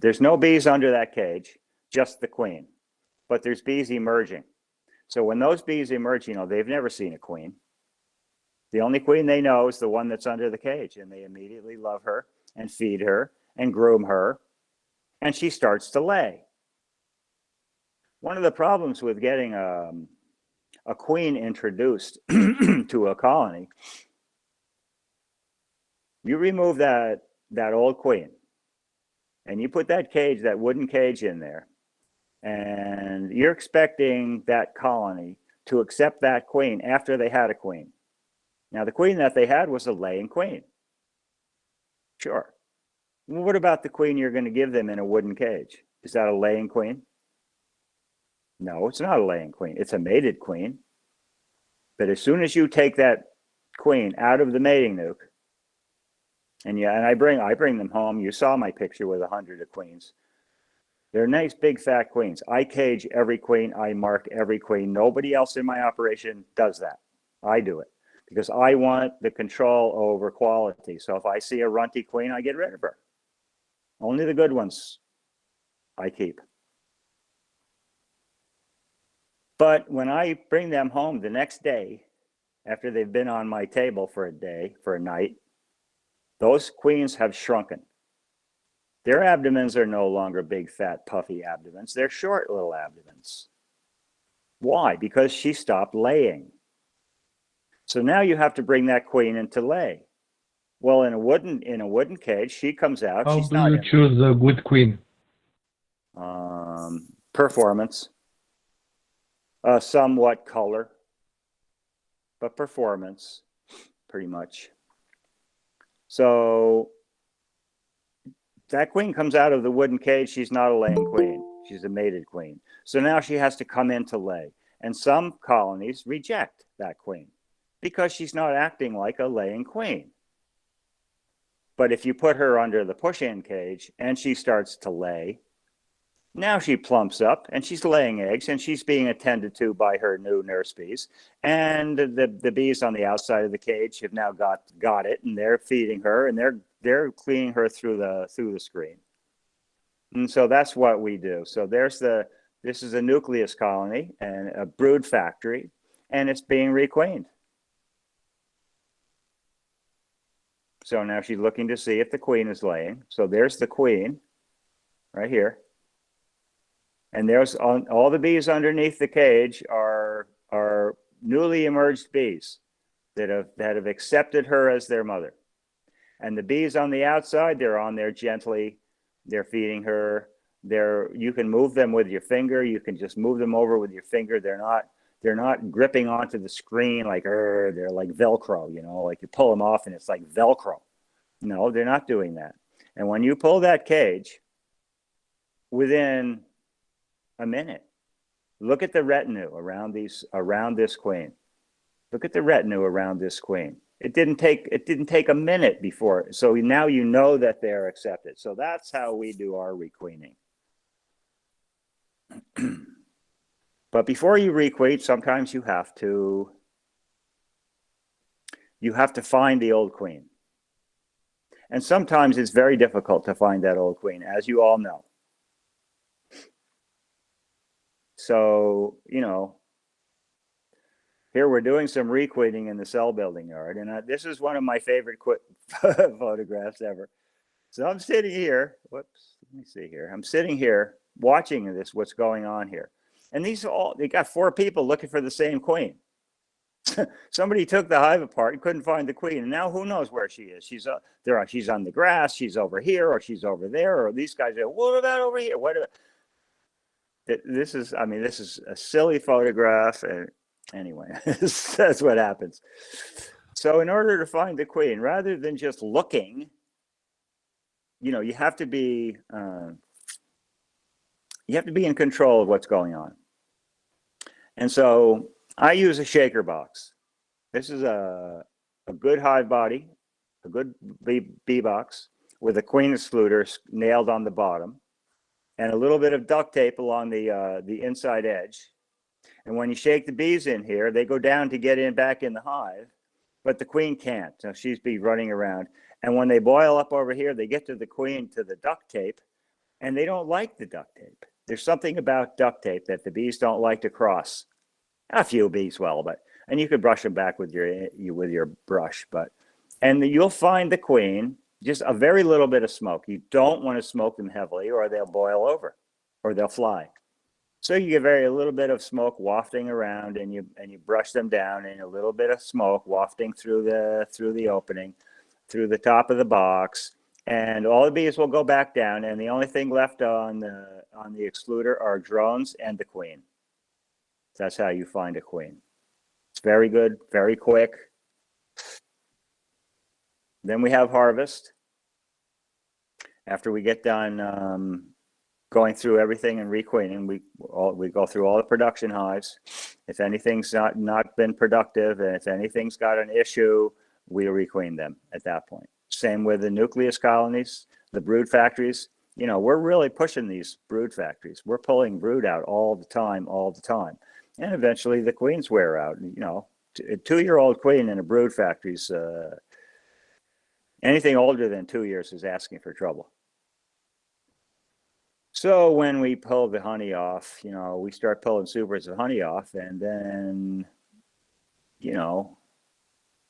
there's no bees under that cage, just the queen. But there's bees emerging. So when those bees emerge, you know, they've never seen a queen. The only queen they know is the one that's under the cage, and they immediately love her and feed her and groom her, and she starts to lay. One of the problems with getting a queen introduced to a colony, you remove that old queen, and you put that cage, that wooden cage in there, and you're expecting that colony to accept that queen after they had a queen. Now, the queen that they had was a laying queen. Sure. Well, what about the queen you're going to give them in a wooden cage? Is that a laying queen? No, it's not a laying queen. It's a mated queen. But as soon as you take that queen out of the mating nuke, and I bring them home. You saw my picture with 100 of queens. They're nice, big, fat queens. I cage every queen. I mark every queen. Nobody else in my operation does that. I do it because I want the control over quality. So if I see a runty queen, I get rid of her. Only the good ones I keep. But when I bring them home the next day, after they've been on my table for a day, for a night, those queens have shrunken. Their abdomens are no longer big, fat, puffy abdomens. They're short little abdomens. Why? Because she stopped laying. So now you have to bring that queen into lay. Well, in a wooden cage, she comes out. How She's do not you in choose a good queen? performance, somewhat color, but performance, pretty much. So that queen comes out of the wooden cage. She's not a laying queen. She's a mated queen. So now she has to come in to lay. And some colonies reject that queen because she's not acting like a laying queen. But if you put her under the push-in cage and she starts to lay, now she plumps up and she's laying eggs and she's being attended to by her new nurse bees. And the bees on the outside of the cage have now got it, and they're feeding her and they're cleaning her through the screen. And so that's what we do. So this is a nucleus colony and a brood factory, and it's being requeened. So now she's looking to see if the queen is laying. So there's the queen right here. And there's all the bees underneath the cage are newly emerged bees that have accepted her as their mother. And the bees on the outside, they're on there gently. They're feeding her. You can move them with your finger. You can just move them over with your finger. They're not gripping onto the screen like, they're like Velcro, like you pull them off and it's like Velcro. No, they're not doing that. And when you pull that cage, within a minute, look at the retinue around this queen. Look at the retinue around this queen. It didn't take a minute before. So now you know that they're accepted. So that's how we do our requeening. But before you requeen, sometimes you have to find the old queen. And sometimes it's very difficult to find that old queen, as you all know. So, Here we're doing some requeening in the cell building yard, and this is one of my favorite photographs ever. So I'm sitting here. Whoops, let me see here. I'm sitting here watching this. What's going on here? And they got 4 people looking for the same queen. Somebody took the hive apart and couldn't find the queen, and now who knows where she is? She's she's on the grass. She's over here, or she's over there, or these guys are. What about over here? This is a silly photograph, and anyway, that's what happens. So in order to find the queen, rather than just looking, you have to be in control of what's going on. And so I use a shaker box. This is a good hive body, a good bee box with a queen excluder nailed on the bottom, and a little bit of duct tape along the inside edge. And when you shake the bees in here, they go down to get back in the hive, but the queen can't. So she's be running around. And when they boil up over here, they get to the queen to the duct tape, and they don't like the duct tape. There's something about duct tape that the bees don't like to cross. A few bees will, and you could brush them back with your brush, and you'll find the queen, just a very little bit of smoke. You don't want to smoke them heavily, or they'll boil over, or they'll fly. So you get a little bit of smoke wafting around, and you brush them down, and a little bit of smoke wafting through the opening, through the top of the box, and all the bees will go back down, and the only thing left on the excluder are drones and the queen. That's how you find a queen. It's very good, very quick. Then we have harvest. After we get done going through everything and requeening, we go through all the production hives. If anything's not been productive, and if anything's got an issue, we requeen them at that point. Same with the nucleus colonies, the brood factories. We're really pushing these brood factories. We're pulling brood out all the time. And eventually the queens wear out. A 2-year-old queen in a brood factory's anything older than 2 years is asking for trouble. So when we pull the honey off, we start pulling supers of honey off, and then,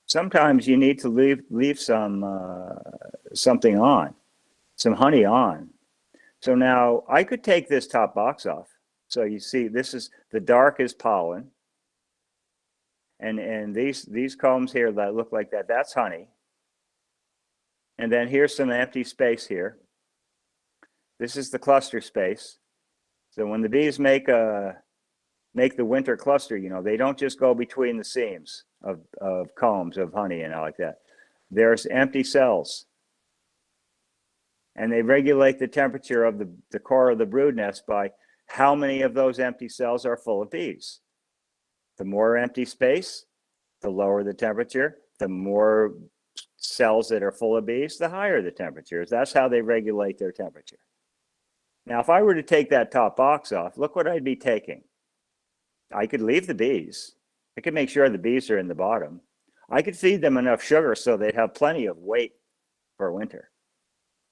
sometimes you need to leave something on, some honey on. So now I could take this top box off. So you see, this is the dark is pollen, and these combs here that look like that, that's honey. And then here's some empty space here. This is the cluster space. So when the bees make the winter cluster, they don't just go between the seams of combs of honey and all like that. There's empty cells. And they regulate the temperature of the core of the brood nest by how many of those empty cells are full of bees. The more empty space, the lower the temperature. The more cells that are full of bees, the higher the temperatures. That's how they regulate their temperature. Now, if I were to take that top box off, look what I'd be taking. I could leave the bees. I could make sure the bees are in the bottom. I could feed them enough sugar so they'd have plenty of weight for winter.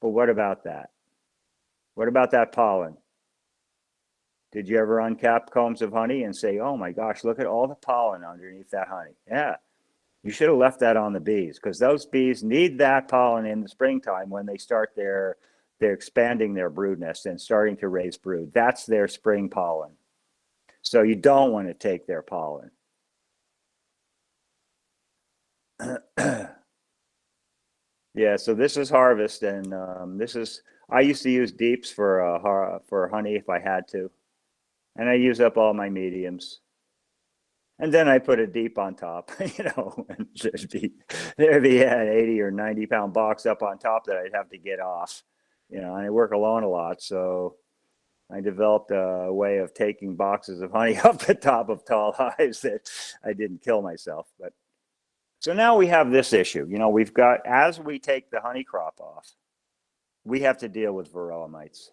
But what about that? What about that pollen? Did you ever uncap combs of honey and say, oh my gosh, look at all the pollen underneath that honey? Yeah, you should have left that on the bees, because those bees need that pollen in the springtime when they start they're expanding their brood nest and starting to raise brood. That's their spring pollen. So you don't want to take their pollen. Yeah, so this is harvest, and I used to use deeps for honey if I had to. And I use up all my mediums. And then I put a deep on top, and there'd be an 80 or 90 pound box up on top that I'd have to get off, and I work alone a lot. So I developed a way of taking boxes of honey off the top of tall hives that I didn't kill myself. But so now we have this issue, we've got, as we take the honey crop off, we have to deal with Varroa mites.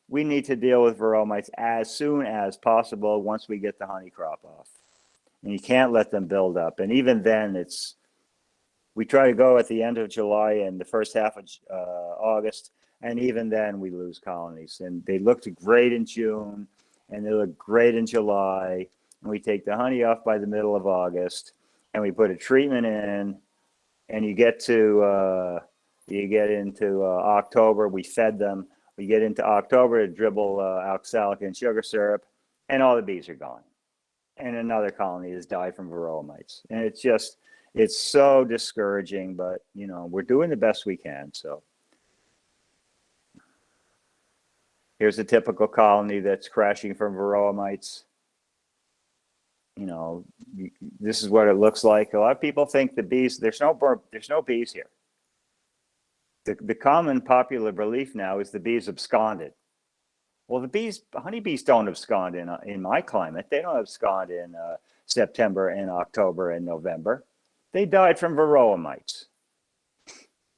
We need to deal with Varroa mites as soon as possible once we get the honey crop off. And you can't let them build up. And even then, we try to go at the end of July and the first half of August, and even then we lose colonies. And they looked great in June, and they look great in July, and we take the honey off by the middle of August, and we put a treatment in, and you get into October, we fed them. We get into October to dribble oxalic and sugar syrup, and all the bees are gone. And another colony has died from varroa mites. And it's so discouraging, but we're doing the best we can. So here's a typical colony that's crashing from varroa mites. This is what it looks like. A lot of people think the bees, there's no bees here. The common popular belief now is the bees absconded. Well, honeybees don't abscond in my climate. They don't abscond in September and October and November. They died from varroa mites.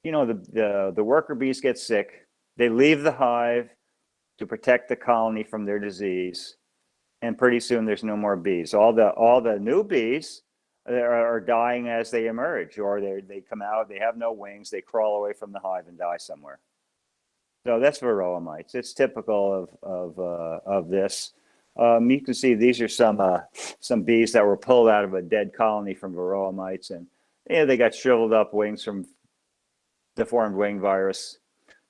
The worker bees get sick. They leave the hive to protect the colony from their disease, and pretty soon there's no more bees. All the new bees are dying as they emerge, or they come out. They have no wings. They crawl away from the hive and die somewhere. So that's varroa mites. It's typical of this. You can see these are some bees that were pulled out of a dead colony from varroa mites, and they got shriveled up wings from deformed wing virus.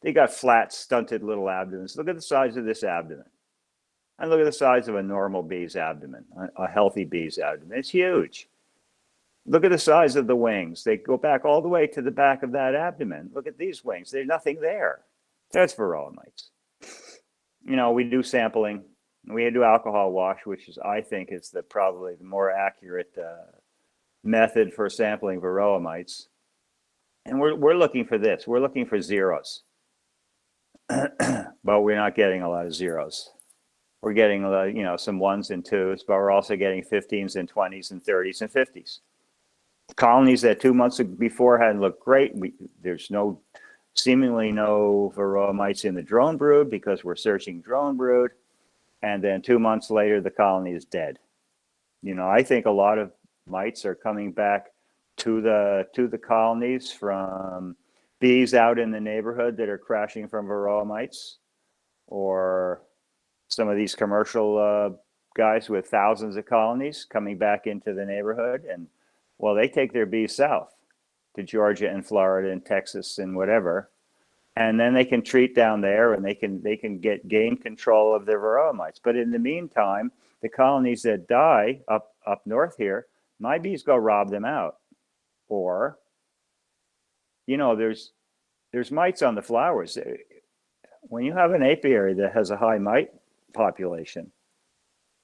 They got flat, stunted little abdomens. Look at the size of this abdomen, and look at the size of a normal bee's abdomen, a healthy bee's abdomen. It's huge. Look at the size of the wings. They go back all the way to the back of that abdomen. Look at these wings. There's nothing there. That's varroa mites. We do sampling. We do alcohol wash, which I think is probably the more accurate method for sampling varroa mites. And we're looking for this. We're looking for zeros. But we're not getting a lot of zeros. We're getting some ones and twos, but we're also getting 15s and 20s and 30s and 50s. Colonies that 2 months before had looked great. There's seemingly no varroa mites in the drone brood because we're searching drone brood, and then 2 months later the colony is dead. I think a lot of mites are coming back to the colonies from bees out in the neighborhood that are crashing from varroa mites, or some of these commercial guys with thousands of colonies coming back into the neighborhood, and they take their bees south to Georgia and Florida and Texas and whatever, and then they can treat down there, and they can gain control of their varroa mites. But in the meantime, the colonies that die up north here, my bees go rob them out. Or there's mites on the flowers. When you have an apiary that has a high mite population,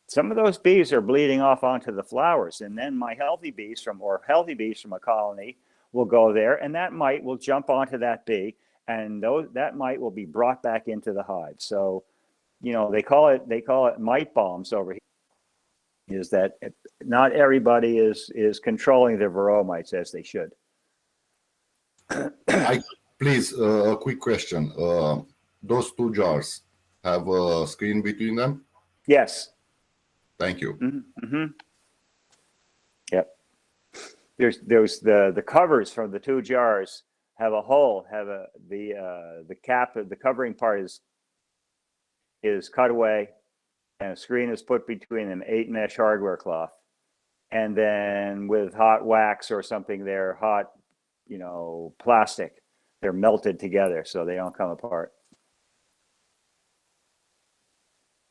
some of those bees are bleeding off onto the flowers, and then my healthy bees from a colony will go there, and that mite will jump onto that bee, and that mite will be brought back into the hive. So, they call it mite bombs over here. Is that not everybody is controlling their varroa mites as they should. Please, a quick question. Those two jars have a screen between them? Yes. Thank you. Mm-hmm. Yep. There's the covers from the two jars have a hole. The cap, the covering part is cut away, and a screen is put between them, 8 mesh hardware cloth, and then with hot wax or something, they're hot, plastic. They're melted together so they don't come apart.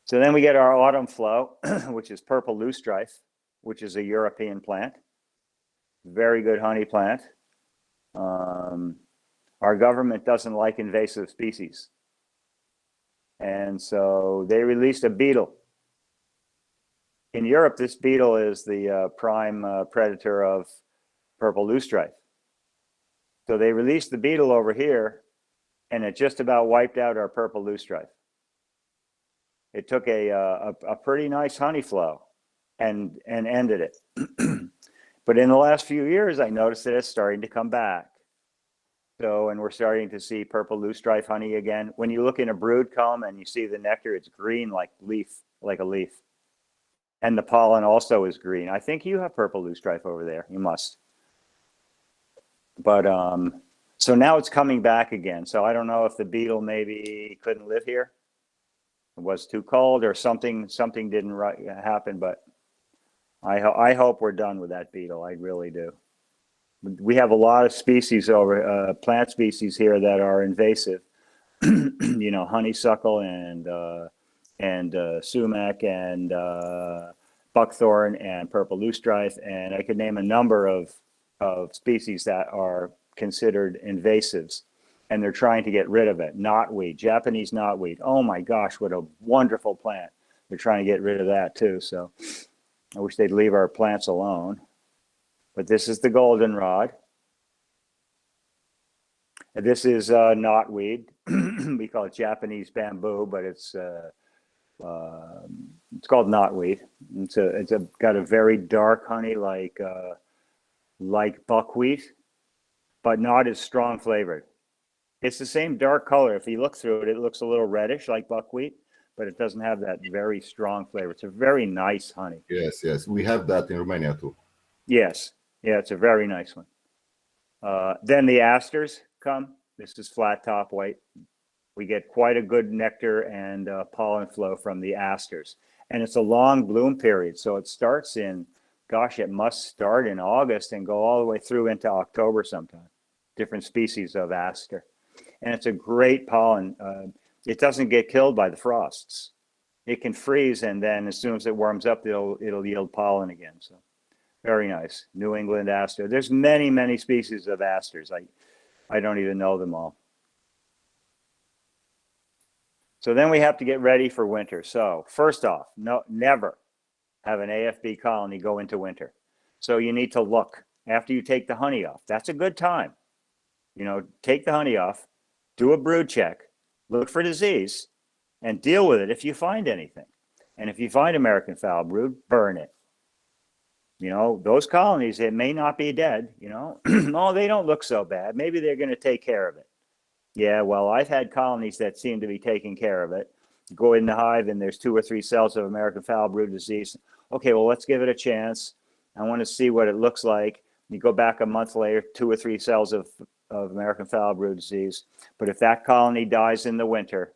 So then we get our autumn flow, which is purple loosestrife, which is a European plant. Very good honey plant. Our government doesn't like invasive species. And so they released a beetle. In Europe, this beetle is the prime predator of purple loosestrife. So they released the beetle over here, and it just about wiped out our purple loosestrife. It took a pretty nice honey flow and ended it. But in the last few years, I noticed that it's starting to come back. So, and we're starting to see purple loosestrife honey again. When you look in a brood comb and you see the nectar, it's green like a leaf. And the pollen also is green. I think you have purple loosestrife over there. You must. But so now it's coming back again. So I don't know if the beetle maybe couldn't live here. It was too cold or something didn't happen, but I hope we're done with that beetle. I really do. We have a lot of species plant species here that are invasive. You know, honeysuckle and sumac and buckthorn and purple loosestrife, and I could name a number of species that are considered invasives, and they're trying to get rid of it. Knotweed, Japanese knotweed. Oh my gosh, what a wonderful plant. They're trying to get rid of that too. So I wish they'd leave our plants alone. But this is the goldenrod. This is knotweed. We call it Japanese bamboo, but it's called knotweed. It's got a very dark honey like buckwheat, but not as strong flavored. It's the same dark color. If you look through it, it looks a little reddish like buckwheat, but it doesn't have that very strong flavor. It's a very nice honey. Yes, yes. We have that in Romania too. Yes. Yeah, it's a very nice one. Then the asters come. This is flat top white. We get quite a good nectar and pollen flow from the asters. And it's a long bloom period. So it starts in, gosh, it must start in August and go all the way through into October sometime. Different species of aster. And it's a great pollen. It doesn't get killed by the frosts. It can freeze, and then as soon as it warms up, it'll yield pollen again. So very nice. New England aster. There's many, many species of asters. I don't even know them all. So then we have to get ready for winter. So first off, never have an AFB colony go into winter. So you need to look after you take the honey off. That's a good time. You know, take the honey off, do a brood check, look for disease, and deal with it if you find anything. And if you find American foul brood, burn it. You know, those colonies, it may not be dead, you know. Oh, they don't look so bad. Maybe they're going to take care of it. Yeah, well, I've had colonies that seem to be taking care of it. You go in the hive and there's 2 or 3 cells of American foul brood disease. Okay, well, let's give it a chance. I want to see what it looks like. You go back a month later, 2 or 3 cells of American foul brood disease. But if that colony dies in the winter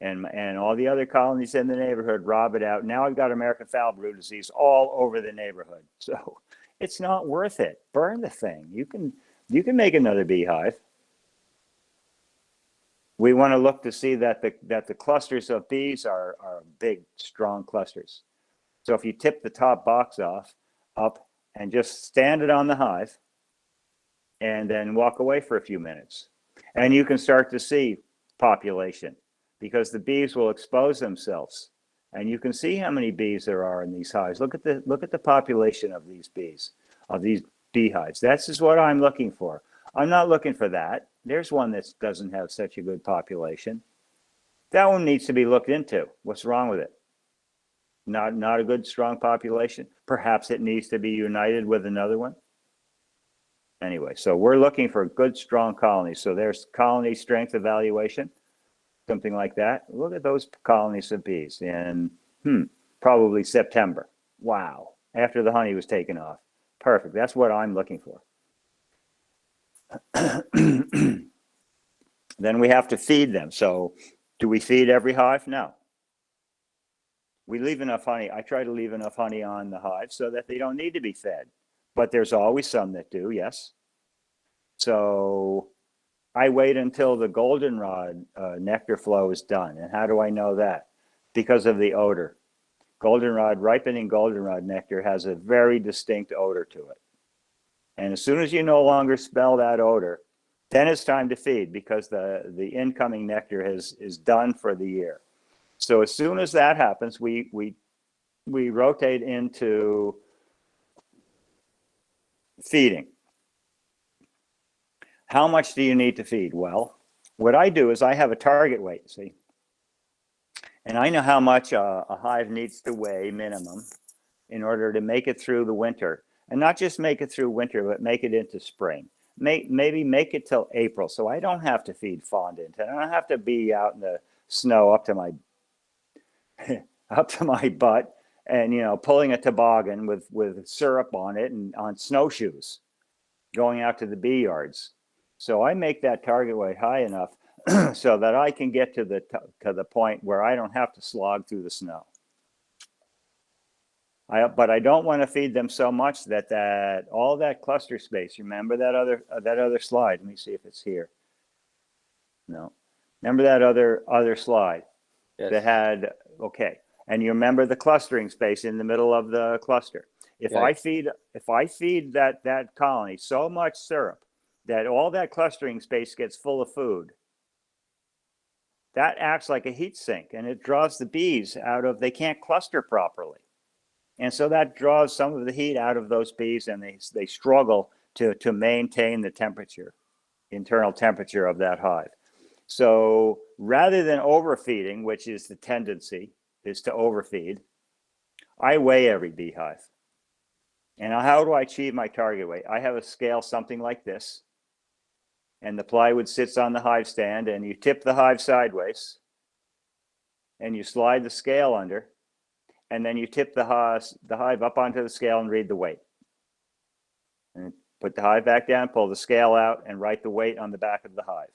and all the other colonies in the neighborhood rob it out, now I've got American foul brood disease all over the neighborhood. So it's not worth it. Burn the thing. You can make another beehive. We want to look to see that the clusters of bees are big, strong clusters. So if you tip the top box up and just stand it on the hive and then walk away for a few minutes, and you can start to see population because the bees will expose themselves, and you can see how many bees there are in these hives. Look at the population of these bees, of these beehives. That's just what I'm looking for. I'm not looking for that. There's one that doesn't have such a good population. That one needs to be looked into. What's wrong with it? Not a good, strong population. Perhaps it needs to be united with another one. Anyway, so we're looking for good, strong colonies. So there's colony strength evaluation, something like that. Look at those colonies of bees in probably September. Wow. After the honey was taken off. Perfect. That's what I'm looking for. Then we have to feed them. So do we feed every hive? No. We leave enough honey. I try to leave enough honey on the hive so that they don't need to be fed. But there's always some that do, yes. So I wait until the goldenrod nectar flow is done. And how do I know that? Because of the odor. Ripening goldenrod nectar has a very distinct odor to it. And as soon as you no longer smell that odor, then it's time to feed because the incoming nectar is done for the year. So as soon as that happens, we rotate into feeding. How much do you need to feed? Well, what I do is I have a target weight, see? And I know how much a hive needs to weigh minimum in order to make it through the winter. And not just make it through winter, but make it into spring. Maybe make it till April, so I don't have to feed fondant. And I don't have to be out in the snow up to my butt and, you know, pulling a toboggan with syrup on it and on snowshoes going out to the bee yards. So I make that target weight high enough so that I can get to the point where I don't have to slog through the snow. But I don't want to feed them so much that all that cluster space. Remember that other slide? Let me see if it's here. No, remember that other slide that had and you remember the clustering space in the middle of the cluster. If I feed that colony so much syrup that all that clustering space gets full of food, that acts like a heat sink, and it draws the bees out of. They can't cluster properly. And so that draws some of the heat out of those bees, and they struggle to maintain the temperature, internal temperature of that hive. So rather than overfeeding, which is the tendency, is to overfeed, I weigh every beehive. And how do I achieve my target weight? I have a scale something like this, and the plywood sits on the hive stand, and you tip the hive sideways, and you slide the scale under, and then you tip the hive up onto the scale and read the weight. And put the hive back down, pull the scale out, and write the weight on the back of the hive.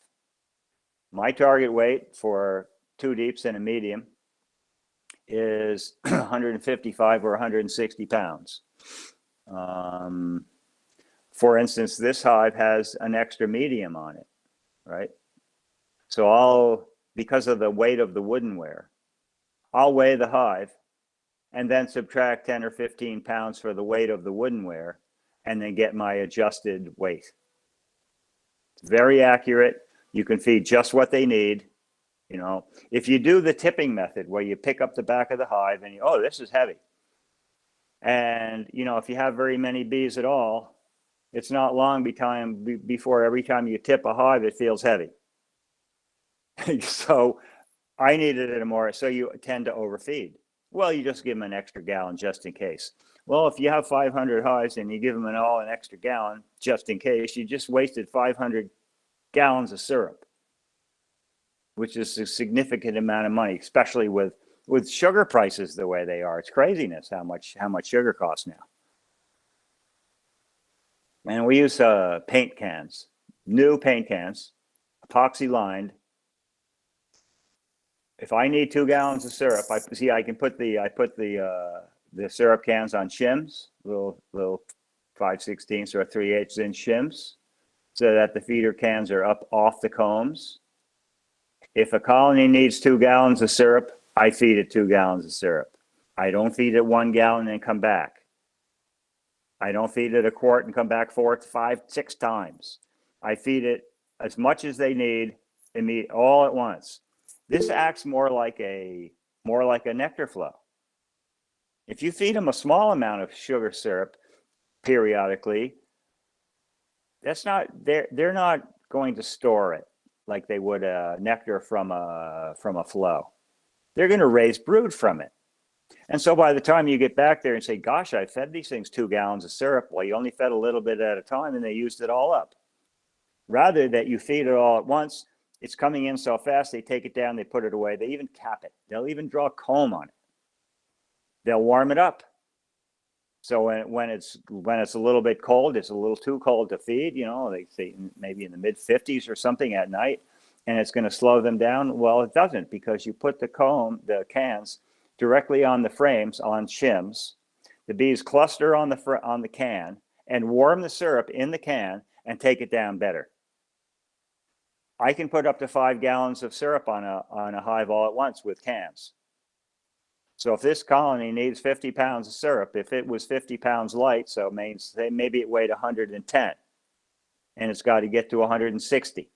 My target weight for 2 deeps and a medium is 155 or 160 pounds. For instance, this hive has an extra medium on it, right? So because of the weight of the woodenware, I'll weigh the hive and then subtract 10 or 15 pounds for the weight of the woodenware, and then get my adjusted weight. It's very accurate. You can feed just what they need. You know, if you do the tipping method where you pick up the back of the hive and this is heavy. And, if you have very many bees at all, it's not long before every time you tip a hive, it feels heavy. So I needed it more. So you tend to overfeed. Well, you just give them an extra gallon just in case. Well, if you have 500 hives and you give them an extra gallon just in case, you just wasted 500 gallons of syrup, which is a significant amount of money, especially with sugar prices the way they are. It's craziness how much sugar costs now. And we use paint cans, new paint cans, epoxy lined. If I need 2 gallons of syrup, I put the syrup cans on shims, little 5/16 or 3/8 inch shims, so that the feeder cans are up off the combs. If a colony needs 2 gallons of syrup, I feed it 2 gallons of syrup. I don't feed it 1 gallon and come back. I don't feed it a quart and come back 4, 5, 6 times. I feed it as much as they need all at once. This acts more like a nectar flow. If you feed them a small amount of sugar syrup periodically, they're not going to store it like they would nectar from a flow. They're going to raise brood from it. And so by the time you get back there and say, gosh, I fed these things 2 gallons of syrup, well, you only fed a little bit at a time and they used it all up. Rather that you feed it all at once, it's coming in so fast, they take it down, they put it away, they even cap it. They'll even draw a comb on it. They'll warm it up. So when it's a little bit cold, it's a little too cold to feed, they say maybe in the mid 50s or something at night, and it's going to slow them down. Well, it doesn't, because you put the cans directly on the frames on shims. The bees cluster on the can and warm the syrup in the can and take it down better. I can put up to 5 gallons of syrup on a hive all at once with cans. So if this colony needs 50 pounds of syrup, if it was 50 pounds light, so maybe it weighed 110 and it's got to get to 160.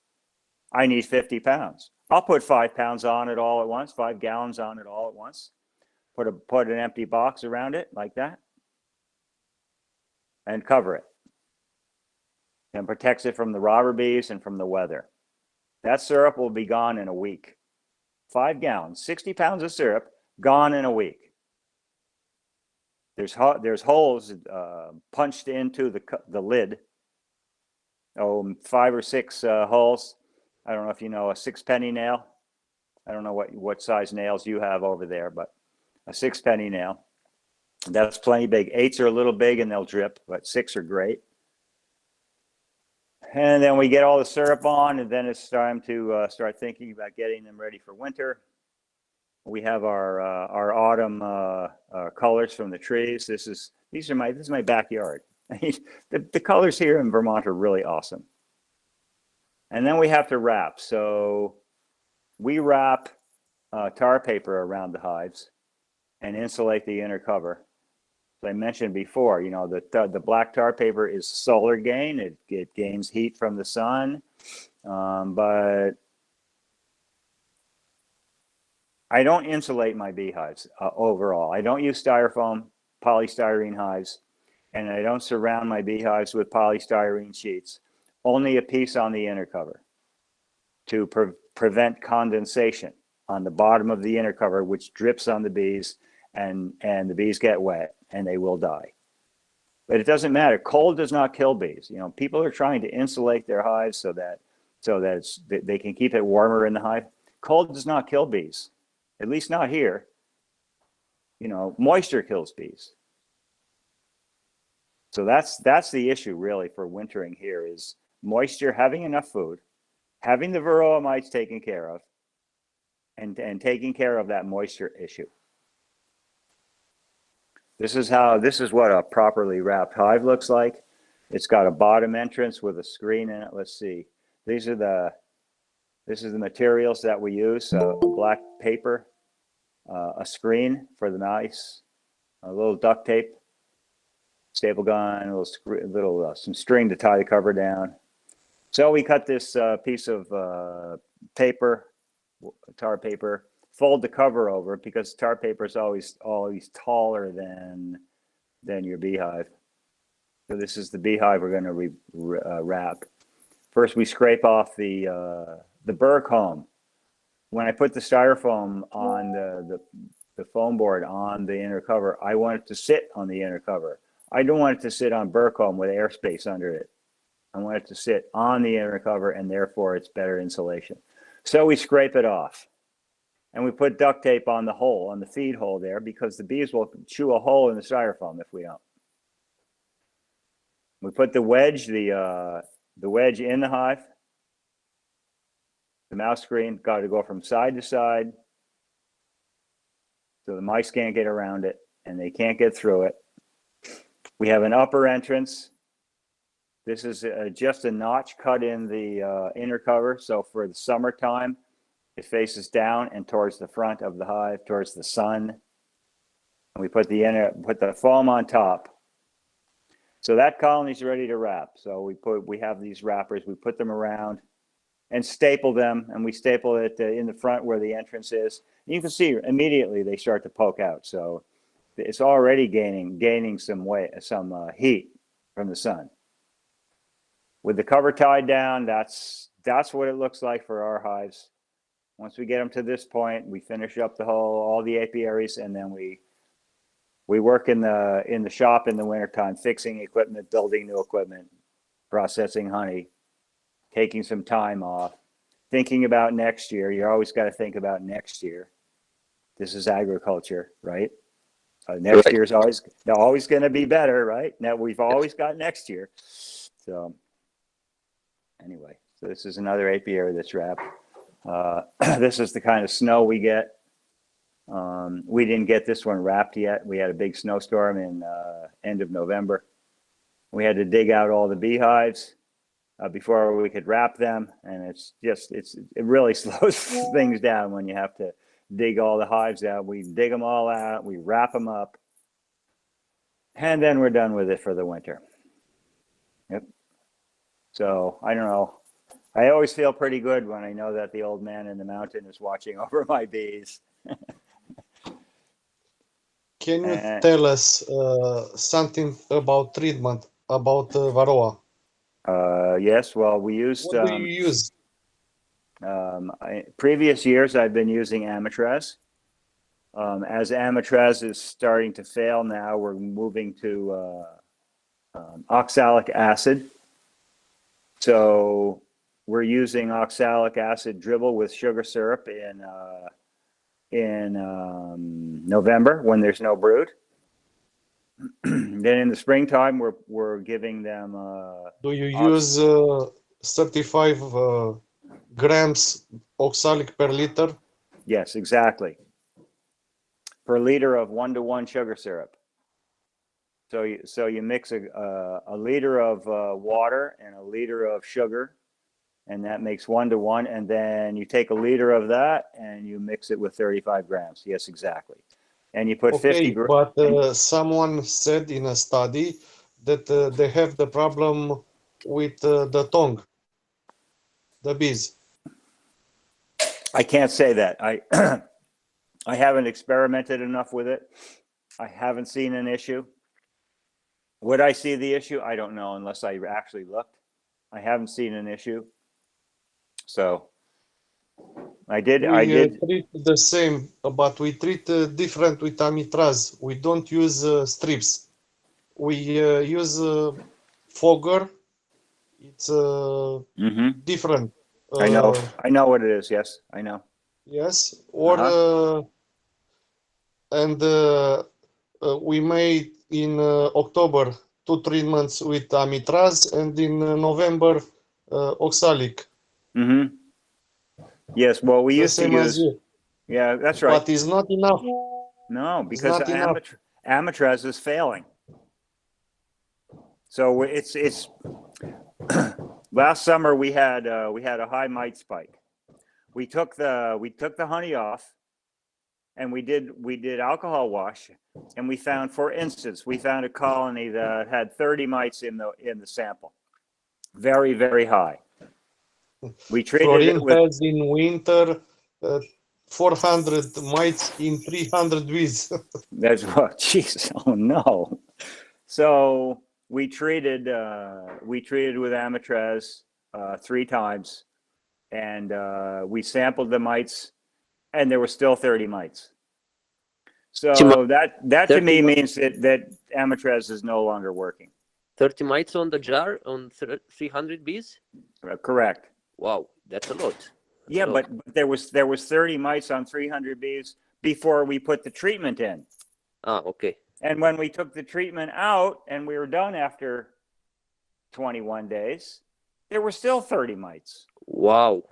I need 50 pounds. I'll put 5 pounds on it all at once, 5 gallons on it all at once. Put an empty box around it like that and cover it. And protects it from the robber bees and from the weather. That syrup will be gone in a week. 5 gallons, 60 pounds of syrup, gone in a week. There's holes punched into the lid. 5 or 6 holes. I don't know if you know a 6-penny nail. I don't know what size nails you have over there, but a 6-penny nail. That's plenty big. 8s are a little big and they'll drip, but 6 are great. And then we get all the syrup on, and then it's time to start thinking about getting them ready for winter. We have our autumn colors from the trees. This is my backyard. The colors here in Vermont are really awesome. And then we have to wrap. So we wrap tar paper around the hives and insulate the inner cover. As I mentioned before, you know, the black tar paper is solar gain. It gains heat from the sun, but I don't insulate my beehives overall. I don't use styrofoam, polystyrene hives, and I don't surround my beehives with polystyrene sheets. Only a piece on the inner cover to prevent condensation on the bottom of the inner cover, which drips on the bees, and the bees get wet and they will die. But it doesn't matter. Cold does not kill bees. You know, people are trying to insulate their hives so that they can keep it warmer in the hive. Cold does not kill bees, at least not here. You know, moisture kills bees. So that's the issue really for wintering here is moisture, having enough food, having the Varroa mites taken care of, and taking care of that moisture issue. This is what a properly wrapped hive looks like. It's got a bottom entrance with a screen in it. Let's see. This is the materials that we use: a black paper, a screen for the mice, a little duct tape, staple gun, some string to tie the cover down. So we cut this piece of paper, tar paper, fold the cover over because tar paper is always taller than your beehive. So this is the beehive we're going to wrap. First, we scrape off the burr comb. When I put the styrofoam on the foam board on the inner cover, I want it to sit on the inner cover. I don't want it to sit on burr comb with airspace under it. I want it to sit on the inner cover, and therefore it's better insulation. So we scrape it off. And we put duct tape on the hole, on the feed hole there, because the bees will chew a hole in the styrofoam if we don't. We put the wedge, the wedge in the hive. The mouse screen got to go from side to side, so the mice can't get around it, and they can't get through it. We have an upper entrance. This is just a notch cut in the inner cover, so for the summertime, it faces down and towards the front of the hive, towards the sun. And we put the foam on top. So that colony is ready to wrap. So we have these wrappers. We put them around and staple them, and we staple it in the front where the entrance is. And you can see immediately they start to poke out. So it's already gaining some heat from the sun. With the cover tied down, that's what it looks like for our hives. Once we get them to this point, we finish up all the apiaries, and then we work in the shop in the wintertime, fixing equipment, building new equipment, processing honey, taking some time off, thinking about next year. You always got to think about next year. This is agriculture, right? Next year is always going to be better, right? Now we've always got next year. So anyway, so this is another apiary that's wrapped. This is the kind of snow we get. We didn't get this one wrapped yet. We had a big snowstorm in end of November. We had to dig out all the beehives before we could wrap them, and it really slows things down when you have to dig all the hives out. We dig them all out, we wrap them up, and then we're done with it for the winter. Yep. So I don't know. I always feel pretty good when I know that the old man in the mountain is watching over my bees. Can you tell us something about treatment, about Varroa? Yes, well, we used... What do you use? Previous years, I've been using Amatraz. As Amatraz is starting to fail now, we're moving to oxalic acid. So we're using oxalic acid dribble with sugar syrup in November when there's no brood. Then in the springtime, we're giving them. Do you use 35 grams oxalic per liter? Yes, exactly. per liter of 1-to-1 sugar syrup. So you mix a liter of water and a liter of sugar, and that makes 1-to-1. And then you take a liter of that and you mix it with 35 grams. Yes, exactly. And you put 50 grams. But someone said in a study that they have the problem with the tongue, the bees. I can't say that. I haven't experimented enough with it. I haven't seen an issue. Would I see the issue? I don't know unless I actually looked. I haven't seen an issue. So I did. Treat the same, but we treat different with amitraz. We don't use strips. We use fogger. It's different. I know what it is. Yes, I know. Yes, or and we made in October 2 treatments with amitraz, and in November oxalic. Yes, well, we used to use. Yeah, that's right. But it's not enough. No, because amitraz is failing. So it's last summer we had a high mite spike. We took the honey off, and we did alcohol wash, and we found, for instance, a colony that had 30 mites in the sample. Very, very high. We treated it with, has in winter 400 mites in 300 bees. That's what, jeez, oh no. So we treated with amitraz 3 times, and we sampled the mites, and there were still 30 mites. So that to me means that amitraz is no longer working. 30 mites on the jar on 300 bees? Correct. Wow, that's a lot. Yeah, but there was 30 mites on 300 bees before we put the treatment in. Ah, okay. And when we took the treatment out and we were done after 21 days, there were still 30 mites. Wow.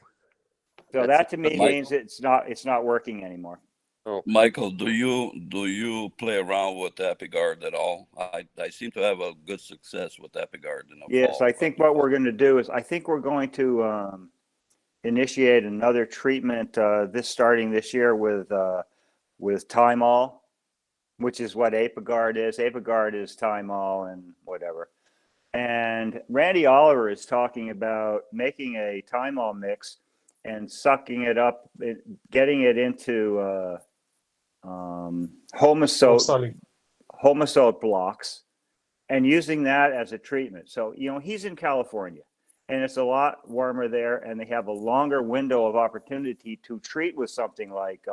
So that to me means it's not working anymore. Oh. Michael, do you play around with Epigard at all? I seem to have a good success with Epigard in the Yes, fall. I think what we're going to do is we're going to initiate another treatment starting this year with Thymol, which is what Apigard is. Apigard is Thymol and whatever. And Randy Oliver is talking about making a Thymol mix and sucking it up, getting it into homosote blocks and using that as a treatment. So, he's in California and it's a lot warmer there, and they have a longer window of opportunity to treat with something like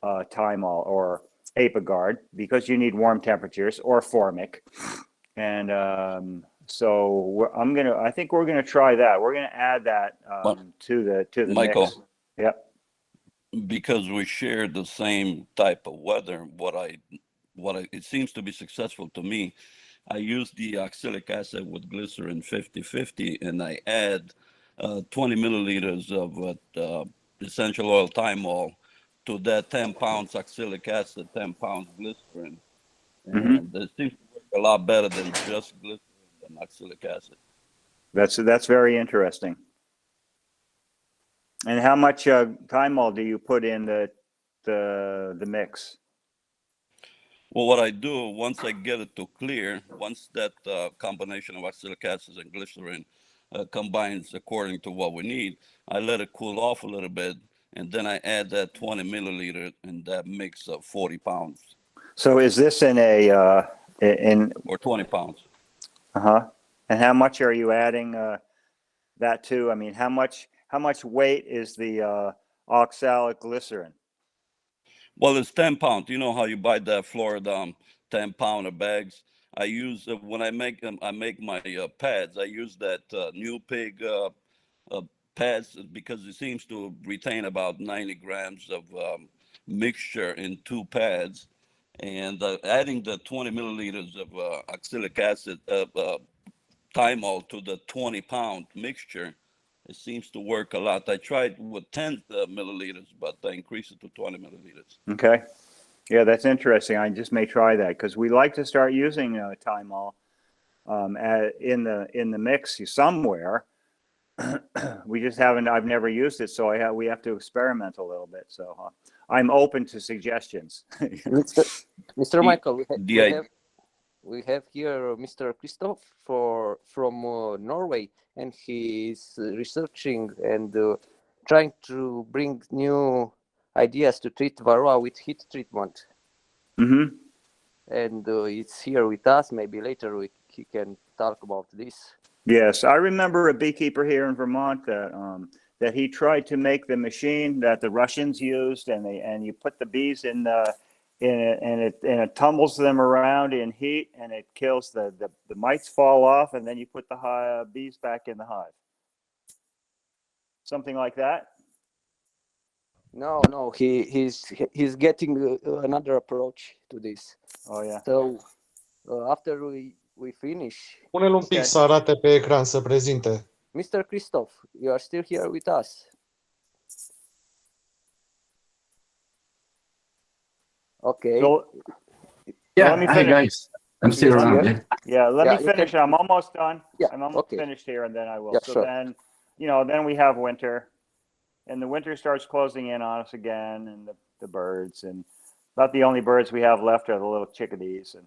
Thymol or Apigard, because you need warm temperatures, or Formic. And so I think we're gonna try that. We're gonna add that to the Michael, mix. Yep. Because we share the same type of weather, it seems to be successful to me. I use the oxalic acid with glycerin 50/50, and I add 20 milliliters of essential oil Thymol to that 10 pounds oxalic acid, 10 pounds glycerin. And it seems to work a lot better than just glycerin and oxalic acid. That's very interesting. And how much Thymol do you put in the mix? Well, what I do, once I get it to clear, once that combination of oxalic acid and glycerin combines according to what we need, I let it cool off a little bit, and then I add that 20 milliliter, and that makes 40 pounds. So is this in or 20 pounds? And how much are you adding that to? I mean, how much weight is the oxalic glycerin? Well, it's 10 pounds. You know how you buy that Florida 10-pounder bags? I use when I make them. I make my pads. I use that New Pig pads because it seems to retain about 90 grams of mixture in 2 pads. And adding the 20 milliliters of oxalic acid, Thymol to the 20-pound mixture, it seems to work a lot. I tried with 10 milliliters, but I increased it to 20 milliliters. Okay. Yeah, that's interesting. I just may try that because we like to start using thymol in the mix somewhere. We just haven't. I've never used it, so we have to experiment a little bit. So I'm open to suggestions. Mr. Michael, The we have here Mr. Christophe from Norway, and he is researching and trying to bring new ideas to treat Varroa with heat treatment. Mm-hmm. And it's here with us. Maybe later he can talk about this. Yes, I remember a beekeeper here in Vermont that he tried to make the machine that the Russians used, and you put the bees in it tumbles them around in heat, and it kills the mites fall off, and then you put the bees back in the hive. Something like that. No, he's getting another approach to this. Oh yeah. So after we finish, Pune-l un pic să arate pe ecran, să prezinte. Mr. Christophe, you are still here with us. Okay. So, Yeah, let me hi finish. guys. I'm still around. Yeah. Yeah, let Yeah, me you finish. can- I'm almost done. Yeah, I'm almost okay. finished here, and then I will. Yeah, So sure. then, then we have winter, and the winter starts closing in on us again, and the birds, and about the only birds we have left are the little chickadees, and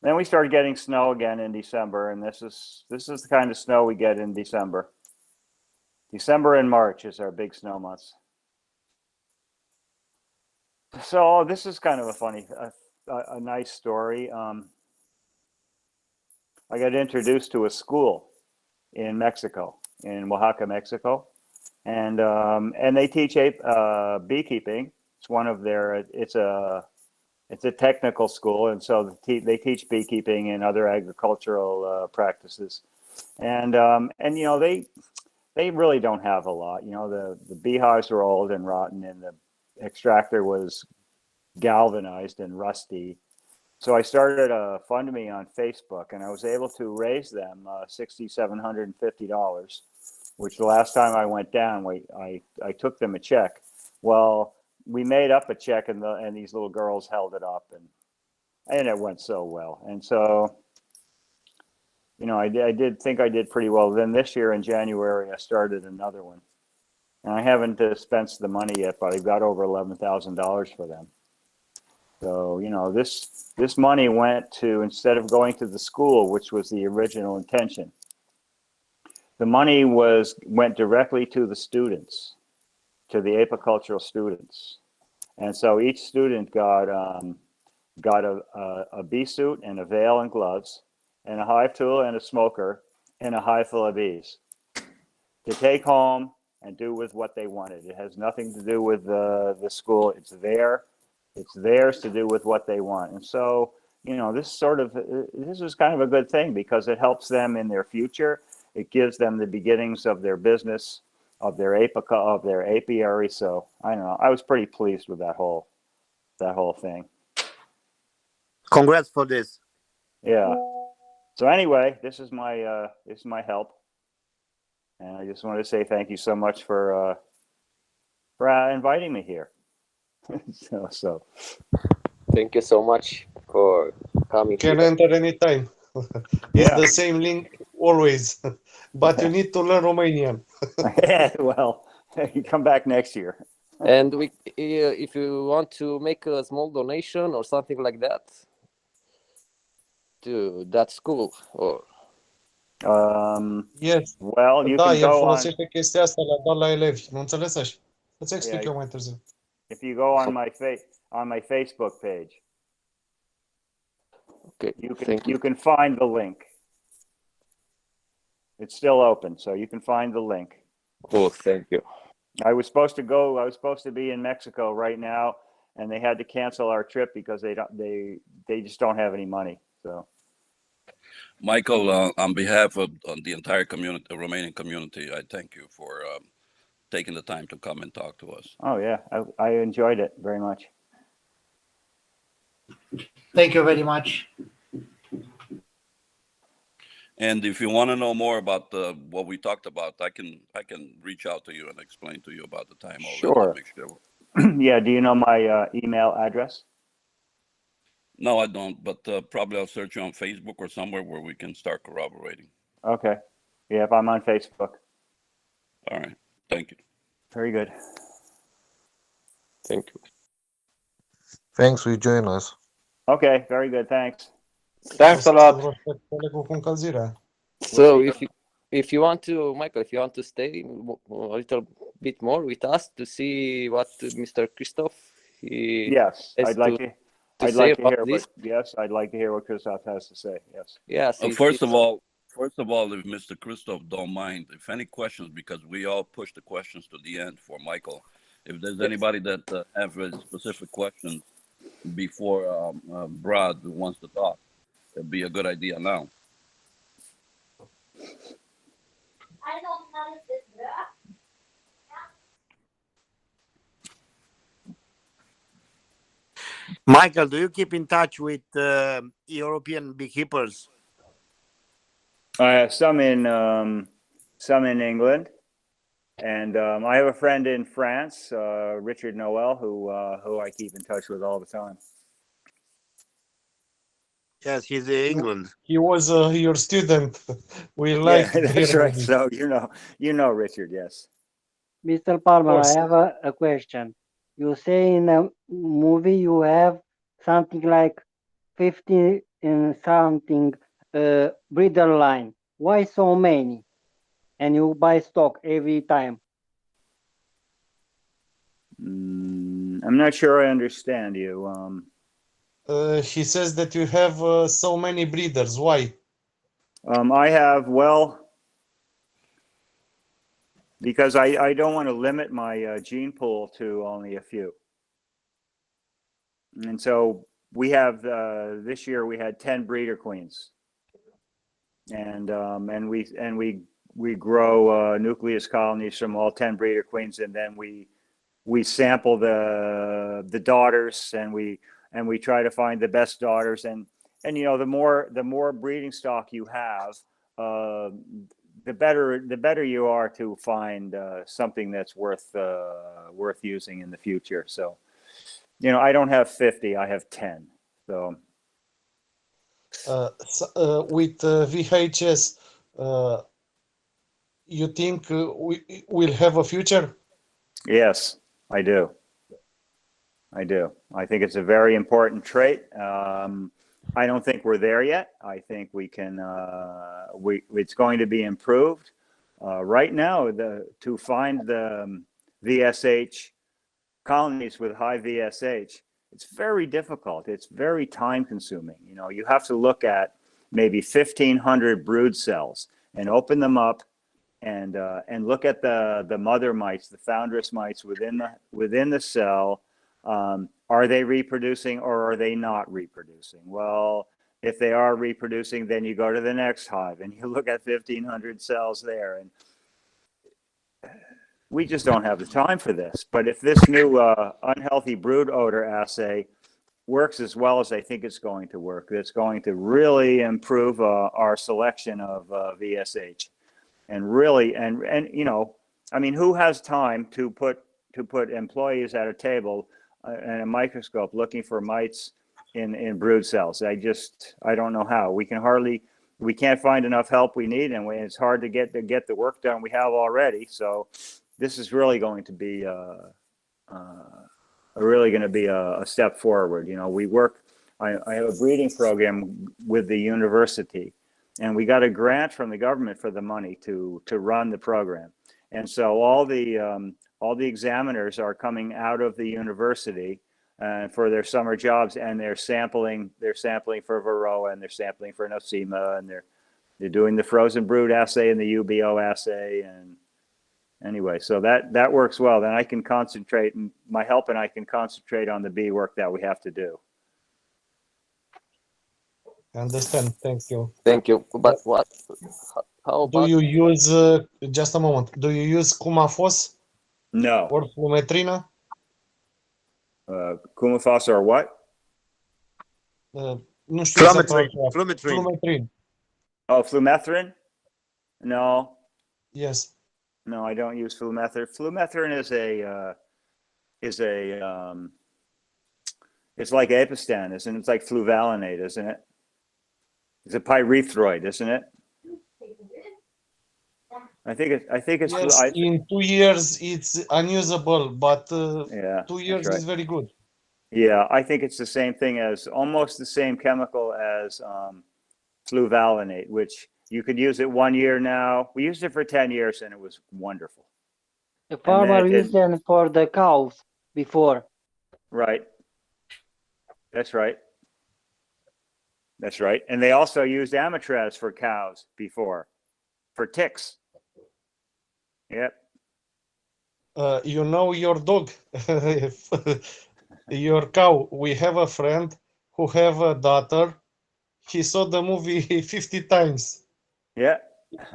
then we start getting snow again in December, and this is the kind of snow we get in December. December and March is our big snow months. So this is kind of a funny, a nice story. I got introduced to a school in Mexico, in Oaxaca, Mexico, and they teach beekeeping. It's one of their. It's a technical school, and so they teach beekeeping and other agricultural practices, and they really don't have a lot. The beehives were old and rotten, and the extractor was galvanized and rusty. So I started a fund me on Facebook, and I was able to raise them $6,750, which the last time I went down, I took them a check. Well, we made up a check, and these little girls held it up, and it went so well. And so, I did think I did pretty well. Then this year in January, I started another one, and I haven't dispensed the money yet, but I've got over $11,000 for them. So, this money went to, instead of going to the school, which was the original intention, the money went directly to the students, to the apicultural students. And so each student got a bee suit and a veil and gloves and a hive tool and a smoker and a hive full of bees to take home and do with what they wanted. It has nothing to do with the school. It's theirs to do with what they want. And so, this is kind of a good thing because it helps them in their future. It gives them the beginnings of their business, of their apiary. So I don't know. I was pretty pleased with that whole thing. Congrats for this. Yeah. So anyway, this is my help, and I just want to say thank you so much for inviting me here. so Thank you so much for coming. Can here. enter anytime. It's the same link always, but you need to learn Romanian. Well, you come back next year. And if you want to make a small donation or something like that to that school, or Yes. Well, you Da, can el go on. folosește chestia asta la elevi. Nu înțeles așa? Îți explic eu mai târziu. If you go on my Facebook page, okay, you can find the link. It's still open, so you can find the link. Oh, thank you. I was supposed to be in Mexico right now, and they had to cancel our trip because they just don't have any money. So, Michael, on behalf of the entire community, the Romanian community, I thank you for taking the time to come and talk to us. oh yeah, I enjoyed it very much. Thank you very much. And if you want to know more about what we talked about, I can reach out to you and explain to you about the time. Sure. Yeah. Do you know my email address? No, I don't, but probably I'll search you on Facebook or somewhere where we can start corroborating. Okay. Yeah, if I'm on Facebook. All right. Thank you. Very good. Thank you. Thanks, we join us. Okay, very good. Thanks. Thanks a lot. Colegul cu încălzirea. So if you want to, Michael, if you want to stay a little bit more with us to see what Mr. Christophe Yes, has I'd like to to. to I'd say like to about hear this. what. Yes, I'd like to hear what Christophe has to say. Yes. Yes. First of all, if Mr. Christophe don't mind, if any questions, because we all push the questions to the end for Michael. If there's anybody that have a specific question before Brad wants to talk, it'd be a good idea now. Michael, do you keep in touch with European beekeepers? Some in England, and I have a friend in France, Richard Noel, who I keep in touch with all the time. Yes, he's in England. He was your student. We Yeah, like that's right. So you know Richard, yes. Mr. Palmer, I have a question. You say in a movie you have something like 50 and something breeder line. Why so many? And you buy stock every time. I'm not sure I understand you. He says that you have so many breeders. Why? I have, well, because I don't want to limit my gene pool to only a few. And so we have, this year we had 10 breeder queens. And we grow nucleus colonies from all 10 breeder queens, and then we sample the daughters, and we try to find the best daughters, and you know, the more breeding stock you have, the better you are to find something that's worth using in the future. So, you know, I don't have 50, I have 10. So with VHS, you think we will have a future? yes, I do. I think it's a very important trait. I don't think we're there yet. I think we can. It's going to be improved. Right now, to find the VSH colonies with high VSH, it's very difficult. It's very time consuming. You know, you have to look at maybe 1,500 brood cells and open them up and look at the mother mites, the foundress mites within the cell. Are they reproducing or are they not reproducing? Well, if they are reproducing, then you go to the next hive and you look at 1,500 cells there. And we just don't have the time for this. But if this new unhealthy brood odor assay works as well as I think it's going to work, it's going to really improve our selection of VSH. And really, and you know, I mean, who has time to put employees at a table and a microscope looking for mites in brood cells? I don't know how. We can't find enough help we need, and it's hard to get the work done we have already. So this is really going to be a step forward. You know, I have a breeding program with the university, and we got a grant from the government for the money to run the program. And so all the examiners are coming out of the university for their summer jobs, and they're sampling for Varroa, and they're sampling for Nosema, and they're doing the frozen brood assay and the UBO assay. And anyway, so that works well. Then I can concentrate, my help and I can concentrate on the bee work that we have to do. I understand. Thank you. Thank you. But what? How about? Do you use just a moment? Do you use Cumafos? No. Or Flumetrina? Cumafos or what? Nu știu exact. Flumetrin. Oh, flumethrin? No. Yes. No, I don't use flumethrin. Flumethrin It's like apistan, isn't it? It's like fluvalinate, isn't it? It's a pyrethroid, isn't it? I think it's Yes, in 2 years it's unusable, but yeah, 2 years that's right. is very good. Yeah, I think it's the same thing as almost the same chemical as fluvalinate, which you could use it 1 year now. We used it for 10 years and it was wonderful. The farmer used them for the cows before. Right. That's right. That's right. And they also used Amitraz for cows before, for ticks. Yep. You know your dog, your cow. We have a friend who have a daughter. He saw the movie 50 times. Yeah.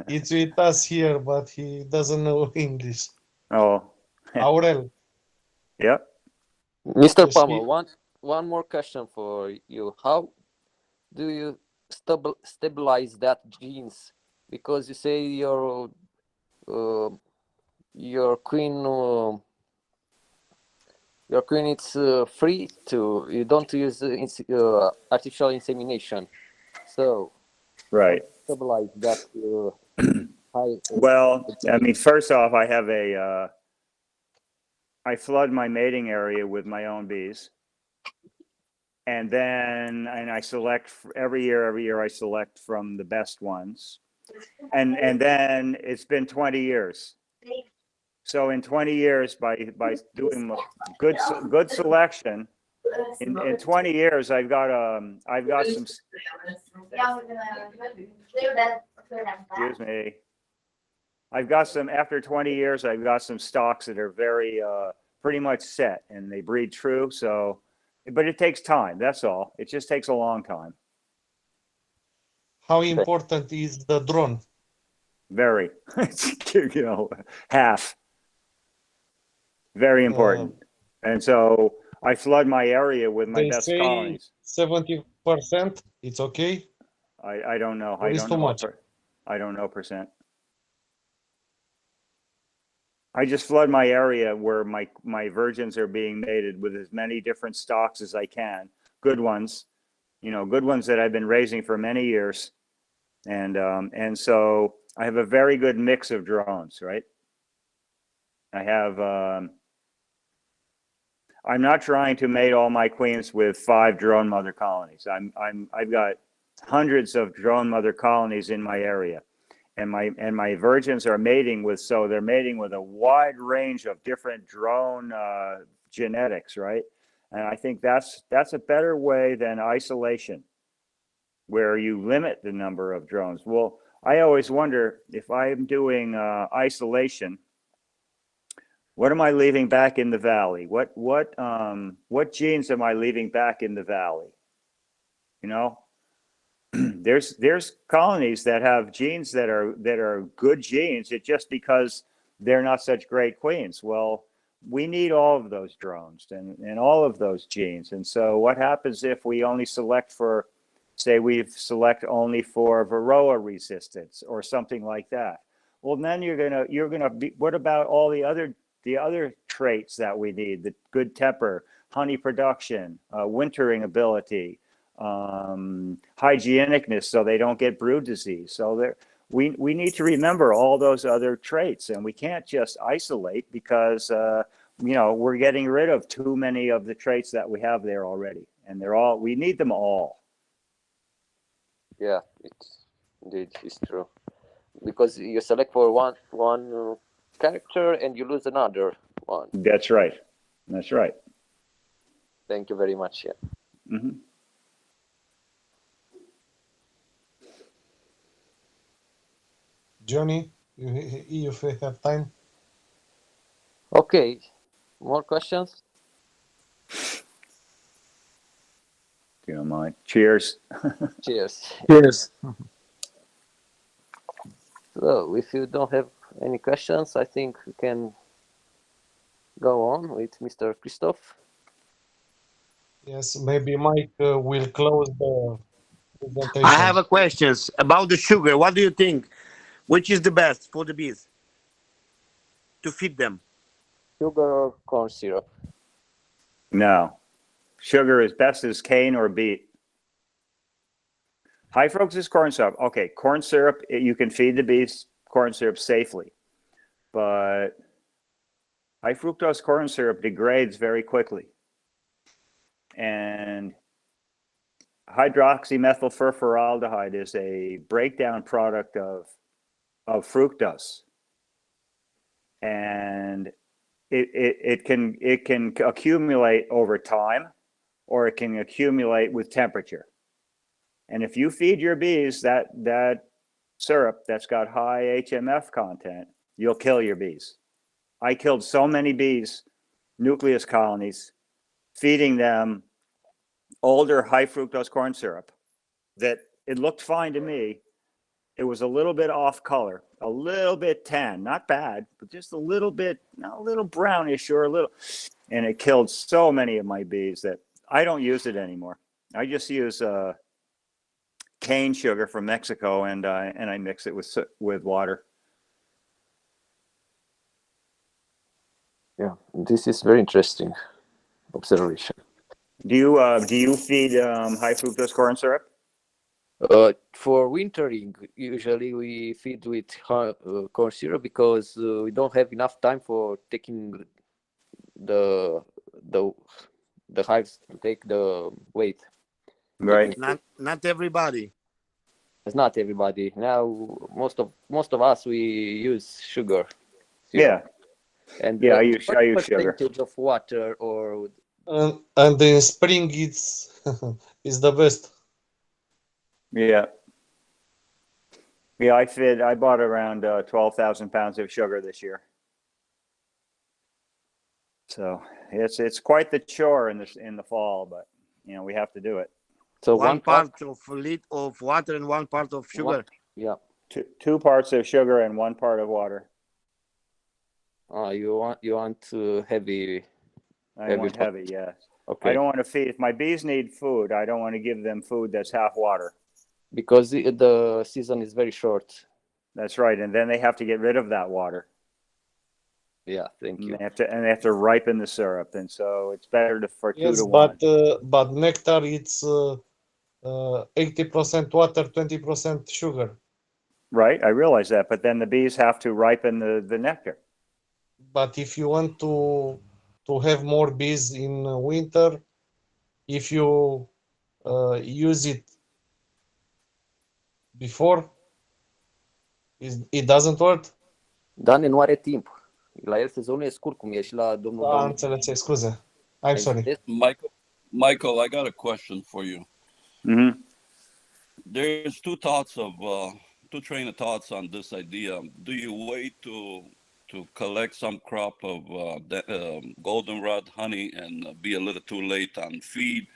It's with us here, but he doesn't know English. Oh. Aurel. Yep. Mr. Palmer, one more question for you. How do you stabilize that genes? Because you say your queen it's free to, you don't use artificial insemination, so right, stabilize that high. Well, I mean, first off, I have I flood my mating area with my own bees, and I select every year I select from the best ones, and then it's been 20 years. So in 20 years, by doing good selection, in 20 years, I've got some. Excuse me. I've got some. After 20 years, I've got some stocks that are very pretty much set, and they breed true. So, but it takes time. That's all. It just takes a long time. How important is the drone? Very. You know, half. Very important. And so I flood my area with my best colonies. 70%, it's okay? I don't know. Or is too much? I don't know percent. I just flood my area where my virgins are being mated with as many different stocks as I can. Good ones, you know, good ones that I've been raising for many years. And so I have a very good mix of drones, right? I have, I'm not trying to mate all my queens with 5 drone mother colonies. I've got hundreds of drone mother colonies in my area, and my virgins are mating with, so they're mating with a wide range of different drone genetics, right? And I think that's a better way than isolation, where you limit the number of drones. Well, I always wonder if I'm doing isolation, what am I leaving back in the valley? What genes am I leaving back in the valley? You know, there's colonies that have genes that are good genes. It's just because they're not such great queens. Well, we need all of those drones and all of those genes. And so what happens if we only select for, say we select only for Varroa resistance or something like that? Well, then you're gonna be, what about all the other traits that we need, the good temper, honey production, wintering ability, hygienicness, so they don't get brood disease. So we need to remember all those other traits, and we can't just isolate because you know, we're getting rid of too many of the traits that we have there already, and we need them all. Yeah, it's true, because you select for one character and you lose another one. That's right. That's right. Thank you very much. Yeah. Mm-hmm. Johnny, if you have time. Okay. More questions? If you don't mind. Cheers. Cheers. Cheers. So, if you don't have any questions, I think we can go on with Mr. Christophe. Yes, maybe Mike will close the presentation. I have a question about the sugar. What do you think? Which is the best for the bees to feed them? Sugar or corn syrup? No. sugar is best as cane or beet. High fructose corn syrup. Okay, corn syrup, you can feed the bees corn syrup safely, but high fructose corn syrup degrades very quickly. And hydroxymethylfurforaldehyde is a breakdown product of fructose. And it can accumulate over time, or it can accumulate with temperature. And if you feed your bees that syrup that's got high HMF content, you'll kill your bees. I killed so many bees, nucleus colonies, feeding them older high fructose corn syrup that it looked fine to me. It was a little bit off color, a little bit tan, not bad, but just a little bit, a little brownish or a little, and it killed so many of my bees that I don't use it anymore. I just use cane sugar from Mexico, and I mix it with water. Yeah, this is very interesting observation. Do you feed high fructose corn syrup? For wintering, usually we feed with corn syrup because we don't have enough time for taking the hives to take the weight. Right. Not everybody. It's not everybody. Now most of us we use sugar. Yeah. And yeah, I use sugar. Percentage of water or and in spring it's it's the best. Yeah. Yeah, I bought around 12,000 pounds of sugar this year. So it's quite the chore in the fall, but we have to do it. So one part of water and one part of sugar. Yeah. Two parts of sugar and one part of water. You want heavy. I want heavy, yes. Okay. I don't want to feed. If my bees need food, I don't want to give them food that's half water. Because the season is very short. That's right, and then they have to get rid of that water. Yeah, thank you. And they have to ripen the syrup, and so it's better for 2 to 1. Yes, but nectar it's 80% water, 20% sugar. Right, I realize that, but then the bees have to ripen the nectar. But if you want to have more bees in winter, if you use it before, it doesn't work. Dan nu are timp. La el sezonul e scurt, cum e și la domnul Da, înțeles, scuze. I'm sorry. Michael, I got a question for you. Mm-hmm. There's two train of thoughts on this idea. Do you wait to collect some crop of goldenrod honey and be a little too late on feed,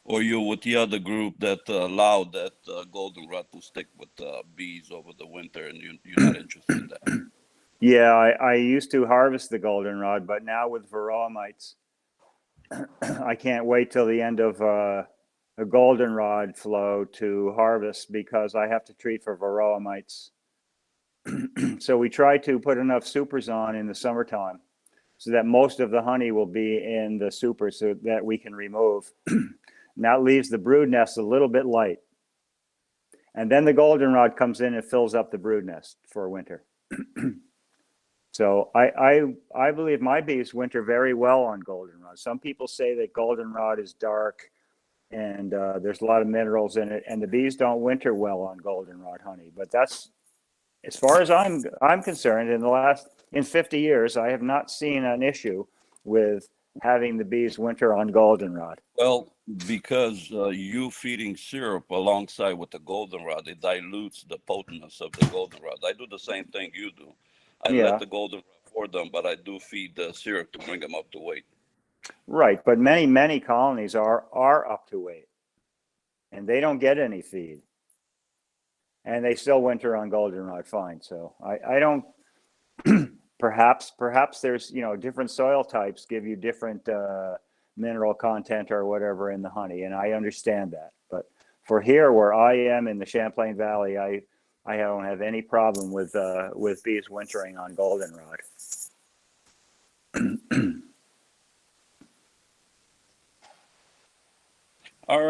or you with the other group that allowed that goldenrod to stick with bees over the winter, and you're not interested in that? Yeah, I used to harvest the goldenrod, but now with Varroa mites, I can't wait till the end of a goldenrod flow to harvest because I have to treat for Varroa mites. So we try to put enough supers on in the summertime so that most of the honey will be in the super so that we can remove. And that leaves the brood nest a little bit light. And then the goldenrod comes in and fills up the brood nest for winter. So I believe my bees winter very well on goldenrod. Some people say that goldenrod is dark and there's a lot of minerals in it, and the bees don't winter well on goldenrod honey. But that's, as far as I'm concerned, in 50 years, I have not seen an issue with having the bees winter on goldenrod. Well, because you feeding syrup alongside with the goldenrod, it dilutes the potentness of the goldenrod. I do the same thing you do. I let the goldenrod for them, but I do feed the syrup to bring them up to weight. Right, but many colonies are up to weight, and they don't get any feed, and they still winter on goldenrod fine. So I don't. Perhaps there's different soil types give you different mineral content or whatever in the honey, and I understand that. But for here where I am in the Champlain Valley, I don't have any problem with bees wintering on goldenrod.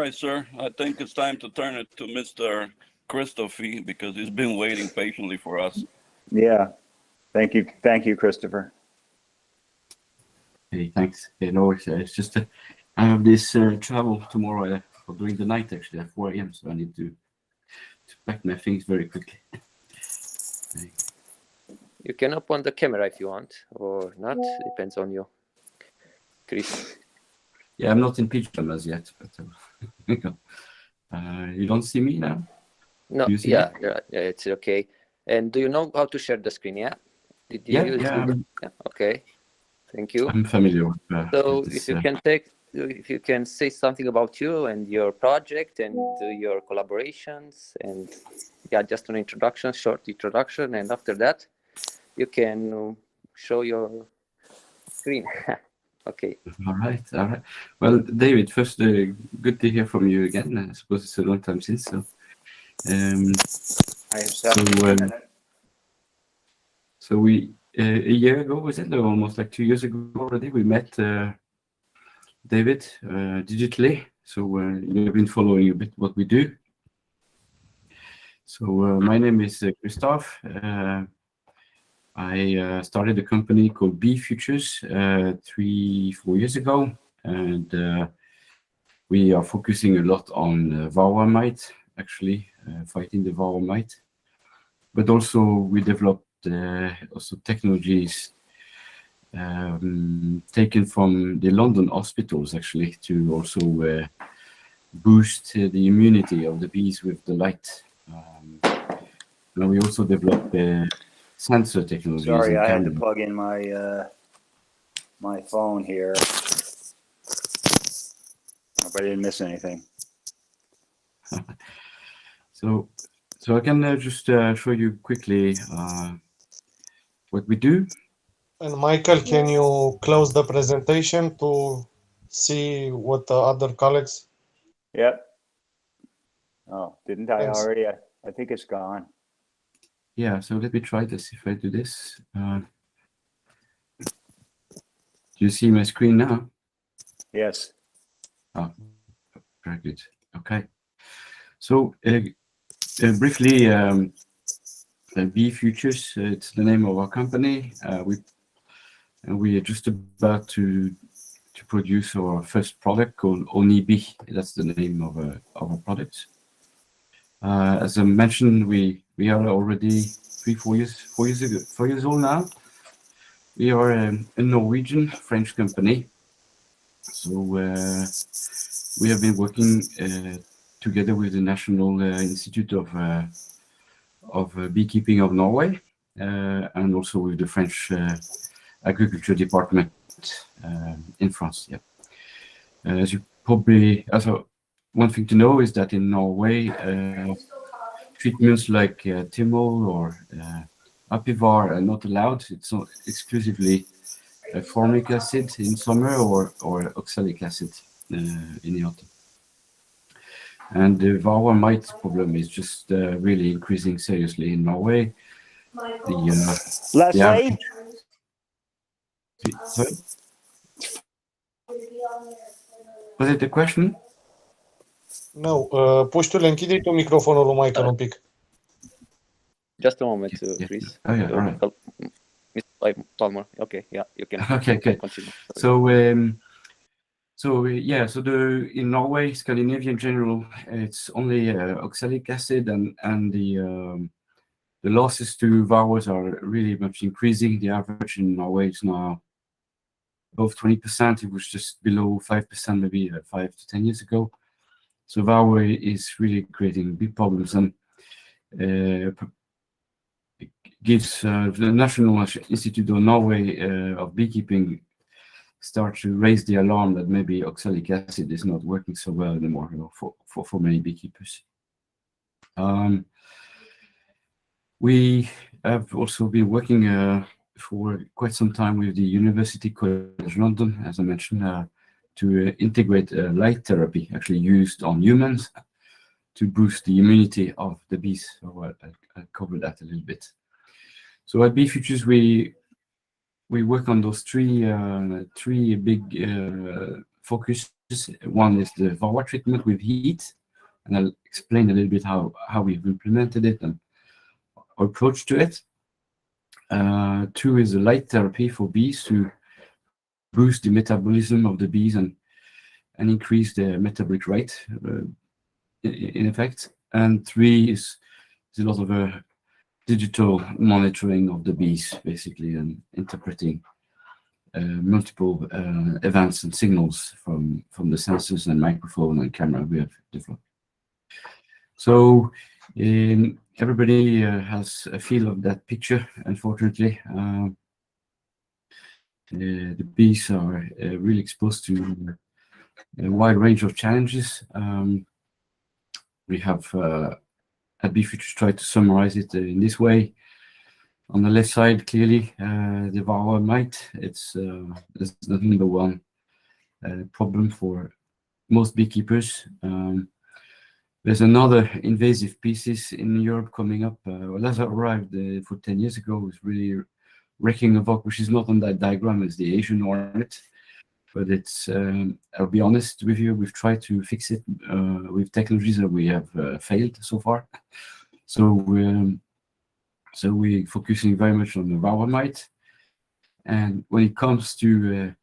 right, sir. I think it's time to turn it to Mr. Christophe because he's been waiting patiently for us. Yeah. Thank you, Christopher. Hey, thanks. Hey, no, it's just I have this travel tomorrow during the night, actually, at 4 a.m., so I need to pack my things very quickly. You can open the camera if you want, or not. Depends on you, Chris. Yeah, I'm not in pajamas yet, but you don't see me now? No, Do you see yeah, me? yeah, it's okay. And do you know how to share the screen? Yeah. Did you Yeah, use yeah, it? Yeah. Okay. Thank you. I'm familiar with So this. if you can say something about you and your project and your collaborations, and yeah, just an introduction, short introduction, and after that you can show your screen. Okay. All right, all right. Well, David, first, good to hear from you again. I suppose it's a long time since. So, so we a year ago, was it? Or almost like 2 years ago already, we met David digitally. So you've been following a bit what we do. So my name is Christophe. I started a company called Bee Futures 3-4 years ago, and we are focusing a lot on Varroa mite, actually fighting the Varroa mite. But also we developed also technologies taken from the London hospitals, actually, to also boost the immunity of the bees with the light. Now we also developed sensor technologies. Sorry, I had to plug in my my phone here. Hope I didn't miss anything. So I can just show you quickly what we do. And Michael, can you close the presentation to see what the other colleagues? Yep. Oh, didn't I Thanks. already? I think it's gone. Yeah, so let me try this. If I do this, do you see my screen now? Yes. Oh, very good. Okay. So briefly, Bee Futures, it's the name of our company. We are just about to produce our first product called Oni Bee. That's the name of our product. As I mentioned, we are already 4 years old now. We are a Norwegian French company. So we have been working together with the National Institute of Beekeeping of Norway, and also with the French Agriculture Department in France. Yeah. As you probably, one thing to know is that in Norway, treatments like Timol or Apivar are not allowed. It's not exclusively formic acid in summer or oxalic acid in the autumn. And the Varroa mite problem is just really increasing seriously in Norway. Leslie? Sorry? Was it the question? No, puștiule, închide tu microfonul lui Michael un pic. Just a moment, Chris. Oh, yeah, all right. Mr. Palmer. Okay, yeah, you can. Okay. Continue. So in Norway, Scandinavia in general, it's only oxalic acid, and the losses to Varroas are really much increasing. The average in Norway is now above 20%. It was just below 5% maybe 5 to 10 years ago. So Varroa is really creating big problems, and it gives the National Institute of Norway of Beekeeping start to raise the alarm that maybe oxalic acid is not working so well anymore, for many beekeepers. We have also been working for quite some time with the University College London, as I mentioned, to integrate light therapy actually used on humans to boost the immunity of the bees. So I'll cover that a little bit. So at Bee Futures, we work on those three big focuses. One is the Varroa treatment with heat, and I'll explain a little bit how we've implemented it and our approach to it. Two is the light therapy for bees to boost the metabolism of the bees and increase the metabolic rate, in effect. And three is a lot of digital monitoring of the bees, basically, and interpreting multiple events and signals from the sensors and microphone and camera we have developed. So everybody has a feel of that picture, unfortunately. The bees are really exposed to a wide range of challenges. We have at BeFutures tried to summarize it in this way. On the left side, clearly, the Varroa mite, it's the number one problem for most beekeepers. There's another invasive species in Europe coming up. Well, that arrived for 10 years ago. It's really wrecking havoc, which is not on that diagram. It's the Asian hornet. But it's, I'll be honest with you, we've tried to fix it with technologies that we have failed so far. So we're focusing very much on the Varroa mite. And when it comes to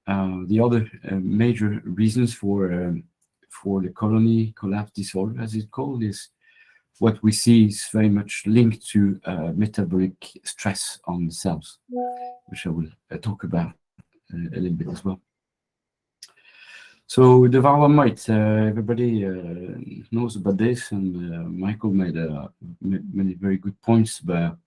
the other major reasons for the colony collapse disorder, as it's called, is what we see is very much linked to metabolic stress on the cells, which I will talk about a little bit as well. So the Varroa mite, everybody knows about this, and Michael made many very good points about,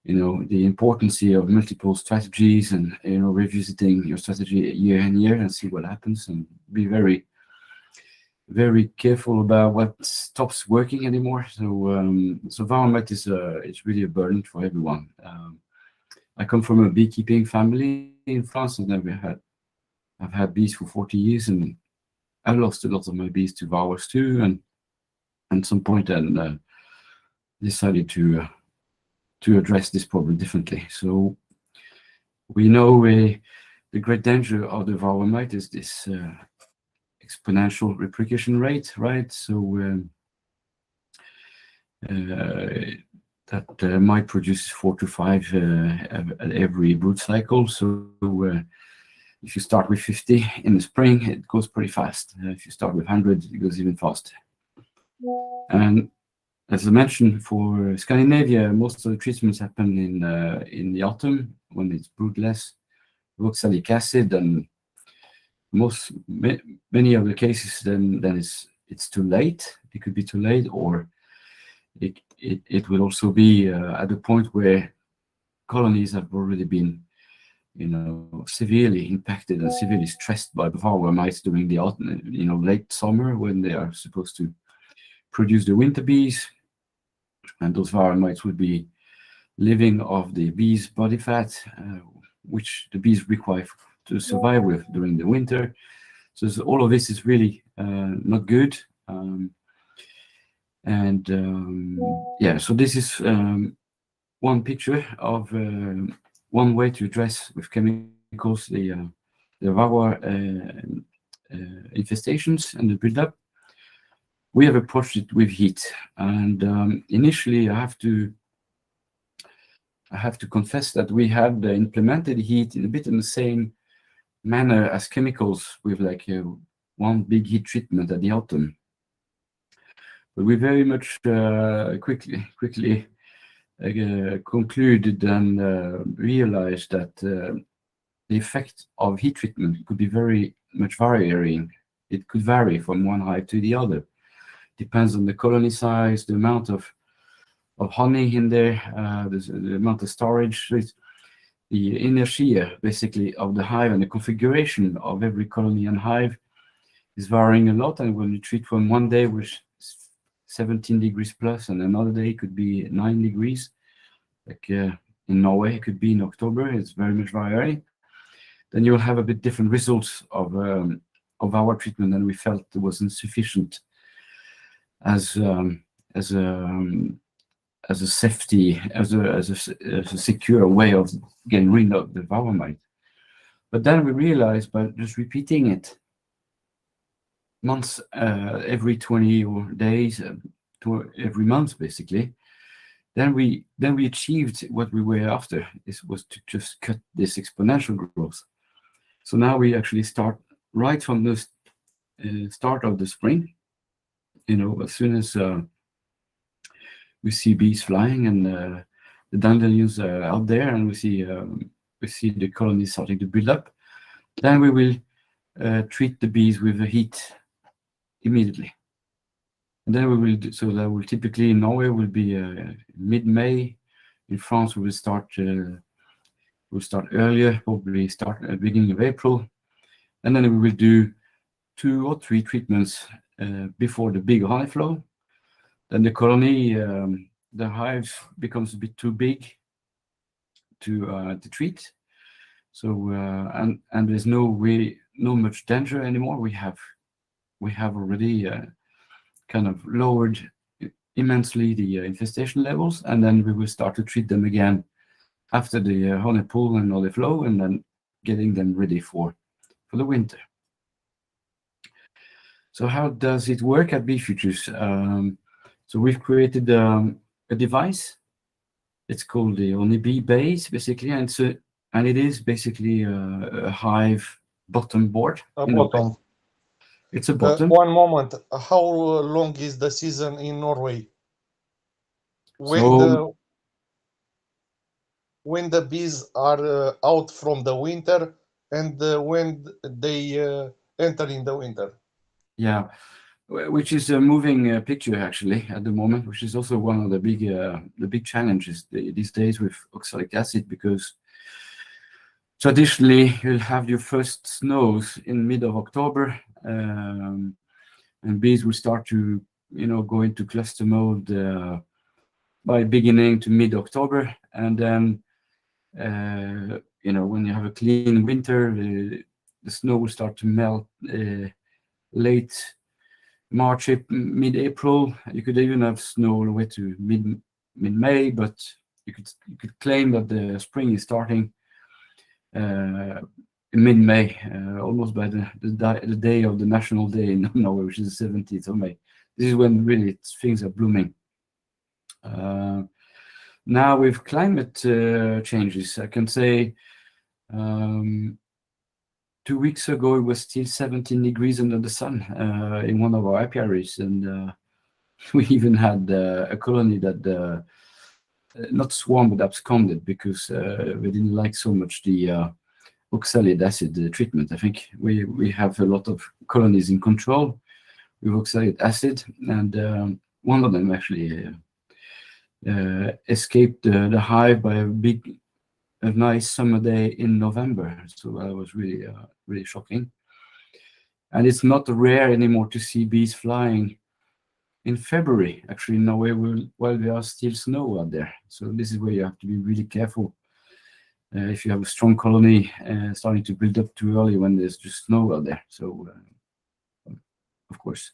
you know, the importance of multiple strategies and, you know, revisiting your strategy year and year and see what happens, and be very, very careful about what stops working anymore. So Varroa mite is it's really a burden for everyone. I come from a beekeeping family in France, and I've had bees for 40 years, and I lost a lot of my bees to Varroas too, and at some point I decided to address this problem differently. So we know the great danger of the Varroa mite is this exponential replication rate, right? So that might produce 4 to 5 at every brood cycle. So if you start with 50 in the spring, it goes pretty fast. If you start with 100, it goes even faster. And as I mentioned, for Scandinavia, most of the treatments happen in the autumn when it's broodless, oxalic acid, and many of the cases then it's too late. It could be too late, or it will also be at a point where colonies have already been, you know, severely impacted and severely stressed by the Varroa mites during the autumn, you know, late summer, when they are supposed to produce the winter bees, and those Varroa mites would be living off the bees' body fat, which the bees require to survive with during the winter. So all of this is really not good. Yeah, so this is one picture of one way to address with chemicals the Varroa infestations and the buildup. We have approached it with heat, and initially I have to confess that we had implemented heat in a bit in the same manner as chemicals, with like one big heat treatment at the autumn. But we very much quickly concluded and realized that the effect of heat treatment could be very much varying. It could vary from one hive to the other. Depends on the colony size, the amount of honey in there, the amount of storage. The inertia, basically, of the hive and the configuration of every colony and hive is varying a lot. And when you treat from one day with 17 degrees plus, and another day could be 9 degrees, like in Norway, it could be in October, it's very much varying, then you'll have a bit different results of our treatment, and we felt it wasn't sufficient as a safety, as a secure way of getting rid of the Varroa mite. But then we realized by just repeating it months, every 20 or days, every month basically, then we achieved what we were after. This was to just cut this exponential growth. So now we actually start right from the start of the spring. You know, as soon as we see bees flying and the dandelions are out there, and we see the colonies starting to build up, then we will treat the bees with the heat immediately. And then we will do, so that will typically in Norway will be mid-May. In France we will start earlier, probably start at the beginning of April, and then we will do 2 or 3 treatments before the big hive flow. Then the colony, the hive becomes a bit too big to treat. So and there's no much danger anymore. We have already kind of lowered immensely the infestation levels, and then we will start to treat them again after the honey pool and all the flow, and then getting them ready for the winter. So how does it work at Bee Futures? So we've created a device. It's called the Honeybee Base, basically, and it is basically a hive bottom board. A bottom. It's a bottom. One moment. How long is the season in Norway? When the bees are out from the winter, and when they enter in the winter? Yeah, which is a moving picture actually at the moment, which is also one of the big challenges these days with oxalic acid, because traditionally you'll have your first snows in mid of October, and bees will start to go into cluster mode by beginning to mid October, and then when you have a clean winter, the snow will start to melt late March, mid-April. You could even have snow all the way to mid-May, but you could claim that the spring is starting mid-May, almost by the day of the national day in Norway, which is the 17th of May. This is when really things are blooming. Now with climate changes, I can say 2 weeks ago it was still 17 degrees under the sun in one of our apiaries, and we even had a colony that not swarmed but absconded because we didn't like so much the oxalic acid treatment. I think we have a lot of colonies in control with oxalic acid, and one of them actually escaped the hive by a nice summer day in November. So that was really shocking. And it's not rare anymore to see bees flying in February, actually in Norway, while there are still snow out there. So this is where you have to be really careful if you have a strong colony starting to build up too early when there's just snow out there. So of course,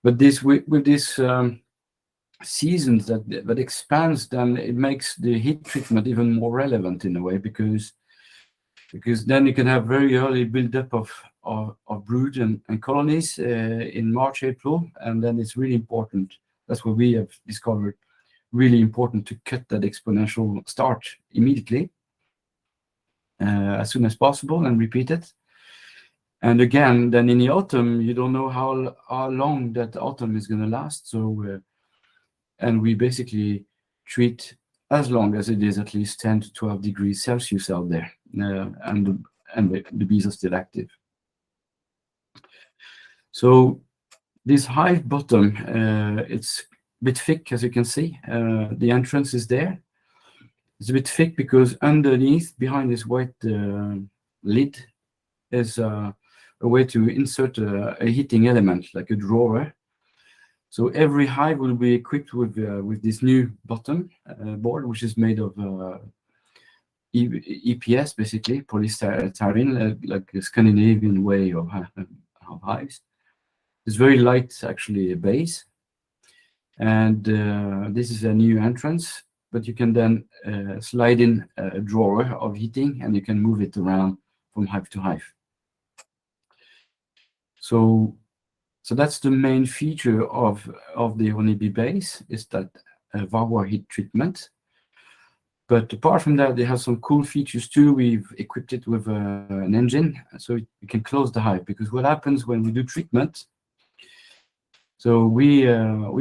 but with this seasons that expands, then it makes the heat treatment even more relevant in a way, because then you can have very early build-up of brood and colonies in March, April, and then it's really important. That's what we have discovered, really important to cut that exponential start immediately, as soon as possible, and repeat it. And again, then in the autumn, you don't know how long that autumn is going to last. So and we basically treat as long as it is at least 10 to 12 degrees Celsius out there, and the bees are still active. So this hive bottom, it's a bit thick, as you can see. The entrance is there. It's a bit thick because underneath, behind this white lid, is a way to insert a heating element, like a drawer. So every hive will be equipped with this new bottom board, which is made of EPS, basically, polystyrene, like a Scandinavian way of hives. It's very light, actually, a base. And this is a new entrance, but you can then slide in a drawer of heating, and you can move it around from hive to hive. So that's the main feature of the honeybee base, is that Varroa heat treatment. But apart from that, they have some cool features too. We've equipped it with an engine, so you can close the hive. Because what happens when we do treatment? So we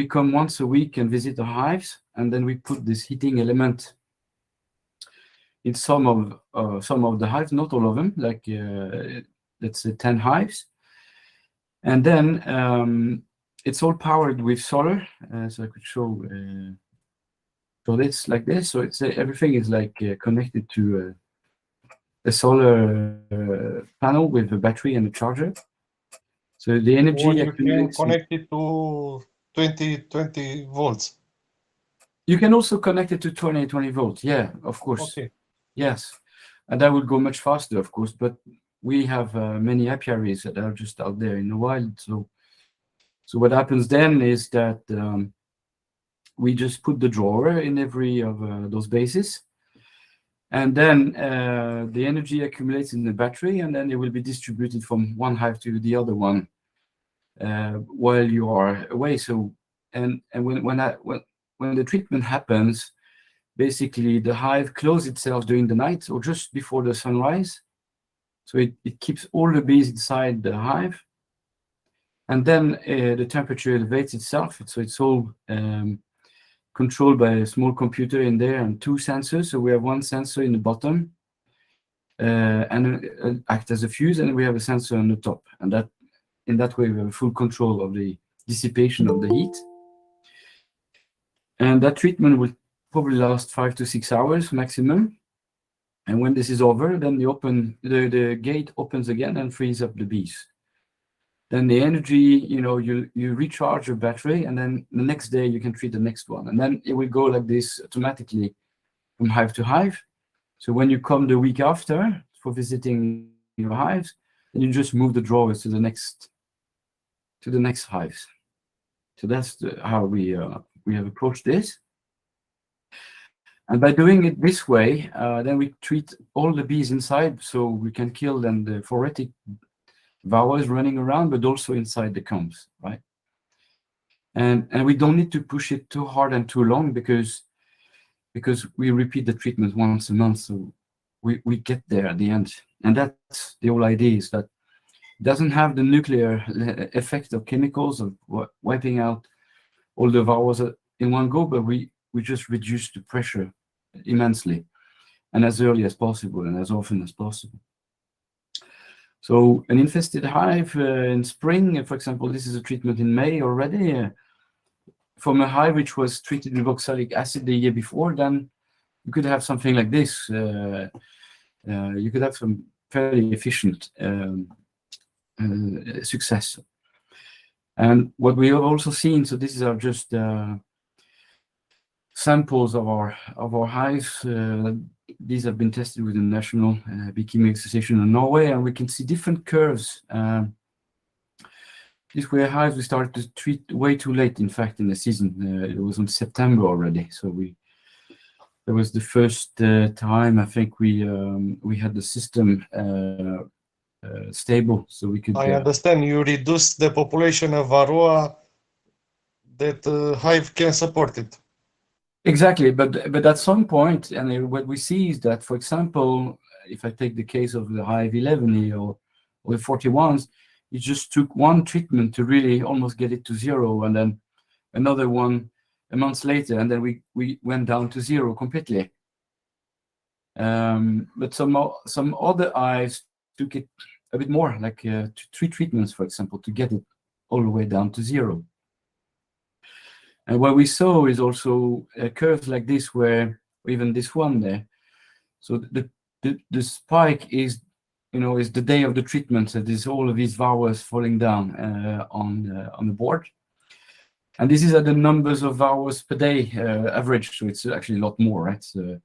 come once a week and visit the hives, and then we put this heating element in some of the hives, not all of them, like let's say 10 hives. And then it's all powered with solar. So I could show. So it's like this. So it's everything is like connected to a solar panel with a battery and a charger. So the energy Or you can accumulates. connect it to 20 volts. You can also connect it to 20 volts. Yeah, of course. Okay. Yes, and that would go much faster, of course. But we have many apiaries that are just out there in the wild. So what happens then is that we just put the drawer in every of those bases, and then the energy accumulates in the battery, and then it will be distributed from one hive to the other one while you are away. So and when the treatment happens, basically the hive closes itself during the night or just before the sunrise. So it keeps all the bees inside the hive, and then the temperature elevates itself. So it's all controlled by a small computer in there and two sensors. So we have one sensor in the bottom and act as a fuse, and we have a sensor on the top. And that in that way we have full control of the dissipation of the heat. And that treatment will probably last 5 to 6 hours maximum. And when this is over, then the gate opens again and frees up the bees. Then the energy, you recharge your battery, and then the next day you can treat the next one. And then it will go like this automatically from hive to hive. So when you come the week after for visiting your hives, then you just move the drawers to the next hives. So that's how we have approached this. And by doing it this way, then we treat all the bees inside, so we can kill then the phoretic Varroas running around, but also inside the combs, right? And we don't need to push it too hard and too long because we repeat the treatment once a month, so we get there at the end. And that's the whole idea, is that it doesn't have the nuclear effect of chemicals of wiping out all the Varroas in one go, but we just reduce the pressure immensely, and as early as possible and as often as possible. So an infested hive in spring, for example, this is a treatment in May already, from a hive which was treated with oxalic acid the year before, then you could have something like this. You could have some fairly efficient success. And what we have also seen, so these are just samples of our hives. These have been tested with the National Beekeeping Association in Norway, and we can see different curves. These were hives we started to treat way too late, in fact, in the season. It was in September already. So that was the first time I think we had the system stable, so we could. I understand you reduce the population of Varroa that hive can support it. Exactly, but at some point, and what we see is that, for example, if I take the case of the hive 11 or the 41s, it just took one treatment to really almost get it to zero, and then another one a month later, and then we went down to zero completely. But some other hives took it a bit more, like 3 treatments, for example, to get it all the way down to zero. And what we saw is also curves like this, where even this one there. So the spike is, is the day of the treatment. So there's all of these Varroas falling down on the board. And this is at the numbers of Varroas per day average. So it's actually a lot more, right? So,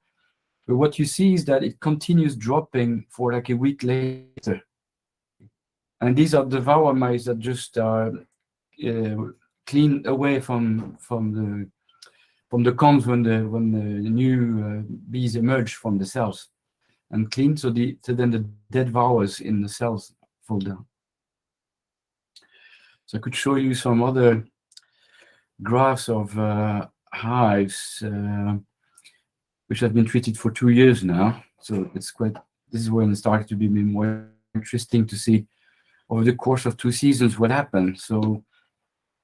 but what you see is that it continues dropping for like a week later. And these are the Varroa mice that just are cleaned away from the combs when the new bees emerge from the cells. and clean, so then the dead Varroas in the cells fall down. So I could show you some other graphs of hives which have been treated for 2 years now. So it's quite, this is when it started to be more interesting to see over the course of 2 seasons what happened. So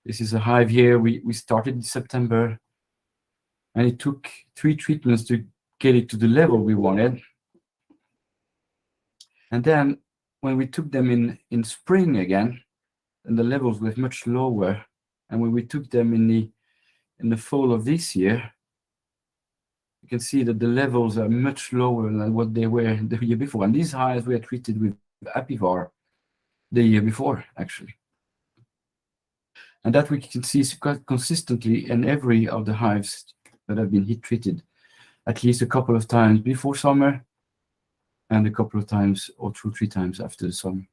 this is a hive here. We started in September, and it took 3 treatments to get it to the level we wanted. And then when we took them in spring again, and the levels were much lower. And when we took them in the fall of this year, you can see that the levels are much lower than what they were the year before. And these hives were treated with Apivar the year before, actually. And that we can see quite consistently in every of the hives that have been heat treated, at least a couple of times before summer and a couple of times or 2 or 3 times after the summer.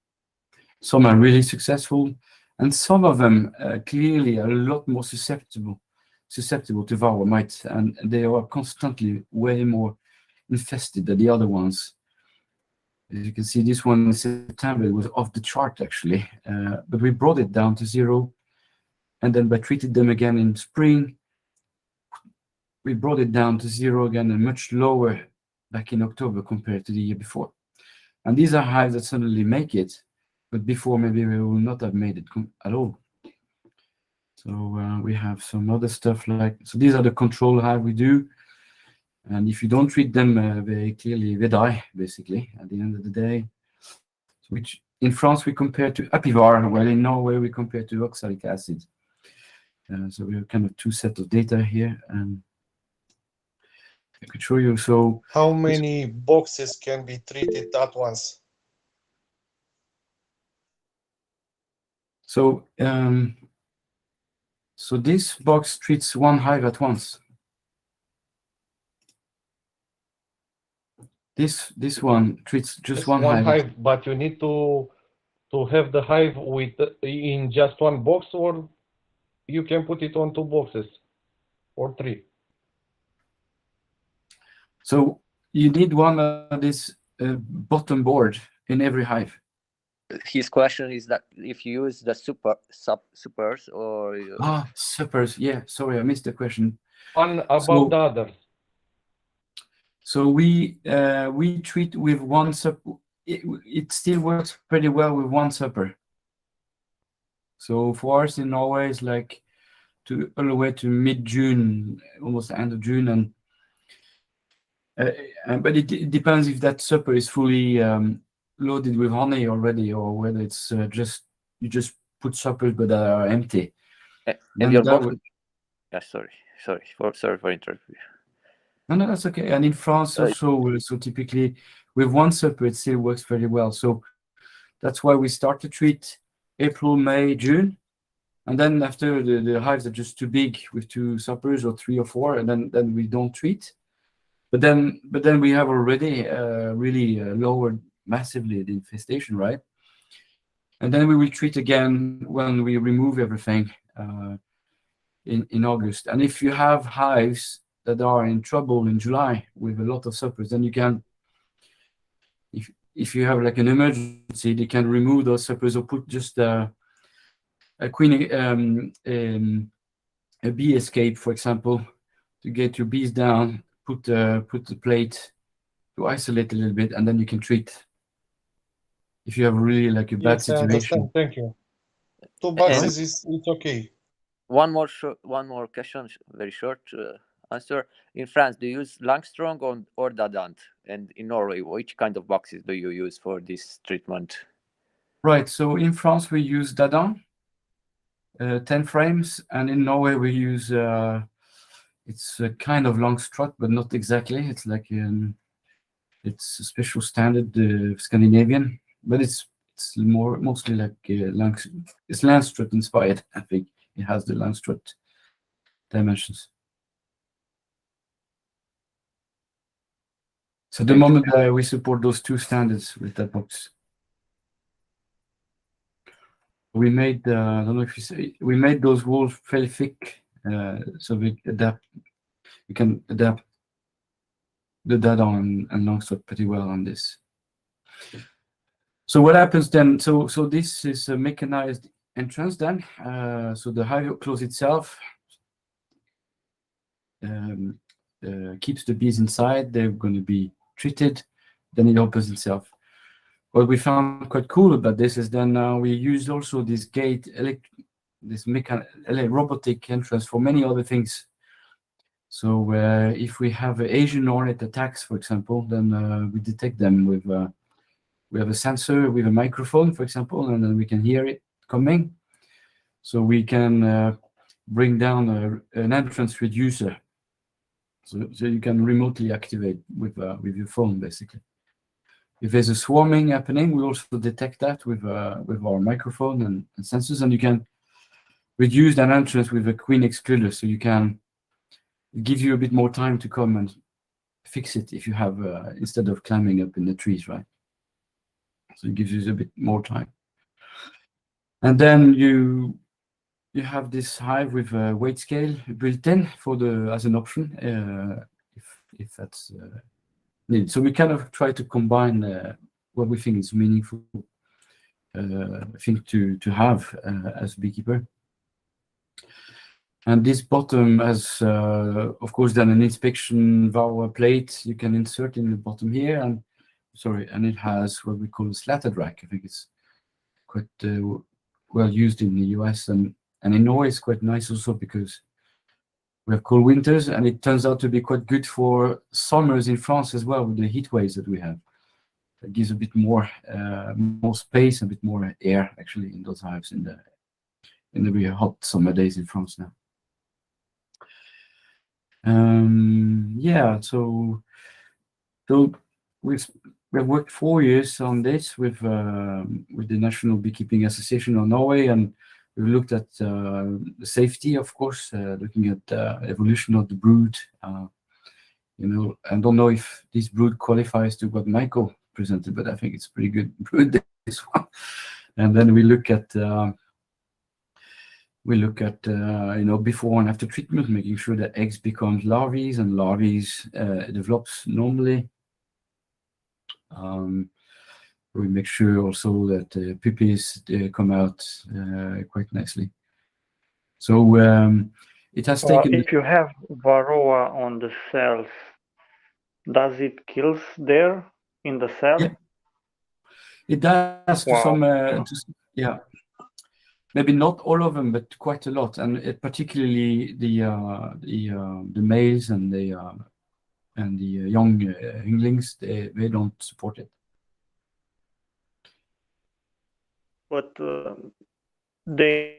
Some are really successful, and some of them clearly are a lot more susceptible to Varroa mites, and they are constantly way more infested than the other ones. As you can see, this one in September was off the chart actually, but we brought it down to 0, and then by treating them again in spring, we brought it down to 0 again and much lower back in October compared to the year before. And these are hives that suddenly make it, but before maybe we will not have made it at all. So we have some other stuff like, so these are the control hive we do. And if you don't treat them very clearly, they die, basically, at the end of the day. Which in France we compare to Apivar, while in Norway we compare to oxalic acid. So we have kind of 2 sets of data here. And I could show you. So how many boxes can be treated at once? So so this box treats 1 hive at once. This one treats just one hive. But you need to have the hive with in just 1 box, or you can put it on 2 boxes or 3. So you need one of this bottom board in every hive. His question is that if you use the supers or suppers. Yeah, sorry, I missed the question. One above the other. So we treat with 1 super. It still works pretty well with 1 super. So for us in Norway, it's like all the way to mid-June, almost the end of June, and but it depends if that super is fully loaded with honey already, or whether it's you just put suppers but that are empty. And your box? Yeah, sorry for interrupting. No, that's okay. And in France also, so typically with 1 super, it still works very well. So that's why we start to treat April, May, June, and then after the hives are just too big with 2 suppers or 3 or 4, and then we don't treat. But then we have already really lowered massively the infestation, right? And then we will treat again when we remove everything in August. And if you have hives that are in trouble in July with a lot of suppers, then you can, if you have like an emergency, they can remove those suppers or put just a queen, a bee escape, for example, to get your bees down. Put the plate to isolate a little bit, and then you can treat. If you have really like a bad situation. Thank you. 2 boxes is it's okay. One more question, very short answer. In France, do you use Langstrong or Dadant? And in Norway, which kind of boxes do you use for this treatment? Right. So in France we use Dadant, 10 frames, and in Norway we use. It's a kind of long strut, but not exactly. It's like it's a special standard Scandinavian, but it's mostly like it's Landstrut inspired. I think it has the Landstrut dimensions. So the moment we support those 2 standards with that box. We made I don't know if you say we made those walls fairly thick. So we can adapt the data and Longshot pretty well on this. So what happens then? So this is a mechanized entrance then. So the hive close itself, keeps the bees inside. They're going to be treated. Then it opens itself. What we found quite cool about this is then we use also this gate, this robotic entrance for many other things. So if we have Asian hornet attacks, for example, then we detect them with we have a sensor with a microphone, for example, and then we can hear it coming. So we can bring down an entrance reducer. So you can remotely activate with your phone, basically. If there's a swarming happening, we also detect that with our microphone and sensors, and you can reduce that entrance with a queen excluder. So you can give you a bit more time to come and fix it if you have instead of climbing up in the trees, right? So it gives you a bit more time. And then you have this hive with a weight scale built in for as an option if that's needed. So we kind of try to combine what we think is meaningful thing to have as a beekeeper. And this bottom has, of course, then an inspection Varroa plate you can insert in the bottom here, and it has what we call a slatted rack. I think it's quite well used in the US, and in Norway it's quite nice also because we have cold winters, and it turns out to be quite good for summers in France as well with the heat waves that we have. It gives a bit more space, a bit more air actually in those hives in the very hot summer days in France now. Yeah, so we've worked 4 years on this with the National Beekeeping Association of Norway, and we've looked at the safety, of course, looking at the evolution of the brood. You know, I don't know if this brood qualifies to what Michael presented, but I think it's pretty good brood, this one. And then we look at you know, before and after treatment, making sure that eggs become larvae and larvae develops normally. We make sure also that the puppies come out quite nicely. So it has taken. If you have Varroa on the cells, does it kills there in the cell? Yeah. It does to some, yeah. Maybe not all of them, but quite a lot, and particularly the males and the young younglings. They don't support it. But the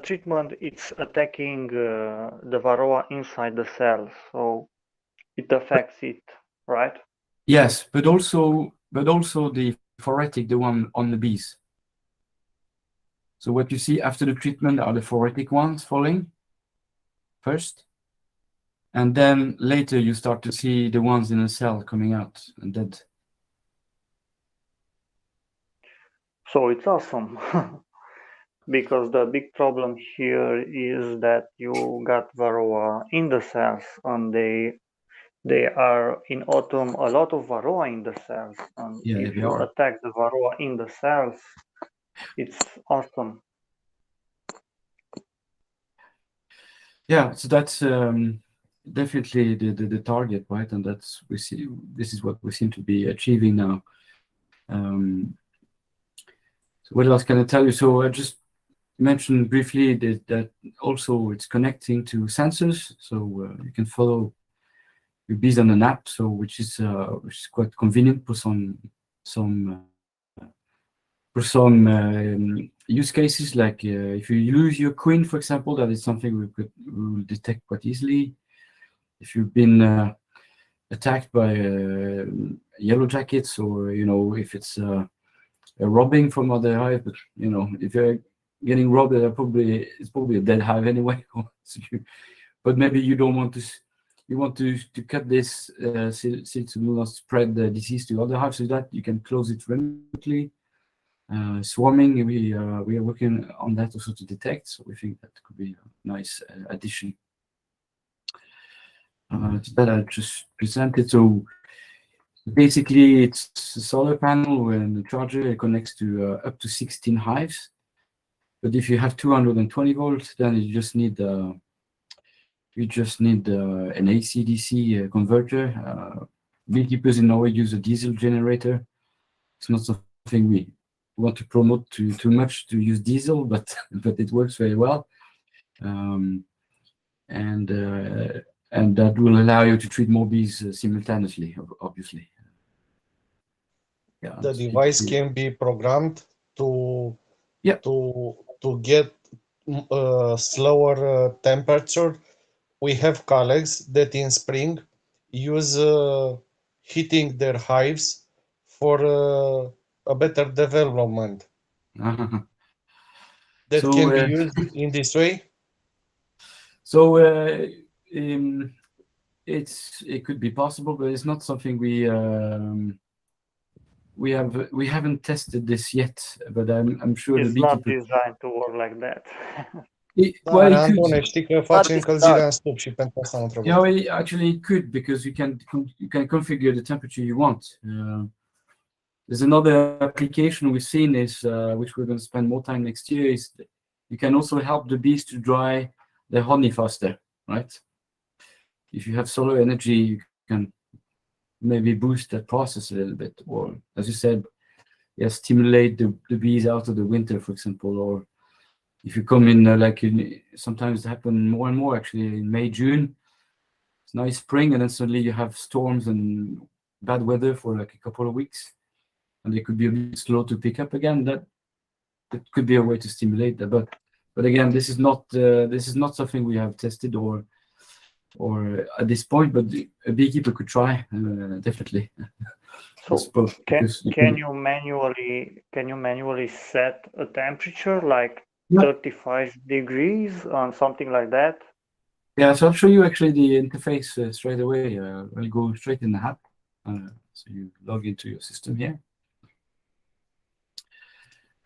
treatment, it's attacking the Varroa inside the cell, so it affects it, right? Yes, but also the phoretic, the one on the bees. So what you see after the treatment are the phoretic ones falling first, and then later you start to see the ones in the cell coming out and dead. So it's awesome. Because the big problem here is that you got Varroa in the cells, and they are in autumn a lot of Varroa in the cells, and if you attack the Varroa in the cells, it's awesome. Yeah, so that's definitely the target, right? And that's this is what we seem to be achieving now. So what else can I tell you? So I just mentioned briefly that also it's connecting to sensors, so you can follow your bees on an app, so which is quite convenient for some use cases, like if you lose your queen, for example, that is something we will detect quite easily. If you've been attacked by yellow jackets, or you know, if it's a robbing from other hive, but you know, if you're getting robbed, it's probably a dead hive anyway. But maybe you don't want to. You want to cut this so it will not spread the disease to other hives, so that you can close it remotely. Swarming, we are working on that also to detect, so we think that could be a nice addition. that I just presented. So basically, it's a solar panel and the charger. It connects to up to 16 hives. But if you have 220 volts, then you just need an AC/DC converter. Beekeepers in Norway use a diesel generator. It's not something we want to promote too much to use diesel, but it works very well. And that will allow you to treat more bees simultaneously, obviously. Yeah, The device can be programmed to get slower temperature. We have colleagues that in spring use heating their hives for a better development. That So, can be used in this way. So it could be possible, but it's not something we haven't tested this yet. But I'm sure It's the not beekeeper. designed to work like that. Well, it could. Antone, știi că face încălzirea în stup și pentru asta am întrebat. Actually, it could, because you can configure the temperature you want. There's another application we've seen is which we're going to spend more time next year. Is you can also help the bees to dry their honey faster, right? If you have solar energy, you can maybe boost that process a little bit, or as you said, stimulate the bees out of the winter, for example. Or if you come in sometimes it happens more and more actually in May, June. It's nice spring, and then suddenly you have storms and bad weather for like a couple of weeks, and they could be a bit slow to pick up again. That could be a way to stimulate that, but again, this is not something we have tested or at this point, but a beekeeper could try definitely. So can you manually set a temperature like 35 degrees on something like that? Yeah, so I'll show you actually the interface straight away. I'll go straight in the app. So you log into your system here.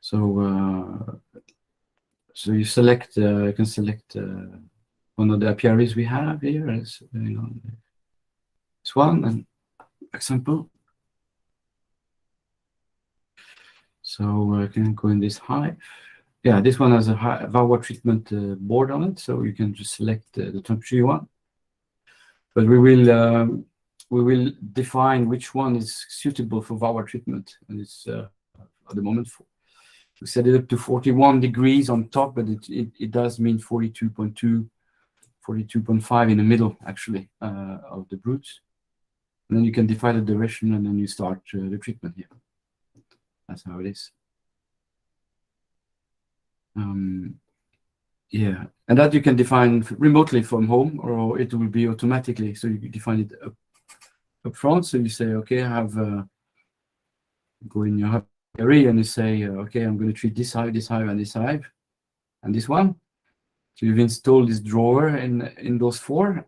So you select, you can select one of the apiaries we have here. This one, an example. So I can go in this hive. Yeah, this one has a Varroa treatment board on it, so you can just select the temperature you want. But we will define which one is suitable for Varroa treatment, and it's at the moment we set it up to 41 degrees on top, but it does mean 42.2, 42.5 in the middle actually of the broods. And then you can define the duration, and then you start the treatment here. That's how it is. Yeah, and that you can define remotely from home, or it will be automatically. So you can define it up front. So you say, okay, I have go in your area and you say, okay, I'm going to treat this hive, and this hive, and this one. So you've installed this drawer in those four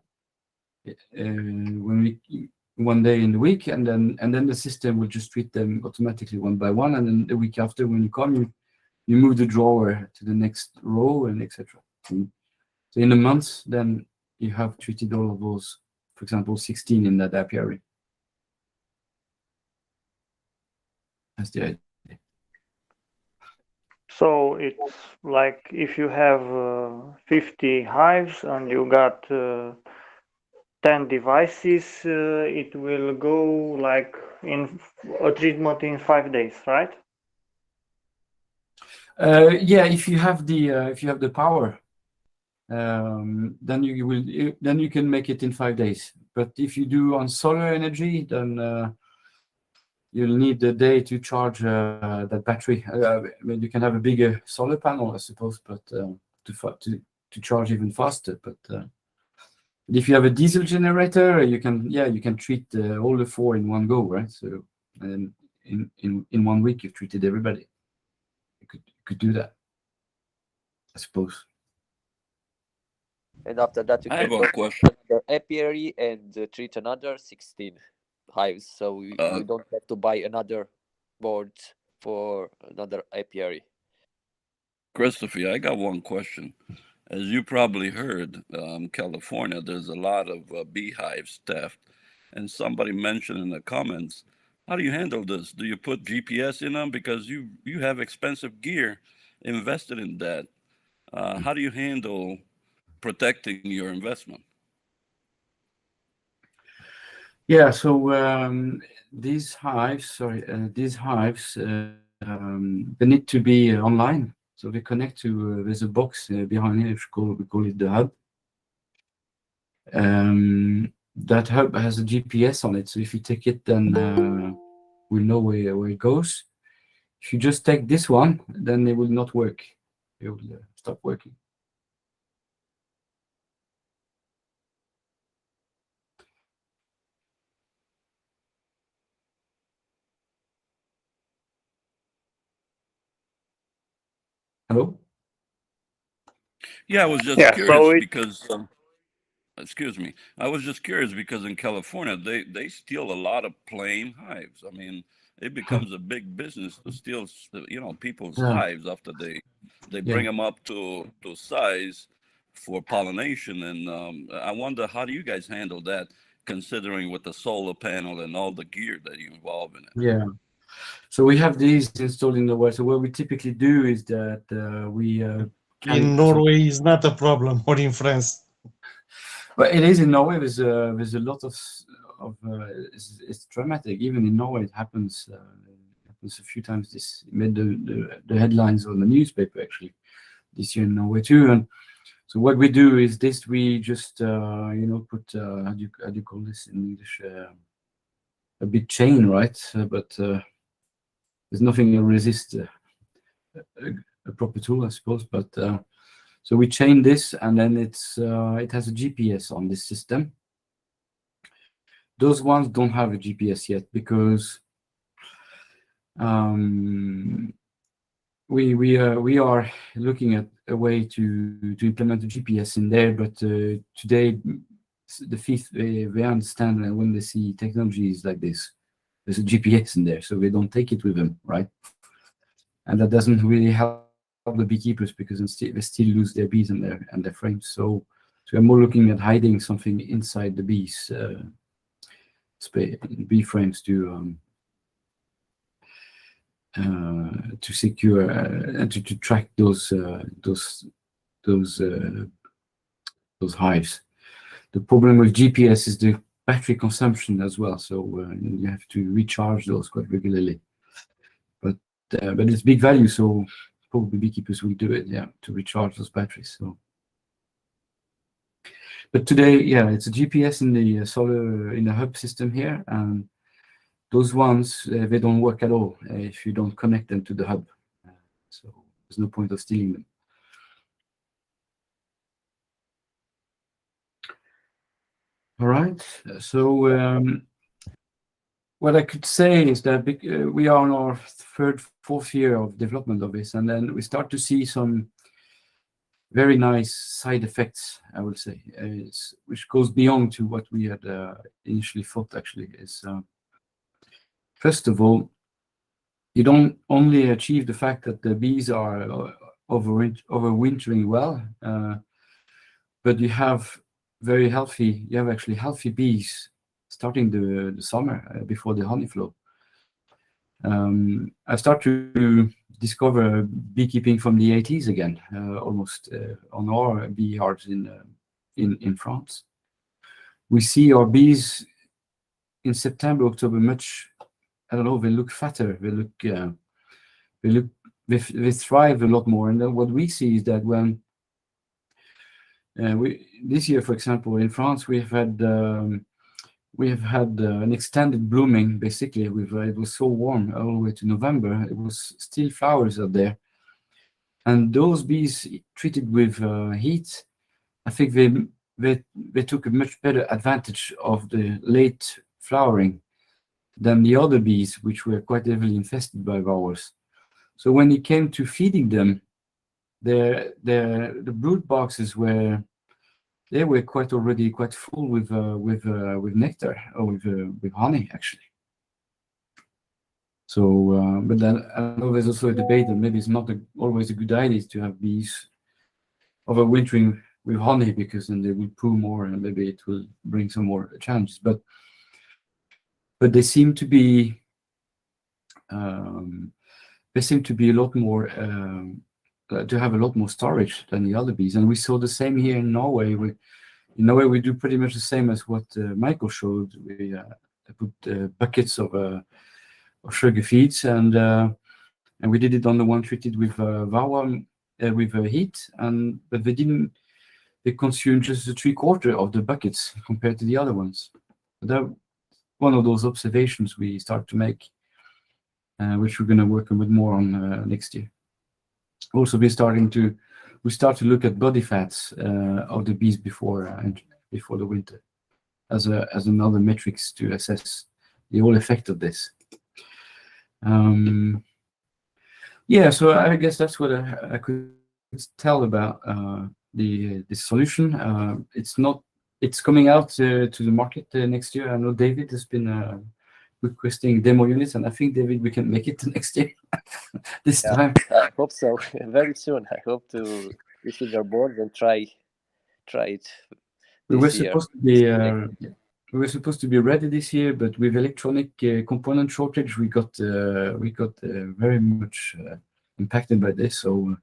one day in the week, and then the system will just treat them automatically one by one, and then the week after when you come, you move the drawer to the next row, and etc. So in a month, then you have treated all of those, for example, 16 in that apiary. That's the idea. So it's like if you have 50 hives and you got 10 devices, it will go like in a treatment in 5 days, right? Yeah, if you have the power, then you can make it in 5 days. But if you do on solar energy, then you'll need a day to charge that battery. I mean, you can have a bigger solar panel, I suppose, but to charge even faster. But if you have a diesel generator, you can treat all the 4 in one go, right? So and in 1 week you've treated everybody. You could do that, I suppose. And after that, you I can have go a question. to another apiary and treat another 16 hives. So you don't have to buy another board for another apiary. Christophe, I got one question. As you probably heard, California, there's a lot of beehives theft. And somebody mentioned in the comments, how do you handle this? Do you put GPS in them? Because you have expensive gear invested in that. How do you handle protecting your investment? Yeah, so these hives, they need to be online. So they connect to, there's a box behind here, we call it the hub. That hub has a GPS on it. So if you take it, then we'll know where it goes. If you just take this one, then it will not work. It will stop working. Hello? Yeah, I was just Yeah, curious so it, because, excuse me, I was just curious because in California, they steal a lot of plain hives. I mean, it becomes a big business to steal, people's Yeah. hives after they bring Yeah. them up to size for pollination. And I wonder, how do you guys handle that, considering with the solar panel and all the gear that you involve in it? Yeah. So we have these installed in the wall. So what we typically do is that we In Norway is not a problem, or in France. But it is in Norway. There's a lot of it's dramatic. Even in Norway, it happens a few times. This made the headlines on the newspaper actually this year in Norway too. And so what we do is this: we just put how do you call this in English? A big chain, right? But there's nothing to resist a proper tool, I suppose. But so we chain this, and then it has a GPS on this system. Those ones don't have a GPS yet because we are looking at a way to implement a GPS in there. But today, the fifth they understand that when they see technologies like this, there's a GPS in there, so they don't take it with them, right? And that doesn't really help the beekeepers because they still lose their bees and their frames. So we're more looking at hiding something inside the bees, bee frames to secure and to track those hives. The problem with GPS is the battery consumption as well. So you have to recharge those quite regularly. But it's big value, so probably beekeepers will do it, yeah, to recharge those batteries. So, but today, yeah, it's a GPS in the hub system here, and those ones they don't work at all if you don't connect them to the hub. So there's no point of stealing them. All right. So what I could say is that we are on our fourth year of development of this, and then we start to see some very nice side effects, I would say, which goes beyond to what we had initially thought. Actually, is first of all, you don't only achieve the fact that the bees are overwintering well, but you have actually healthy bees starting the summer before the honey flow. I start to discover beekeeping from the 80s again, almost on our bee yards in France. We see our bees in September, October much. I don't know. They look fatter. They thrive a lot more. And then what we see is that when this year, for example, in France, we have had an extended blooming. Basically, it was so warm all the way to November. It was still flowers out there, and those bees treated with heat, I think they took a much better advantage of the late flowering than the other bees, which were quite heavily infested by Varroas. So when it came to feeding them, the brood boxes were already quite full with nectar or with honey actually. So, but then I know there's also a debate that maybe it's not always a good idea to have bees overwintering with honey, because then they will poo more and maybe it will bring some more challenges. But they seem to be a lot more to have a lot more storage than the other bees. And we saw the same here in Norway. In Norway, we do pretty much the same as what Michael showed. We put buckets of sugar feeds, and we did it on the one treated with Varroa with heat, but they consumed just 3/4 of the buckets compared to the other ones. That one of those observations we start to make, which we're going to work a bit more on next year. Also, we start to look at body fats of the bees before the winter, as another metrics to assess the whole effect of this. Yeah, so I guess that's what I could tell about the solution. It's coming out to the market next year. I know David has been requesting demo units, and I think, David, we can make it next year this time. I hope so. Very soon. I hope to receive your board and try it. We were supposed to be ready this year, but with electronic component shortage, we got very much impacted by this. So,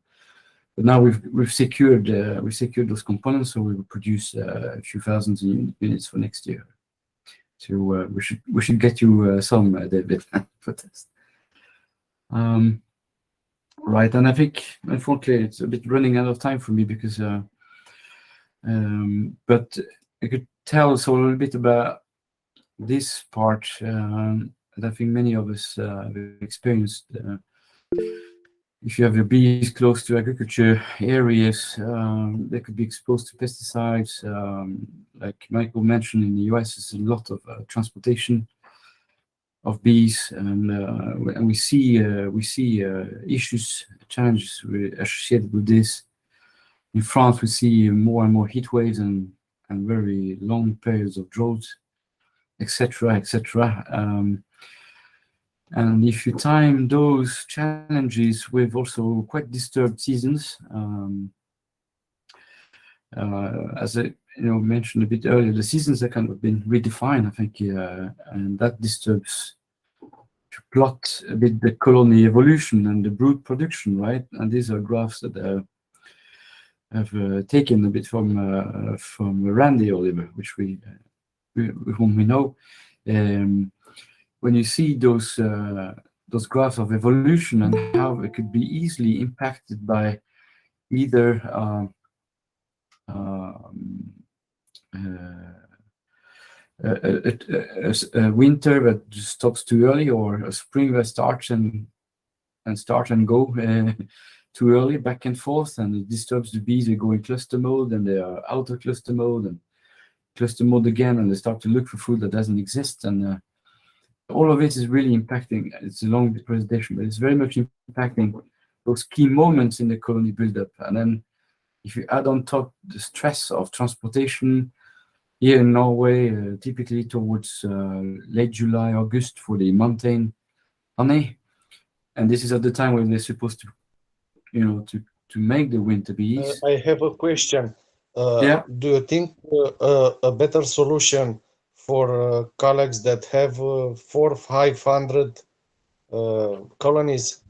but now we've secured those components, so we will produce a few thousand units for next year. So we should get you some, David, for test. Right, and I think unfortunately it's a bit running out of time for me because, but I could tell us a little bit about this part that I think many of us have experienced. If you have your bees close to agriculture areas, they could be exposed to pesticides. Like Michael mentioned, in the US, there's a lot of transportation of bees, and we see issues, challenges associated with this. In France, we see more and more heat waves and very long periods of drought, etc., etc. And if you time those challenges with also quite disturbed seasons, as I mentioned a bit earlier, the seasons have kind of been redefined, I think, and that disturbs to plot a bit the colony evolution and the brood production, right? And these are graphs that have taken a bit from Randy Oliver, which whom we know. When you see those graphs of evolution and how it could be easily impacted by either a winter that just stops too early, or a spring that starts and go too early, back and forth, and it disturbs the bees. They go in cluster mode, and they are out of cluster mode, and cluster mode again, and they start to look for food that doesn't exist, and all of it is really impacting. It's a long presentation, but it's very much impacting those key moments in the colony buildup. And then if you add on top the stress of transportation here in Norway, typically towards late July, August for the mountain honey, and this is at the time when they're supposed to, to make the winter bees. I have a question. Yeah. Do you think a better solution for colleagues that have 400-500 colonies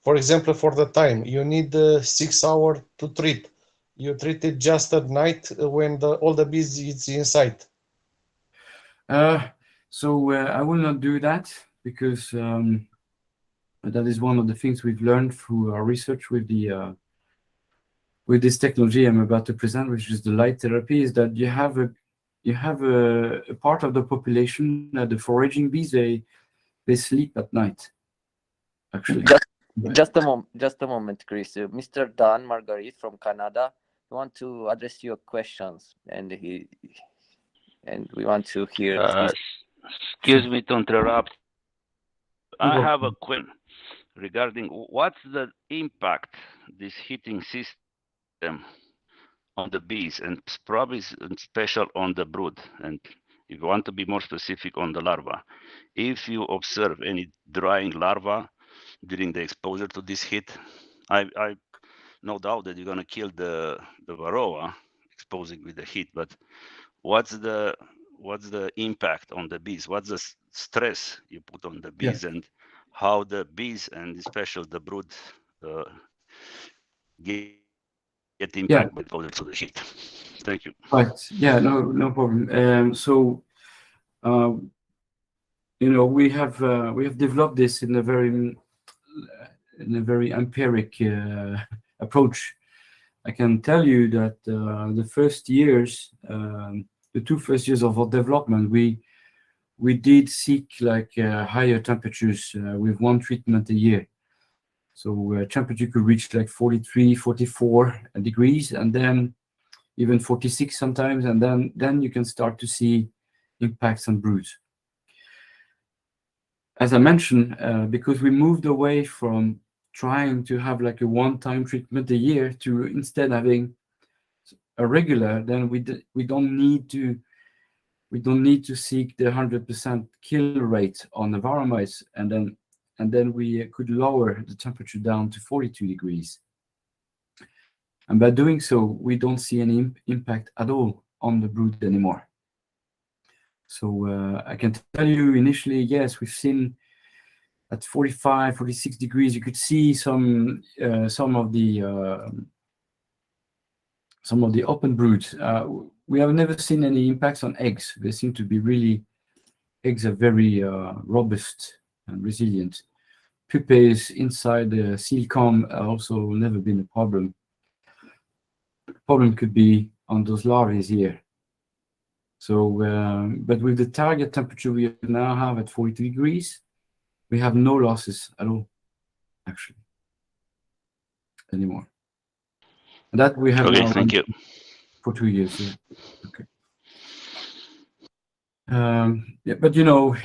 for example, for the time you need 6 hours to treat, you treat it just at night when all the bees is inside? So I will not do that, because that is one of the things we've learned through our research with this technology I'm about to present, which is the light therapy, is that you have a part of the population, the foraging bees, they sleep at night. Actually, just a moment, Chris. Mr. Dan Marguerite from Canada, we want to address your questions, and we want to hear. Excuse me to interrupt. I have a question regarding what's the impact this heating system on the bees, and probably special on the brood, and if you want to be more specific on the larva. If you observe any drying larva, during the exposure to this heat? I no doubt that you're gonna kill the Varroa exposing with the heat, but what's the impact on the bees? What's the stress you put on the bees, and how the bees and especially the brood get impact by exposure to the heat? Thank you. Right. Yeah. No problem. So, you know, we have developed this in a very empiric approach. I can tell you that the first years, the 2 first years of our development, we did seek like higher temperatures with 1 treatment a year. So temperature could reach like 43, 44 degrees, and then even 46 sometimes, and then you can start to see impacts on broods. As I mentioned, because we moved away from trying to have like a one-time treatment a year to instead having a regular, then we don't need to seek the 100% kill rate on the Varroa mice, and then we could lower the temperature down to 42 degrees. And by doing so, we don't see any impact at all on the brood anymore. So I can tell you initially, yes, we've seen at 45, 46 degrees, you could see some of the open broods. We have never seen any impacts on eggs. They seem to be really, eggs are very robust and resilient. Pupae inside the seal comb have also never been a problem. The problem could be on those larvae here. So, but with the target temperature we now have at 42 degrees, we have no losses at all, actually, anymore. And that we have now thank you. For 2 years. Yeah. Okay. Yeah, but you know,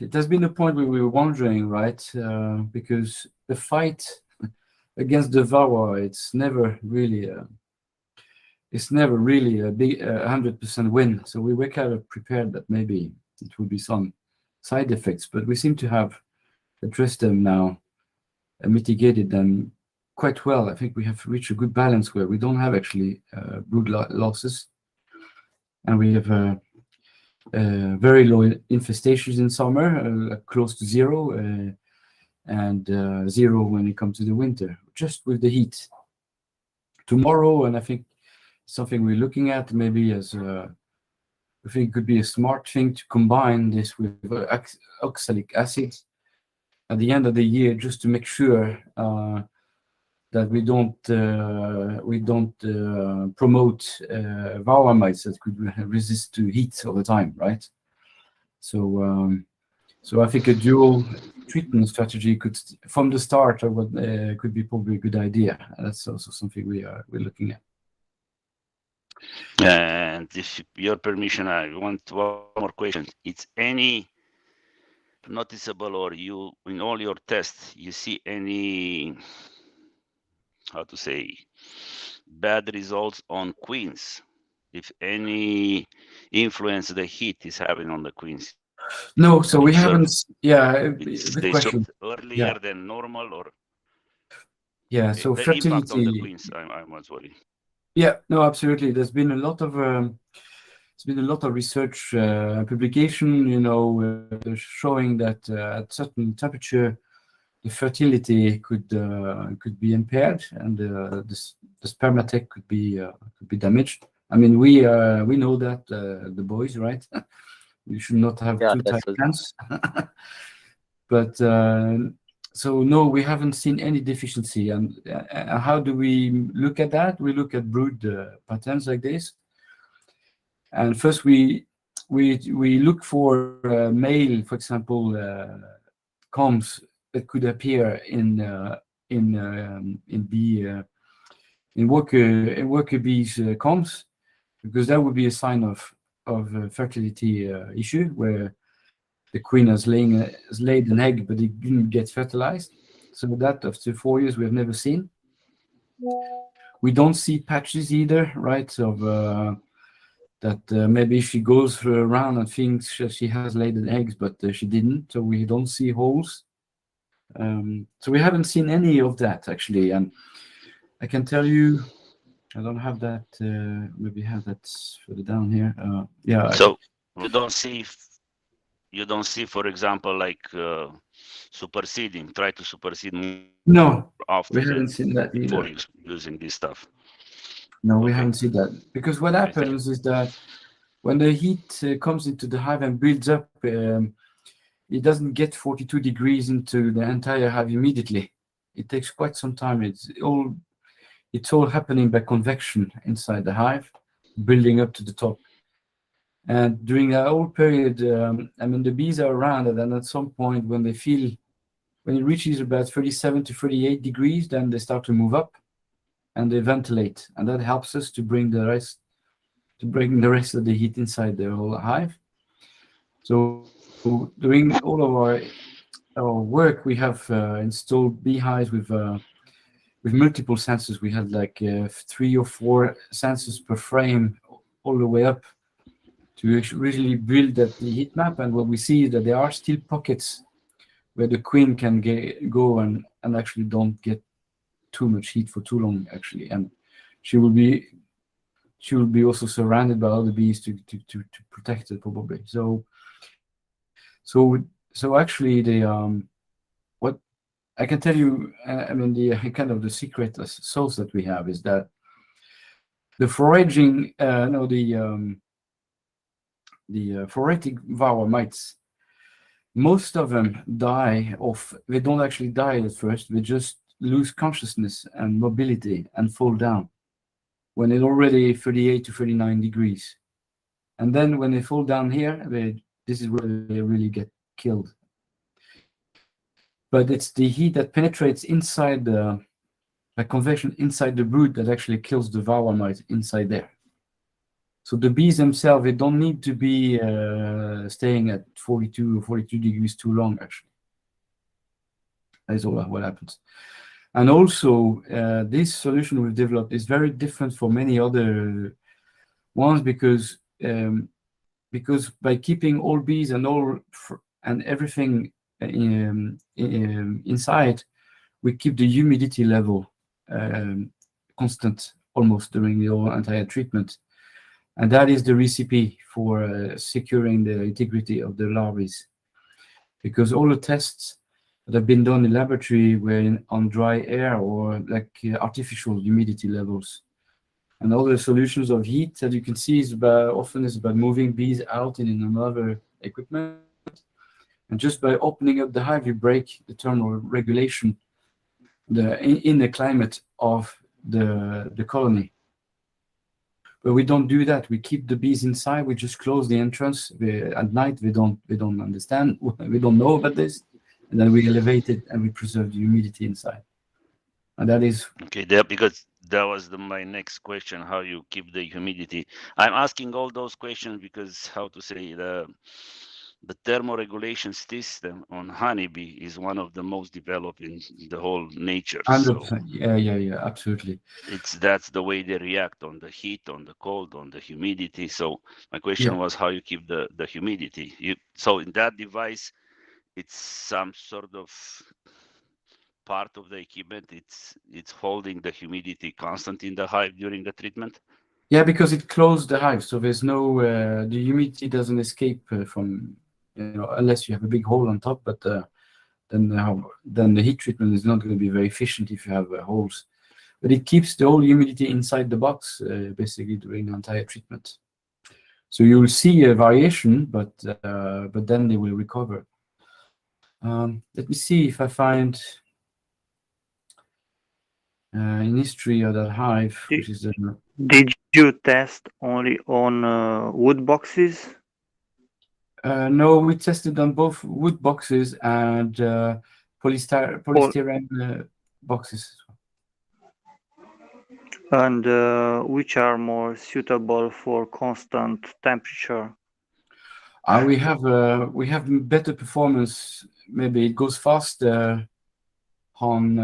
it has been a point where we were wondering, right? Because the fight against the Varroa, it's never really a big 100% win. So we were kind of prepared that maybe it would be some side effects, but we seem to have addressed them now and mitigated them quite well. I think we have reached a good balance where we don't have actually brood losses, and we have very low infestations in summer, close to 0, and 0 when it comes to the winter, just with the heat. Tomorrow, and I think something we're looking at maybe as I think it could be a smart thing to combine this with oxalic acid at the end of the year, just to make sure that we don't promote Varroa mites that could resist to heat all the time, right? So I think a dual treatment strategy could, from the start, could be probably a good idea. That's also something we're looking at. And if your permission, I want one more question. It's any noticeable, or you in all your tests, you see any, how to say, bad results on queens? If any influence the heat is having on the queens? No, so we haven't. Yeah, good they question. Earlier than normal, or so the fertility impact on the queens. I was worried. Yeah, no, absolutely. There's been a lot of research publication, you know, showing that at certain temperature, the fertility could be impaired, and the spermatec could be damaged. I mean, we know that the boys, right? We should not have too tight hands. But so no, we haven't seen any deficiency. And how do we look at that? We look at brood patterns like this, and first we look for male, for example, combs that could appear in worker bees combs, because that would be a sign of fertility issue where the queen has laid an egg, but it didn't get fertilized. So that after 4 years we have never seen. We don't see patches either, right? Of that maybe she goes around and thinks she has laid an egg, but she didn't. So we don't see holes So we haven't seen any of that actually, and I can tell you, I don't have that. Maybe have that further down here. Yeah. So you don't see, for example, like superseding. Try to supersede No, after we haven't seen that before either. using this stuff. No, we haven't seen that, because what happens is that when the heat comes into the hive and builds up, it doesn't get 42 degrees into the entire hive immediately. It takes quite some time. It's all happening by convection inside the hive, building up to the top. And during that whole period, I mean, the bees are around, and then at some point when it reaches about 37 to 38 degrees, then they start to move up and they ventilate, and that helps us to bring the rest of the heat inside the whole hive. So during all of our work, we have installed beehives with multiple sensors. We had like 3 or 4 sensors per frame all the way up to really build the heat map. And what we see is that there are still pockets where the queen can go and actually don't get too much heat for too long, actually. And she will be also surrounded by other bees to protect it, probably. So actually, what I can tell you, I mean, the kind of the secret sauce that we have is that the foraging, the phoretic Varroa mites, most of them die off. They don't actually die at first. They just lose consciousness and mobility and fall down when it's already 38 to 39 degrees. And then when they fall down here, this is where they really get killed. But it's the heat that penetrates inside by convection inside the brood that actually kills the Varroa mite inside there. So the bees themselves, they don't need to be staying at 42 or 42 degrees too long, actually. That's all what happens. And also, this solution we've developed is very different from many other ones because by keeping all bees and everything inside, we keep the humidity level constant almost during the whole entire treatment. And that is the recipe for securing the integrity of the larvae. Because all the tests that have been done in laboratory were on dry air or like artificial humidity levels. And all the solutions of heat that you can see is often about moving bees out in another equipment. And just by opening up the hive, you break the thermal regulation in the climate of the colony. But we don't do that. We keep the bees inside. We just close the entrance. At night, we don't understand. We don't know about this. And then we elevate it and we preserve the humidity inside. And that is okay. Because that was my next question: how you keep the humidity? I'm asking all those questions because the thermoregulation system on honeybee is one of the most developed in the whole nature. 100%. So yeah, absolutely. That's the way they react on the heat, on the cold, on the humidity. So my question was how you keep the humidity. So in that device, it's some sort of part of the equipment. It's holding the humidity constant in the hive during the treatment. Yeah, because it closed the hive, so there's no the humidity doesn't escape from unless you have a big hole on top. But then the heat treatment is not going to be very efficient if you have holes. But it keeps the whole humidity inside the box basically during the entire treatment. So you will see a variation, but then they will recover. Let me see if I find in history of that hive, which is Did you test only on wood boxes? No, we tested on both wood boxes and polystyrene boxes. And which are more suitable for constant temperature? We have better performance. Maybe it goes faster on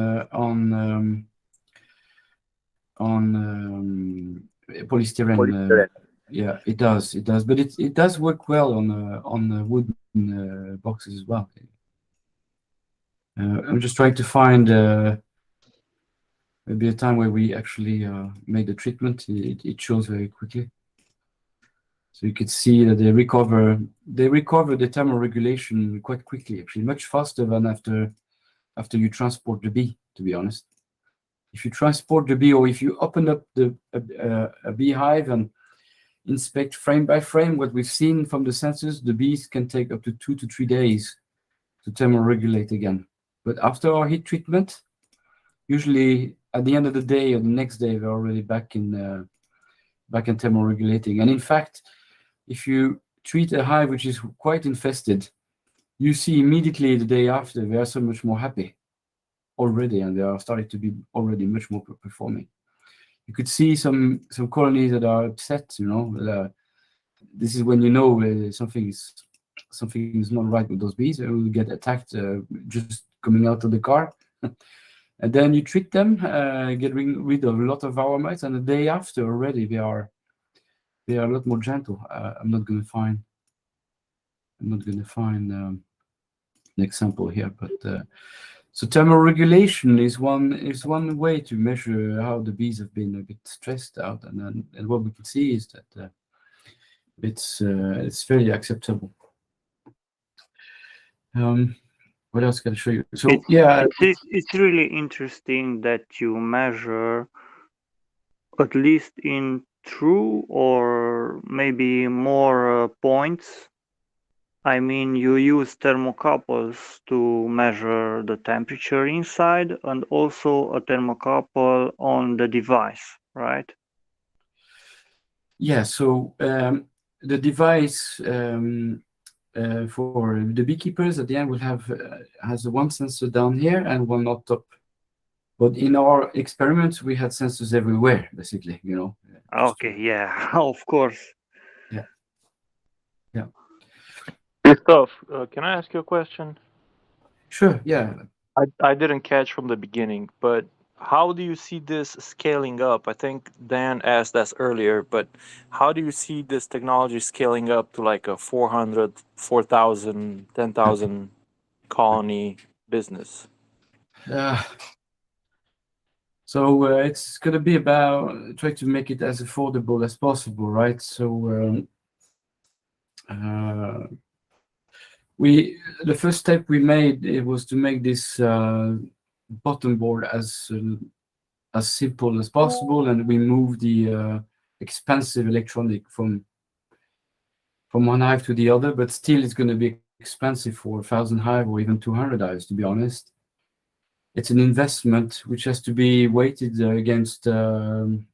polystyrene. Yeah, it does. But it does work well on wooden boxes as well. I'm just trying to find maybe a time where we actually made the treatment. It shows very quickly. So you could see that they recover the thermoregulation quite quickly, actually, much faster than after you transport the bee, to be honest. If you transport the bee, or if you open up a beehive and inspect frame by frame, what we've seen from the sensors, the bees can take up to 2 to 3 days to thermoregulate again. But after our heat treatment, usually at the end of the day or the next day, they're already back in thermoregulating. And in fact, if you treat a hive which is quite infested, you see immediately the day after they are so much more happy already, and they are starting to be already much more performing. You could see some colonies that are upset. This is when you know something is not right with those bees. They will get attacked just coming out of the car. And then you treat them, get rid of a lot of Varroa mites, and the day after already they are a lot more gentle. I'm not going to find an example here, but so thermoregulation is one way to measure how the bees have been a bit stressed out, and what we can see is that it's very acceptable. What else can I show you? So it's really interesting that you measure, at least in 2 or maybe more points. I mean, you use thermocouples to measure the temperature inside, and also a thermocouple on the device, right? Yeah. So the device for the beekeepers at the end will has one sensor down here and one up top. But in our experiments, we had sensors everywhere, basically. Okay. Yeah. Of course. Yeah. Christophe, can I ask you a question? Sure. Yeah. I didn't catch from the beginning, but how do you see this scaling up? I think Dan asked that earlier, but how do you see this technology scaling up to like a 400, 4,000, 10,000 colony business? So it's going to be about try to make it as affordable as possible, right? So the first step we made, it was to make this bottom board as simple as possible, and we moved the expensive electronic from one hive to the other. But still, it's going to be expensive for 1,000 hive or even 200 hives, to be honest. It's an investment which has to be weighted against the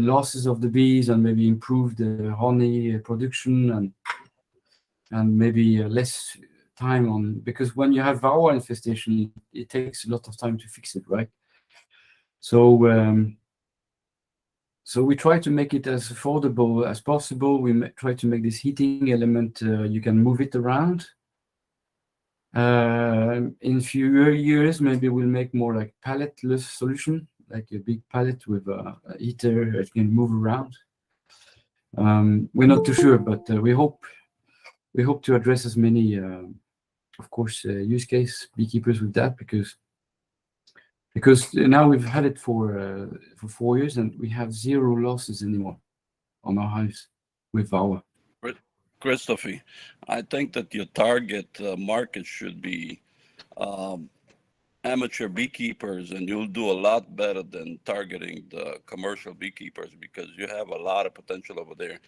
losses of the bees, and maybe improve the honey production, and maybe less time on, because when you have Varroa infestation, it takes a lot of time to fix it, right? So we try to make it as affordable as possible. We try to make this heating element, you can move it around. In few years, maybe we'll make more like palletless solution, like a big pallet with a heater that can move around. We're not too sure, but we hope to address as many, of course, use case beekeepers with that, because now we've had it for 4 years and we have 0 losses anymore on our hives with Varroa. Christophe, I think that your target market should be amateur beekeepers, and you'll do a lot better than targeting the commercial beekeepers, because you have a lot of potential over there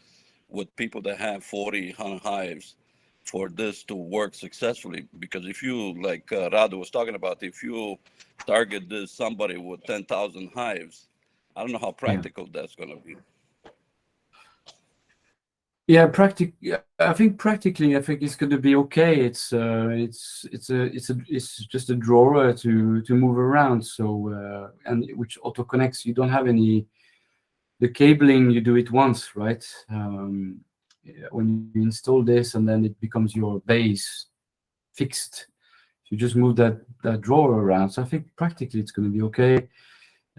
with people that have 40, 100 hives for this to work successfully. Because if you, like Radu was talking about, if you target this somebody with 10,000 hives, I don't know how practical that's going to be. Yeah, I think practically, it's going to be okay. It's just a drawer to move around. So and which auto connects. You don't have the cabling. You do it once, right? When you install this, and then it becomes your base fixed. You just move that drawer around. So I think practically it's going to be okay.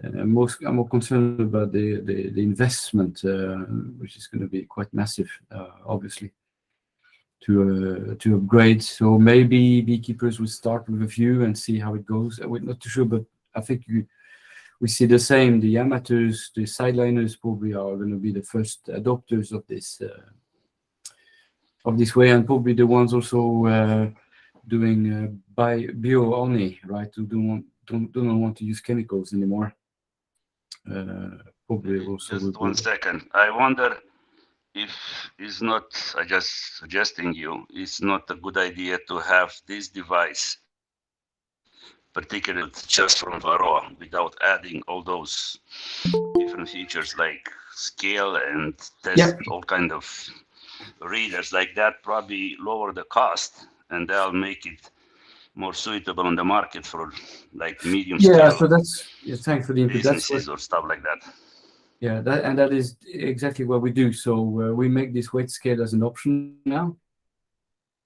I'm more concerned about the investment, which is going to be quite massive, obviously, to upgrade. So maybe beekeepers will start with a few and see how it goes. We're not too sure, but I think we see the same. The amateurs, the sideliners probably are going to be the first adopters of this way, and probably the ones also doing bio only, right? Who don't want to use chemicals anymore. Probably also. Just 1 second. I wonder if it's not, I just suggesting you, it's not a good idea to have this device, particularly just from Varroa, without adding all those different features like scale and test all kind of readers like that. Probably lower the cost, and they'll make it more suitable on the market for like medium Yeah, scale so that's thanks for the input. That's businesses or stuff like that. Yeah, that is exactly what we do. So we make this weight scale as an option now.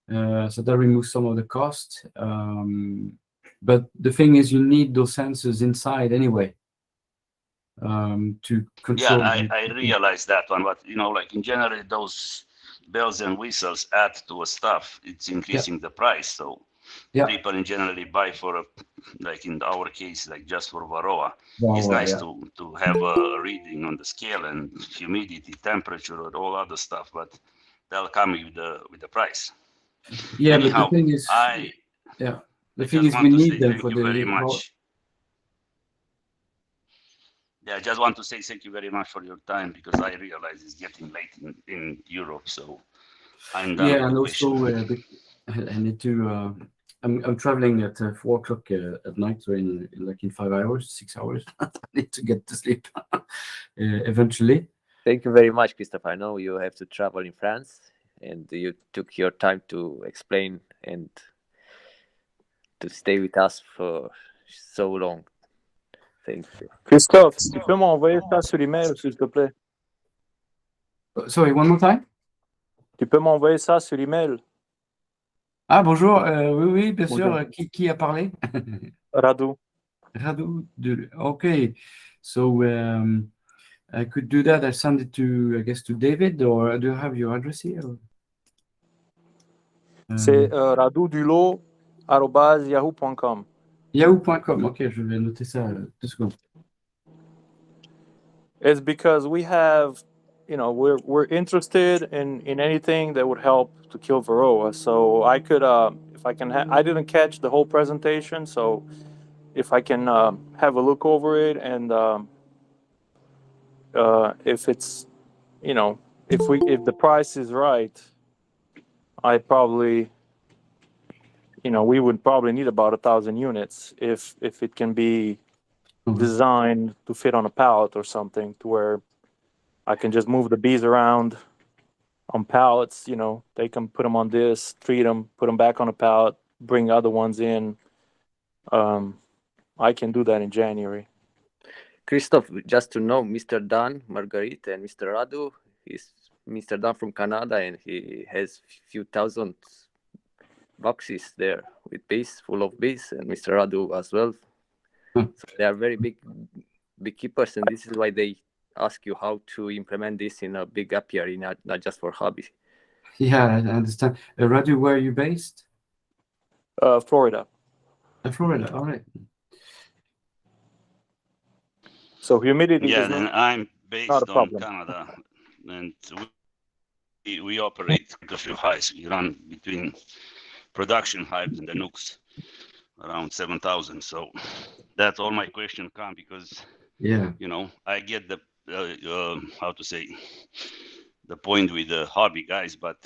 So that removes some of the cost. But the thing is, you need those sensors inside anyway to control. Yeah, I realize that one, but like in general, those bells and whistles add to a stuff. It's increasing the price. So people in generally buy for like in our case, like just for Varroa. It's nice to have a reading on the scale and humidity, temperature, and all other stuff, but they'll come with the price. Yeah, Anyhow, but the thing is, the thing is, we need them for very the. much. Yeah, I just want to say thank you very much for your time, because I realize it's getting late in Europe, so I'm done with And the also question. I need to. I'm traveling at 4 o'clock at night, so in 5 hours, 6 hours. I need to get to sleep eventually. Thank you very much, Christophe. I know you have to travel in France, and you took your time to explain and to stay with us for so long. Thank you. Christophe, tu peux m'envoyer ça sur email, s'il te plaît? Sorry, one more time? Tu peux m'envoyer ça sur email? Ah, bonjour. Oui, bien Bonjour. sûr. Qui a parlé? Radu. Radu. Okay. So I could do that. I send it to, I guess, to David, or do you have your address here? C'est radudulot@yahoo.com. Yahoo.com. Ok, je vais noter ça 2 secondes. It's because we have, we're interested in anything that would help to kill Varroa. So I could, if I can, I didn't catch the whole presentation. So if I can have a look over it, and if it's, if the price is right, I probably, we would probably need about 1,000 units if it can be designed to fit on a pallet or something, to where I can just move the bees around on pallets. They can put them on this, treat them, put them back on a pallet, bring other ones in. I can do that in January. Christophe, just to know, Mr. Dan, Marguerite, and Mr. Radu, is Mr. Dan from Canada, and he has few thousand boxes there with bees, full of bees, and Mr. Radu as well. So they are very big beekeepers, and this is why they ask you how to implement this in a big apiary, not just for hobby. Yeah, I understand. Radu, where are you based? Florida. Florida, all right. So humidity Yeah, is and I'm based on Canada, and we operate a few hives. We run between production hives and the Nucleus around 7,000. So that's all my question come, because I get the how to say, the point with the hobby guys, but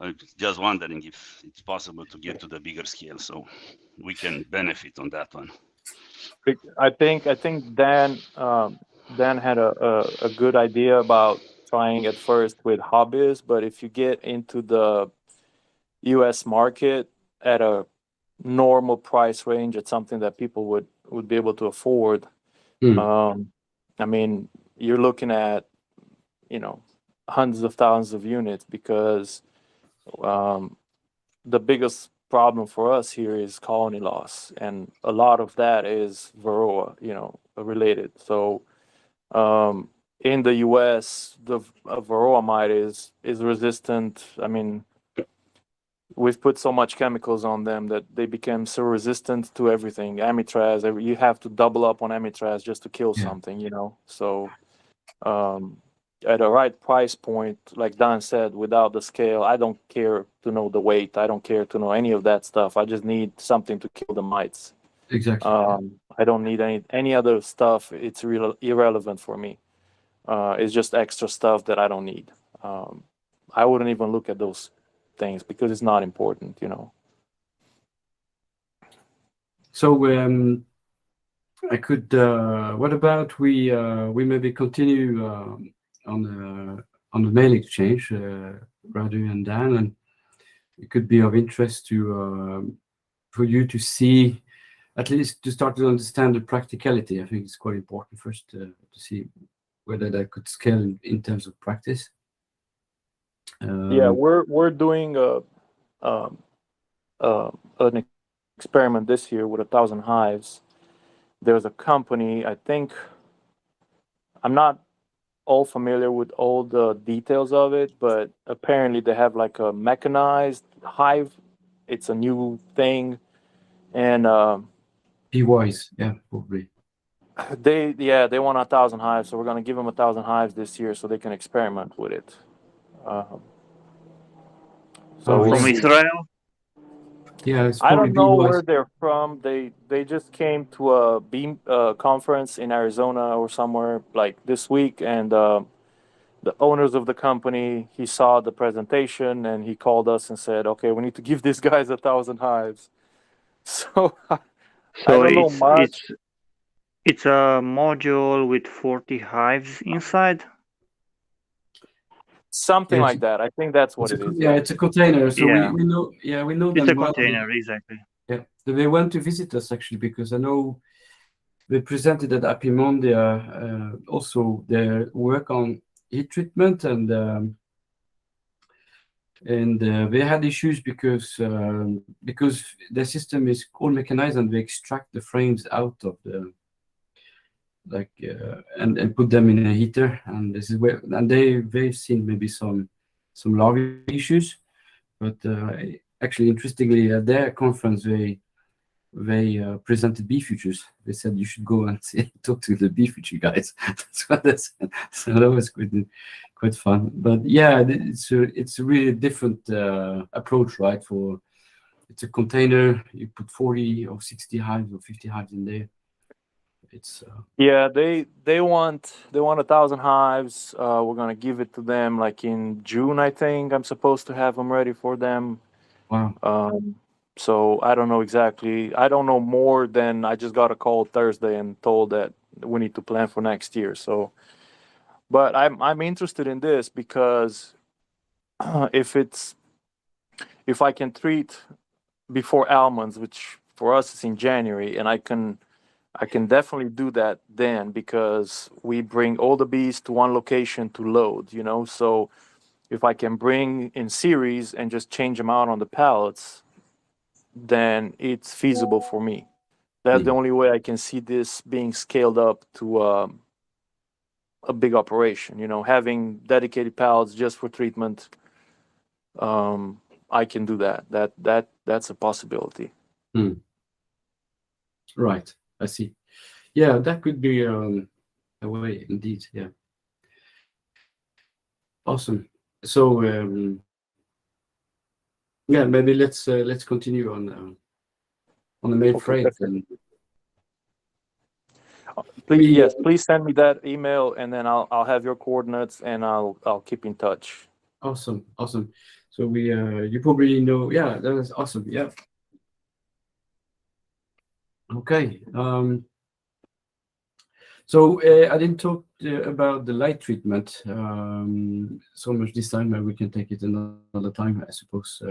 I'm just wondering if it's possible to get to the bigger scale, so we can benefit on that one. I think Dan had a good idea about trying at first with hobbyists, but if you get into the U.S. market at a normal price range, it's something that people would be able to afford. I mean, you're looking at hundreds of thousands of units, because the biggest problem for us here is colony loss, and a lot of that is Varroa related. So in the US, the Varroa mite is resistant. I mean, we've put so much chemicals on them that they became so resistant to everything. Amitraz, you have to double up on amitraz just to kill something, you know. So at a right price point, like Dan said, without the scale, I don't care to know the weight. I don't care to know any of that stuff. I just need something to kill the mites. Exactly. I don't need any other stuff. It's irrelevant for me. It's just extra stuff that I don't need. I wouldn't even look at those things because it's not important, you know. So I could. What about we maybe continue on the mail exchange, Radu and Dan, and it could be of interest to for you to see, at least to start to understand the practicality. I think it's quite important first to see whether that could scale in terms of practice. Yeah, we're doing an experiment this year with 1,000 hives. There's a company, I think, I'm not all familiar with all the details of it, but apparently they have like a mechanized hive. It's a new thing, and be wise, yeah, probably. They want 1,000 hives, so we're gonna give them 1,000 hives this year so they can experiment with it. From Israel? Yeah, it's I probably don't know be wise. where they're from. They just came to a beam conference in Arizona or somewhere like this week, and the owners of the company, he saw the presentation and he called us and said, "Okay, we need to give these guys 1,000 hives." So I don't know much. It's a module with 40 hives inside. Something Yes. like that. I think that's what it is. Yeah, it's a container. So Yeah. we know. Yeah, we know It's them a well. container, exactly. Yeah, they went to visit us actually because I know they presented at Apimondia also their work on heat treatment, and they had issues because their system is all mechanized and they extract the frames out of the and put them in a heater, and this is where they've seen maybe some larvae issues, but actually interestingly at their conference they presented bee futures. They said you should go and talk to the bee future guys. That's what they said. So that was quite fun. But yeah, it's a really different approach, right? It's a container. You put 40 or 60 hives or 50 hives in there. It's Yeah, they want 1,000 hives. We're gonna give it to them like in June, I think. I'm supposed to have them ready for them. Wow. So I don't know exactly. I don't know more than I just got a call Thursday and told that we need to plan for next year. So, but I'm interested in this because if I can treat before almonds, which for us is in January, and I can definitely do that then because we bring all the bees to one location to load, you know. So if I can bring in series and just change them out on the pallets, then it's feasible for me. That's the only way I can see this being scaled up to a big operation. You know, having dedicated pallets just for treatment. I can do that. That's a possibility. Right. I see. Yeah, that could be a way indeed. Yeah. Awesome. So yeah, maybe let's continue on the main freight. And Please send me that email, and then I'll have your coordinates, and I'll keep in touch. Awesome. So we you probably know. Yeah, that was awesome. Yeah. Okay. So I didn't talk about the light treatment so much this time. Maybe we can take it another time, I suppose.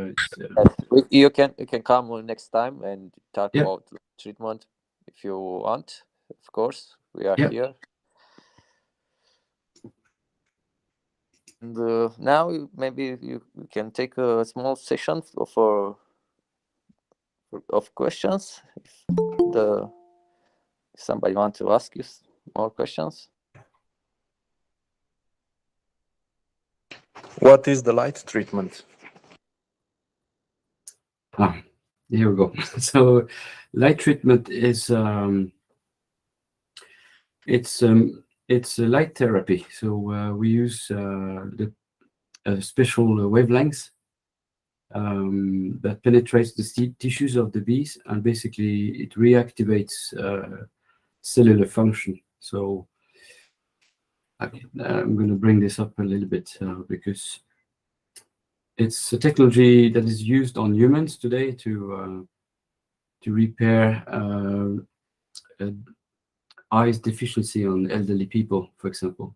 You can come next time and talk Yeah. about treatment if you want. Of course, we are Yeah. here. And now maybe you can take a small session of questions. If somebody wants to ask you more questions. What is the light treatment? Here we go. So light treatment is it's a light therapy. So we use the special wavelengths that penetrates the tissues of the bees, and basically it reactivates cellular function. So I'm going to bring this up a little bit because it's a technology that is used on humans today to repair eyes deficiency on elderly people, for example.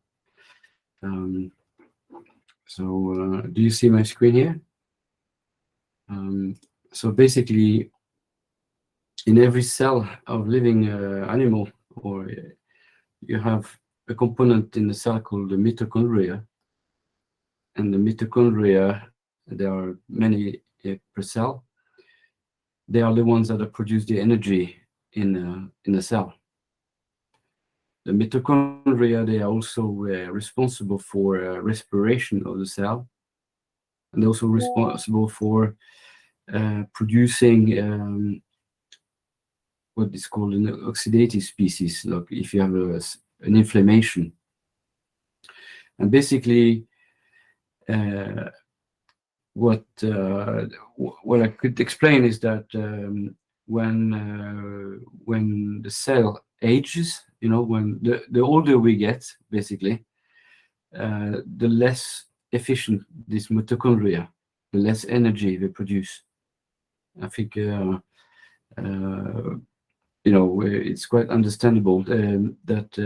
So do you see my screen here? So basically, in every cell of living animal, or you have a component in the cell called the mitochondria, and the mitochondria, there are many per cell. They are the ones that produce the energy in the cell. The mitochondria, they are also responsible for respiration of the cell, and also responsible for producing what is called an oxidative species, like if you have an inflammation. And basically, what I could explain is that when the cell ages, when the older we get, basically, the less efficient this mitochondria, the less energy they produce. I think it's quite understandable that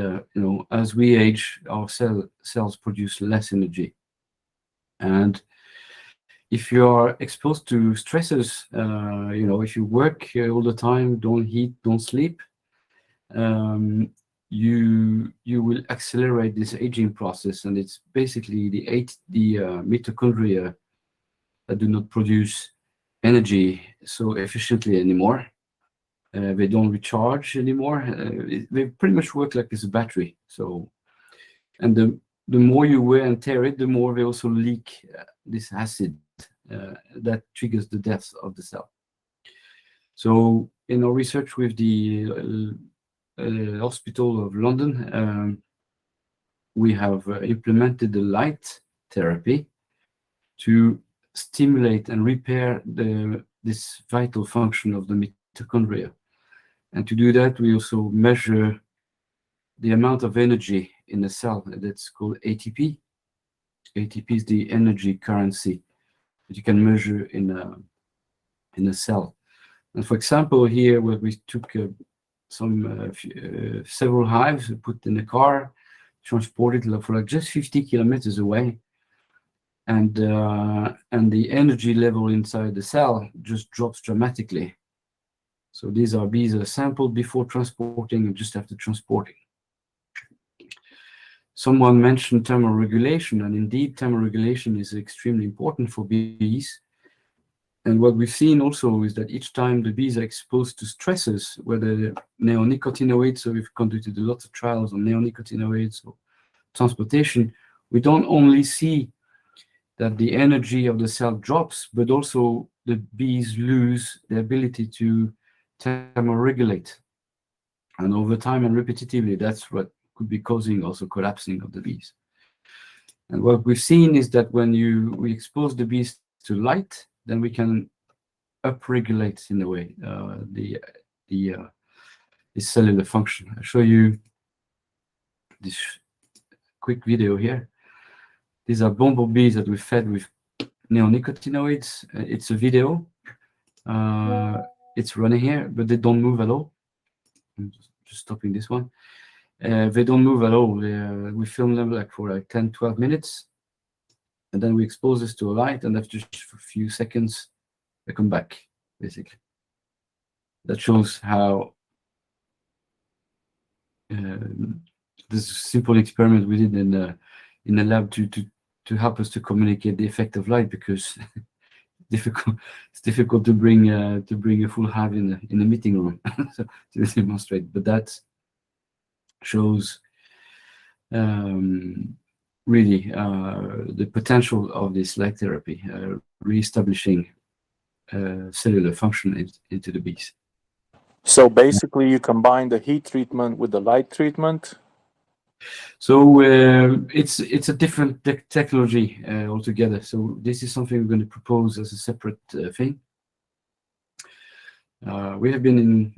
as we age, our cells produce less energy. And if you are exposed to stressors, if you work all the time, don't eat, don't sleep, you will accelerate this aging process, and it's basically the mitochondria that do not produce energy so efficiently anymore. They don't recharge anymore. They pretty much work like this battery. So, and the more you wear and tear it, the more they also leak this acid that triggers the death of the cell. So, in our research with the Hospital of London, we have implemented the light therapy to stimulate and repair this vital function of the mitochondria. And to do that, we also measure the amount of energy in the cell. That's called ATP. ATP is the energy currency that you can measure in a cell. And for example, here where we took several hives, put in a car, transported for like just 50 kilometers away, and the energy level inside the cell just drops dramatically. So these are bees that are sampled before transporting and just after transporting. Someone mentioned thermoregulation, and indeed thermoregulation is extremely important for bees. And what we've seen also is that each time the bees are exposed to stresses, whether neonicotinoids, so we've conducted a lot of trials on neonicotinoids or transportation, we don't only see that the energy of the cell drops, but also the bees lose the ability to thermoregulate. And over time and repetitively, that's what could be causing also collapsing of the bees. And what we've seen is that when we expose the bees to light, then we can upregulate in a way the cellular function. I'll show you this quick video here. These are bumblebees that we fed with neonicotinoids. It's a video. It's running here, but they don't move at all. I'm just stopping this one. They don't move at all. We film them for 10-12 minutes, and then we expose this to a light, and after just a few seconds, they come back, basically. That shows how this simple experiment we did in the lab to help us to communicate the effect of light, because it's difficult to bring a full hive in the meeting room so, to demonstrate. But that shows really the potential of this light therapy, reestablishing cellular function into the bees. So basically, you combine the heat treatment with the light treatment. So it's a different technology altogether. So this is something we're going to propose as a separate thing. We have been in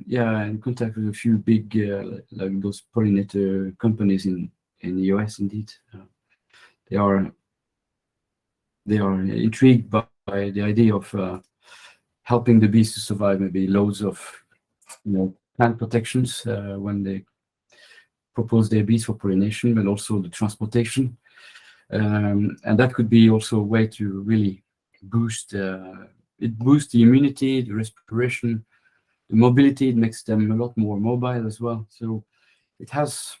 contact with a few big like those pollinator companies in the US. Indeed, they are intrigued by the idea of helping the bees to survive maybe loads of plant protections when they propose their bees for pollination, but also the transportation, and that could be also a way to really boost the immunity, the respiration, the mobility. It makes them a lot more mobile as well. So it has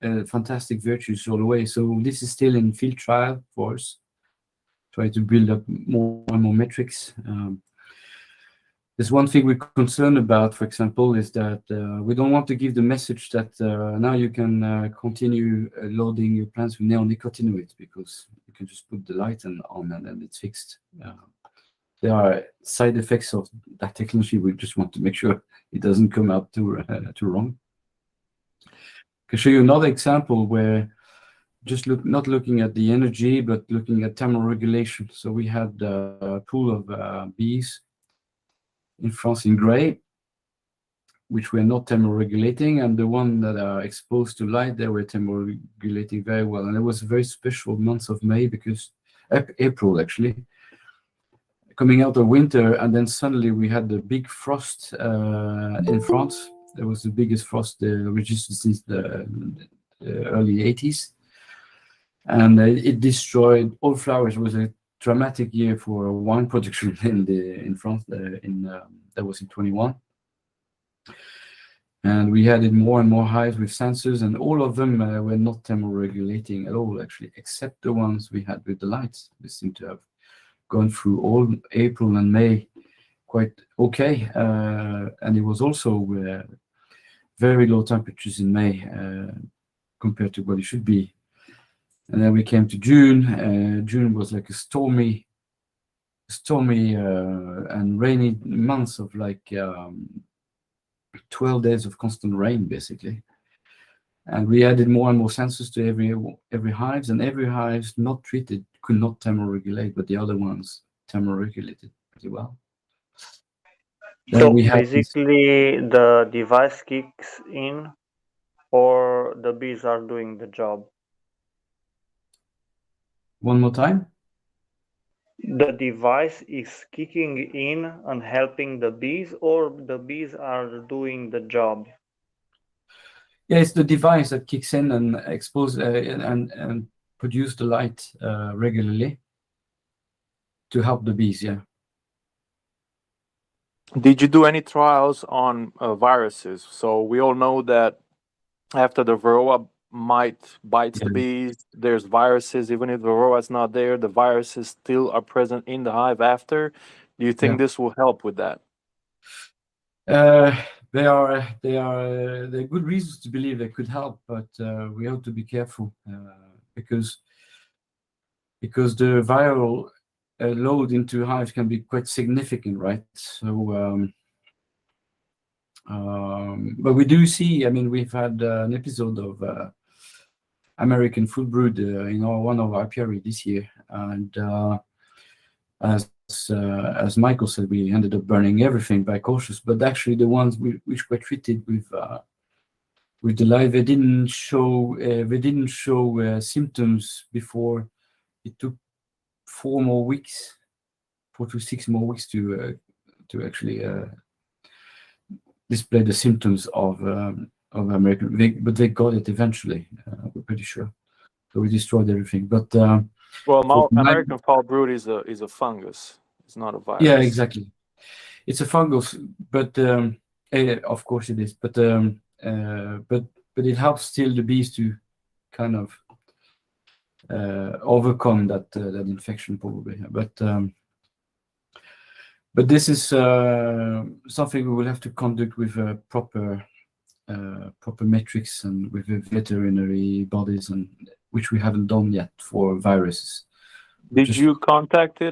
fantastic virtues all the way. So this is still in field trial for us. Try to build up more and more metrics. There's one thing we're concerned about, for example, is that we don't want to give the message that now you can continue loading your plants with neonicotinoids, because you can just put the light on and then it's fixed. There are side effects of that technology. We just want to make sure it doesn't come out too wrong. I can show you another example where just not looking at the energy, but looking at thermoregulation. So we had a pool of bees in France in gray, which were not thermoregulating, and the one that are exposed to light, they were thermoregulating very well. And it was a very special month of May, because April actually, coming out of winter, and then suddenly we had the big frost in France. It was the biggest frost registered since the early 80s, and it destroyed all flowers. It was a dramatic year for wine production in France. That was in 21, and we had more and more hives with sensors, and all of them were not thermoregulating at all, actually, except the ones we had with the lights. They seem to have gone through all April and May quite okay, and it was also very low temperatures in May compared to what it should be. And then we came to June. June was like a stormy and rainy months of like 12 days of constant rain, basically. And we added more and more sensors to every hives, and every hive not treated could not thermoregulate, but the other ones thermoregulated pretty well. So basically, the device kicks in, or the bees are doing the job. One more time. The device is kicking in and helping the bees, or the bees are doing the job? Yeah, it's the device that kicks in and expose and produce the light regularly to help the bees. Yeah. Did you do any trials on viruses? So we all know that after the Varroa mite bites the bees, there's viruses. Even if the Varroa is not there, the viruses still are present in the hive after. Do you think this will help with that? There are good reasons to believe they could help, but we have to be careful because the viral load into hives can be quite significant, right? So, but we do see. I mean, we've had an episode of American food brood in one of our apiary this year, and as Michael said, we ended up burning everything by cautious. But actually, the ones which were treated with the live, they didn't show symptoms before. It took 4 to 6 more weeks to actually display the symptoms of American. But they got it eventually. We're pretty sure. So we destroyed everything. But well, American foul brood is a fungus. It's not a virus. Yeah, exactly. It's a fungus, but of course it is. But it helps still the bees to kind of overcome that infection, probably. But this is something we will have to conduct with proper metrics and with veterinary bodies, and which we haven't done yet for viruses. Did you contact the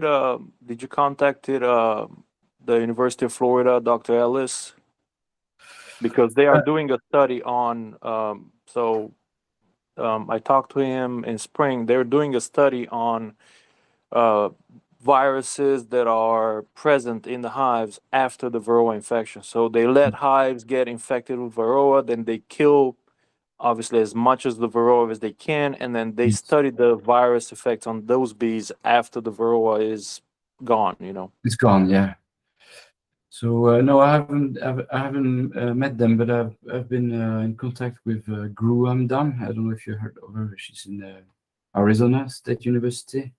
University of Florida, Dr. Ellis? Because they are doing a study on, I talked to him in spring. They're doing a study on viruses that are present in the hives after the Varroa infection. So they let hives get infected with Varroa, then they kill obviously as much as the Varroa as they can, and then they study the virus effects on those bees after the Varroa is gone, you know. It's gone, yeah. So no, I haven't met them, but I've been in contact with Gru Amdam. I don't know if you heard of her. She's in Arizona State University.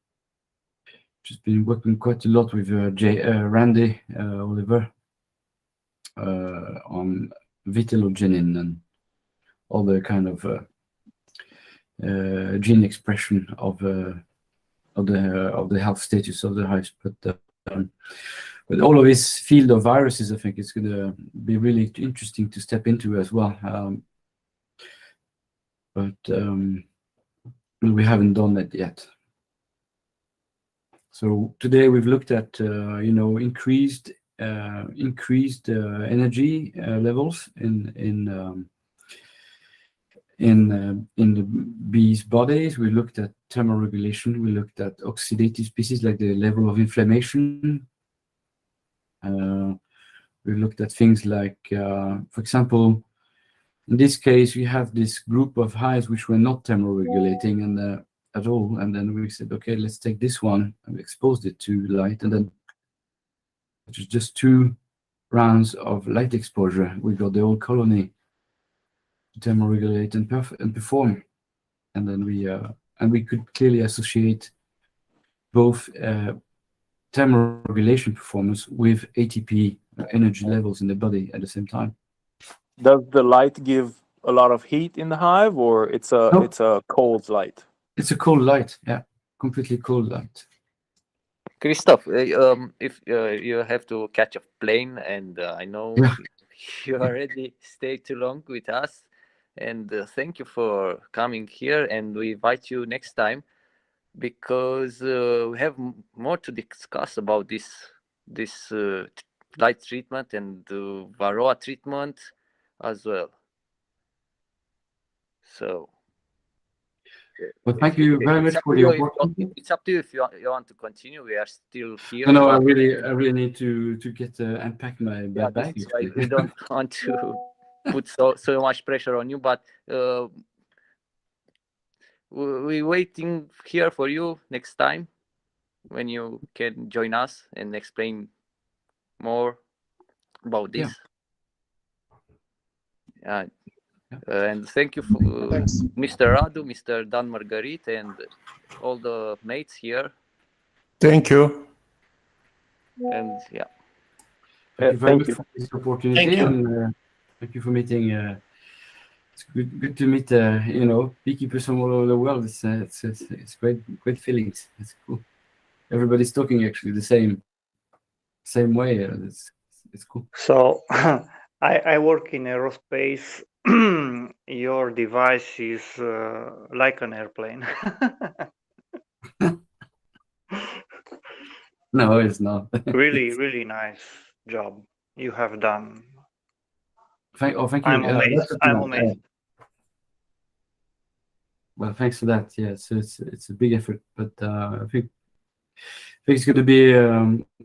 She's been working quite a lot with Randy Oliver on vitellogenin and all the kind of gene expression of the health status of the hives. But all of this field of viruses, I think it's going to be really interesting to step into as well. But we haven't done that yet. So today we've looked at increased energy levels in the bees' bodies. We looked at thermoregulation. We looked at oxidative species like the level of inflammation. We looked at things like, for example, in this case, we have this group of hives which were not thermoregulating and at all, and then we said, okay, let's take this one, and we exposed it to light, and then it was just 2 rounds of light exposure. We got the whole colony to thermoregulate and perform, and then we could clearly associate both thermoregulation performance with ATP energy levels in the body at the same time. Does the light give a lot of heat in the hive, or it's a cold light? It's a cold light, yeah, completely cold light. Christophe, if you have to catch a plane, and I know you already stayed too long with us, and thank you for coming here, and we invite you next time, because we have more to discuss about this light treatment and the Varroa treatment as well. So. Well, thank you very much for the opportunity. It's up to you if you want to continue. We are still here. No, I really need to get unpack my bag. We don't want to put so much pressure on you, but we're waiting here for you next time when you can join us and explain more about this. And thank you for Mr. Radu, Mr. Dan Margarit, and all the mates here. Thank you. And yeah. Thank you very much for this opportunity. Thank you. And thank you for meeting. It's good to meet beekeepers from all over the world. It's great feelings. It's cool. Everybody's talking actually the same way. It's cool. So I work in aerospace. Your device is like an airplane. No, it's not. Really nice job you have done. Thank you. I'm amazed. I'm amazed. Well, thanks for that. Yeah, so it's a big effort, but I think it's going to be.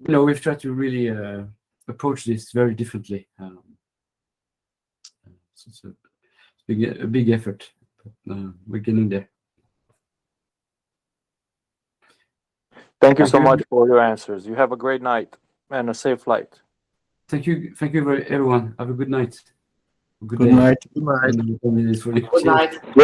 We've tried to really approach this very differently. So it's a big effort, but we're getting there. Thank you so much for your answers. You have a great night and a safe flight. Thank you, everyone. Have a good night. Good night. Good night. Good night. Good night. Good.